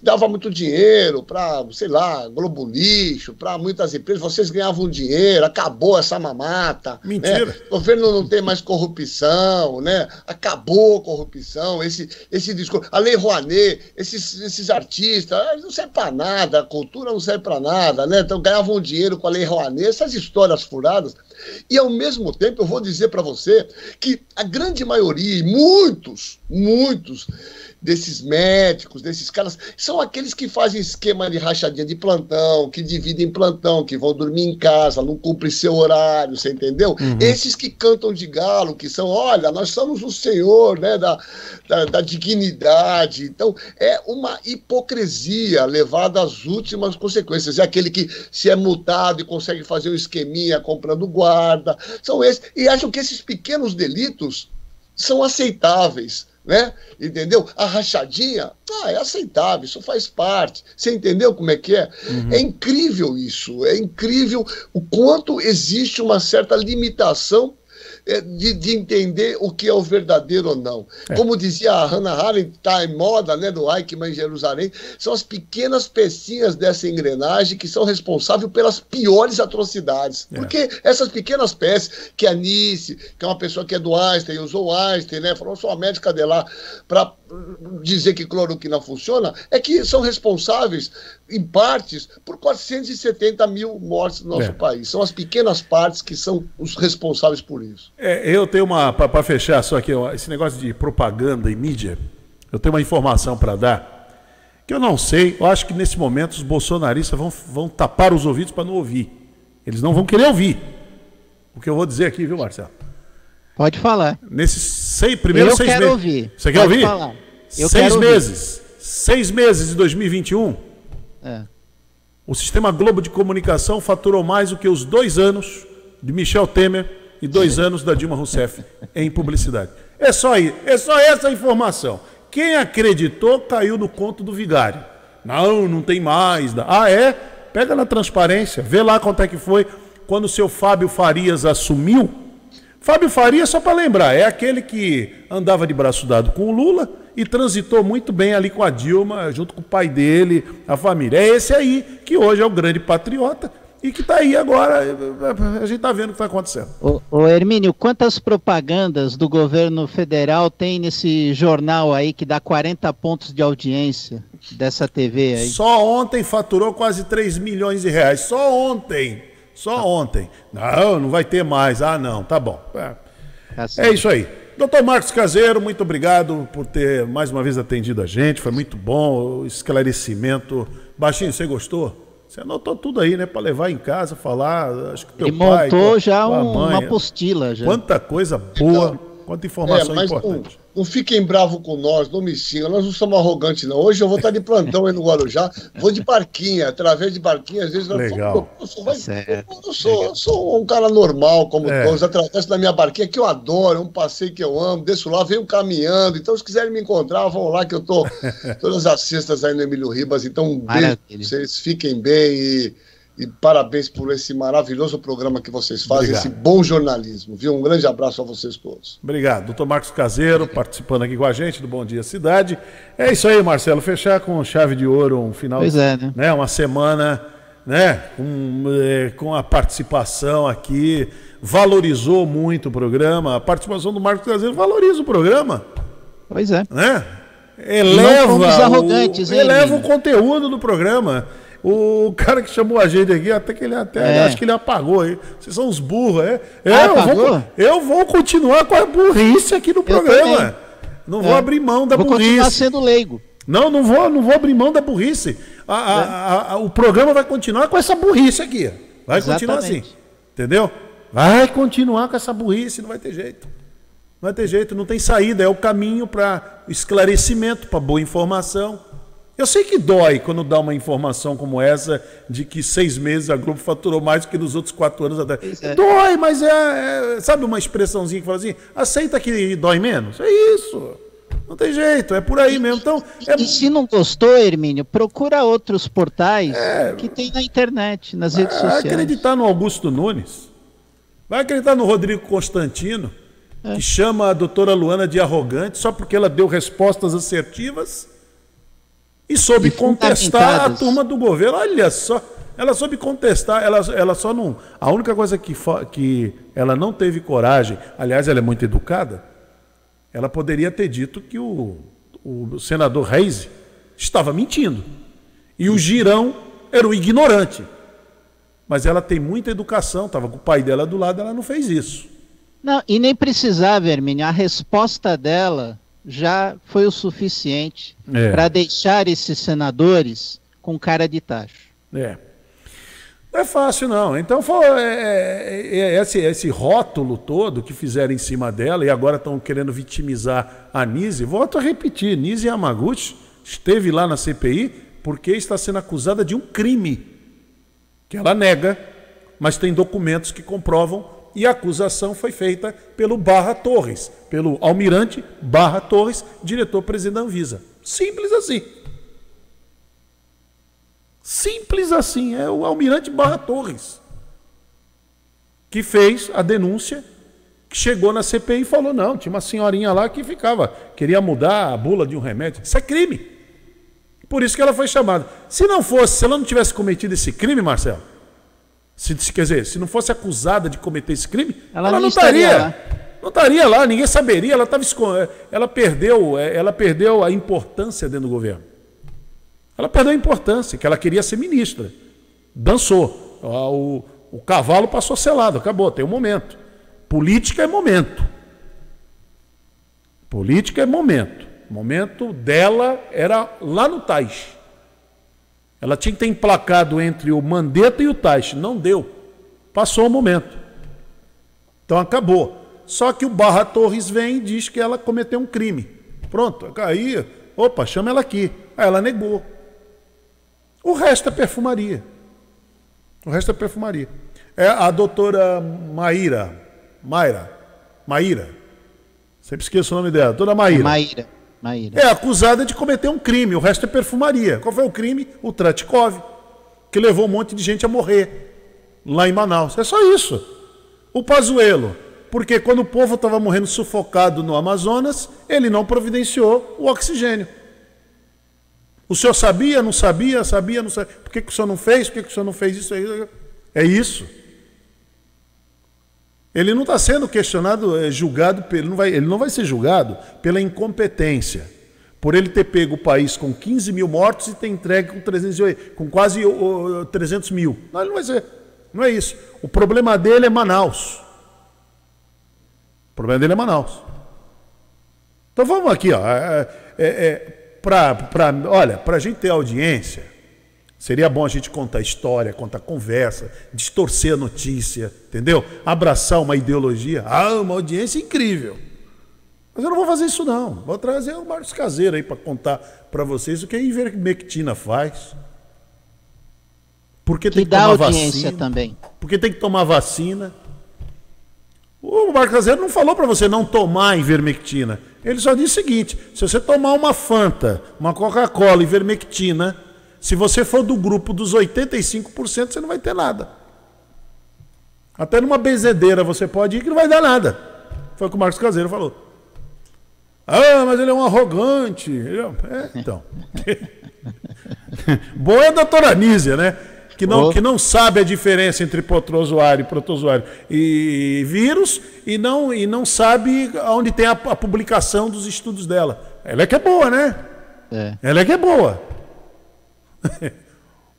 Speaker 18: dava muito dinheiro para, sei lá, Globo Lixo, para muitas empresas, vocês ganhavam dinheiro, acabou essa mamata.
Speaker 3: Mentira.
Speaker 18: O governo não tem mais corrupção, né? Acabou a corrupção, esse discurso. A Lei Rouanet, esses artistas, não serve para nada, a cultura não serve para nada, né? Então ganhavam dinheiro com a Lei Rouanet, essas histórias furadas. E ao mesmo tempo eu vou dizer para você que a grande maioria, e muitos desses médicos, desses caras, são aqueles que fazem esquema de rachadinha de plantão, que dividem plantão, que vão dormir em casa, não cumprem seu horário, você entendeu? Esses que cantam de galo, que são, olha, nós somos o senhor, né, da dignidade. Então, é uma hipocrisia levada às últimas consequências. É aquele que se é multado e consegue fazer um esqueminha comprando guarda. São esses. E acham que esses pequenos delitos são aceitáveis. Né? Entendeu? A rachadinha, é aceitável, isso faz parte. Você entendeu como é que é? É incrível isso, é incrível o quanto existe uma certa limitação de entender o que é o verdadeiro ou não. Como dizia a Hannah Arendt, está em moda, né, do Eichmann em Jerusalém, são as pequenas pecinhas dessa engrenagem que são responsáveis pelas piores atrocidades. Porque essas pequenas peças, que a Nice, que é uma pessoa que é do Einstein, usou o Einstein, né, falou, sou a médica de lá, para dizer que cloroquina funciona, é que são responsáveis, em partes, por 470 mil mortes no nosso país. São as pequenas partes que são os responsáveis por isso.
Speaker 3: Eu tenho para fechar só aqui, esse negócio de propaganda e mídia, eu tenho uma informação para dar, que eu não sei, eu acho que nesse momento os bolsonaristas vão tapar os ouvidos para não ouvir. Eles não vão querer ouvir o que eu vou dizer aqui, viu, Marcelo?
Speaker 4: Pode falar.
Speaker 3: Nesses primeiros 6 meses. Eu quero ouvir. Você quer ouvir?
Speaker 4: Falar.
Speaker 3: 6 meses. 6 meses de 2021. O Sistema Globo de Comunicação faturou mais do que os 2 anos de Michel Temer e 2 anos da Dilma Rousseff em publicidade. É só essa informação. Quem acreditou caiu no conto do vigário. Não tem mais. Pega na transparência, vê lá quanto é que foi quando o seu Fábio Farias assumiu. Fábio Farias, só para lembrar, é aquele que andava de braço dado com o Lula e transitou muito bem ali com a Dilma, junto com o pai dele, a família. É esse aí que hoje é o grande patriota e que está aí agora, a gente está vendo o que está acontecendo.
Speaker 4: Ô Hermínio, quantas propagandas do governo federal tem nesse jornal aí que dá 40 pontos de audiência dessa TV aí?
Speaker 3: Só ontem faturou quase 3 milhões de reais, só ontem. Não vai ter mais. Não, tá bom. É isso aí. Doutor Marcos Caseiro, muito obrigado por ter mais uma vez atendido a gente. Foi muito bom o esclarecimento. Baixinho, você gostou? Você anotou tudo aí, né? Para levar em casa, falar. Acho que teu pai
Speaker 4: montou já uma apostila. Já.
Speaker 3: Quanta coisa boa, quanta informação importante.
Speaker 18: Não fiquem bravos com nós, não me xingam, nós não somos arrogantes não. Hoje eu vou estar de plantão aí no Guarujá, vou de barquinha, através de barquinha, às vezes
Speaker 3: Legal.
Speaker 18: Eu sou um cara normal, como todos, atravesso da minha barquinha, que eu adoro, é um passeio que eu amo, desço lá, venho caminhando, então se quiserem me encontrar, vão lá que eu tô todas as sextas aí no Emílio Ribas, então um beijo, vocês fiquem bem e parabéns por esse maravilhoso programa que vocês fazem, esse bom jornalismo, viu? Um grande abraço a vocês todos.
Speaker 3: Obrigado. Doutor Marcos Caseiro participando aqui com a gente do Bom Dia Cidade. É isso aí, Marcelo, fechar com chave de ouro um final, né? Uma semana, né? Com a participação aqui, valorizou muito o programa, a participação do Marcos Caseiro valoriza o programa.
Speaker 4: Pois é.
Speaker 3: Né? Eleva o conteúdo do programa. O cara que chamou a gente aqui, acho que ele apagou aí. Vocês são uns burros, eu vou continuar com a burrice aqui no programa. Não vou abrir mão da burrice. Vou continuar
Speaker 4: sendo leigo.
Speaker 3: Não vou abrir mão da burrice. O programa vai continuar com essa burrice aqui. Vai continuar assim. Entendeu? Vai continuar com essa burrice, não vai ter jeito. Não vai ter jeito, não tem saída. É o caminho para esclarecimento, para boa informação. Eu sei que dói quando dá uma informação como essa de que 6 meses a Globo faturou mais do que nos outros 4 anos atrás. Dói, mas sabe uma expressãozinha que fala assim, aceita que dói menos? É isso. Não tem jeito, é por aí mesmo. Então,
Speaker 4: E se não gostou, Hermínio, procura outros portais que tem na internet, nas redes sociais.
Speaker 3: Vai acreditar no Augusto Nunes. Vai acreditar no Rodrigo Constantino, que chama a doutora Luana de arrogante só porque ela deu respostas assertivas e soube contestar a turma do governo. Olha só, ela soube contestar, ela só não... A única coisa que ela não teve coragem, aliás, ela é muito educada, ela poderia ter dito que o senador Reis estava mentindo e o Girão era um ignorante. Mas ela tem muita educação, estava com o pai dela do lado, ela não fez isso.
Speaker 4: Não, e nem precisava, Hermínio, a resposta dela já foi o suficiente para deixar esses senadores com cara de tacho.
Speaker 3: Não é fácil, não. Então, esse rótulo todo que fizeram em cima dela e agora estão querendo vitimizar a Nise, volto a repetir, Nise Yamaguchi esteve lá na CPI porque está sendo acusada de um crime que ela nega, mas tem documentos que comprovam, e a acusação foi feita pelo Barra Torres, pelo almirante Barra Torres, diretor-presidente da Anvisa. Simples assim. Simples assim, é o almirante Barra Torres que fez a denúncia, que chegou na CPI e falou, não, tinha uma senhorinha lá que queria mudar a bula de um remédio. Isso é crime. Por isso que ela foi chamada. Se ela não tivesse cometido esse crime, Marcelo, quer dizer, se não fosse acusada de cometer esse crime, ela não estaria lá. Não estaria lá, ninguém saberia, ela perdeu a importância dentro do governo. Ela perdeu a importância, que ela queria ser ministra. Dançou. O cavalo passou selado, acabou, tem um momento. Política é momento. Política é momento. O momento dela era lá no Taixe. Ela tinha que ter emplacado entre o Mandetta e o Taixe. Não deu. Passou o momento. Então acabou. Só que o Barra Torres vem e diz que ela cometeu um crime. Pronto, aí, chama ela aqui. Aí ela negou. O resto é perfumaria. É a doutora Maíra. Sempre esqueço o nome dela. Doutora Maíra. É acusada de cometer um crime. O resto é perfumaria. Qual foi o crime? O Tratikov, que levou um monte de gente a morrer lá em Manaus. É só isso. O Pazuello, porque quando o povo estava morrendo sufocado no Amazonas, ele não providenciou o oxigênio. O senhor sabia, não sabia? Por que o senhor não fez? Por que o senhor não fez isso? É isso. Ele não está sendo questionado, julgado, ele não vai ser julgado pela incompetência, por ele ter pego o país com 15 mil mortos e ter entregue com quase 300 mil. Não, ele não vai ser. Não é isso. O problema dele é Manaus. Então vamos aqui, para a gente ter audiência, seria bom a gente contar história, contar conversa, distorcer a notícia, entendeu? Abraçar uma ideologia. Uma audiência incrível. Mas eu não vou fazer isso, não. Vou trazer o Marcos Caseiro aí para contar para vocês o que a ivermectina faz. Porque tem que tomar vacina
Speaker 4: também.
Speaker 3: Porque tem que tomar vacina. O Marcos Caseiro não falou para você não tomar ivermectina. Ele só disse o seguinte: se você tomar uma Fanta, uma Coca-Cola, ivermectina, se você for do grupo dos 85%, você não vai ter nada. Até numa benzedeira você pode ir que não vai dar nada. Foi o que o Marcos Caseiro falou. Mas ele é um arrogante. Então. Boa é a doutora Anísia, né? Que não sabe a diferença entre protozoário e vírus e não sabe onde tem a publicação dos estudos dela. Ela é que é boa, né? Ela é que é boa.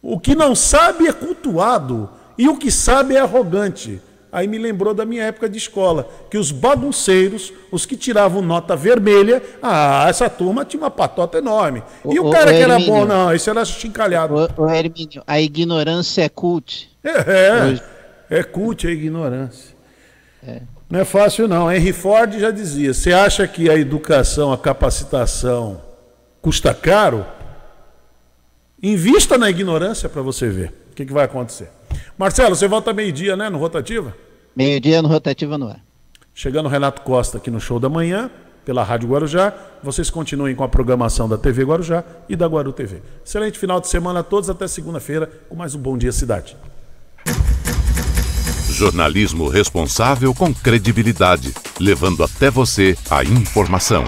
Speaker 3: O que não sabe é cultuado e o que sabe é arrogante. Aí me lembrou da minha época de escola, que os bagunceiros, os que tiravam nota vermelha, essa turma tinha uma patota enorme. E o cara que era bom, não, esse era chincalhado.
Speaker 4: Hermínio, a ignorância é cult.
Speaker 3: É cult a ignorância. Não é fácil não. Henry Ford já dizia, você acha que a educação, a capacitação custa caro? Invista na ignorância para você ver o que vai acontecer. Marcelo, você volta meio-dia, né, no Rotativa?
Speaker 4: Meio-dia no Rotativa no ar.
Speaker 3: Chegando o Renato Costa aqui no Show da Manhã, pela Rádio Guarujá. Vocês continuem com a programação da TV Guarujá e da Guaru TV. Excelente final de semana a todos, até segunda-feira com mais um Bom Dia Cidade.
Speaker 2: Jornalismo responsável com credibilidade, levando até você a informação.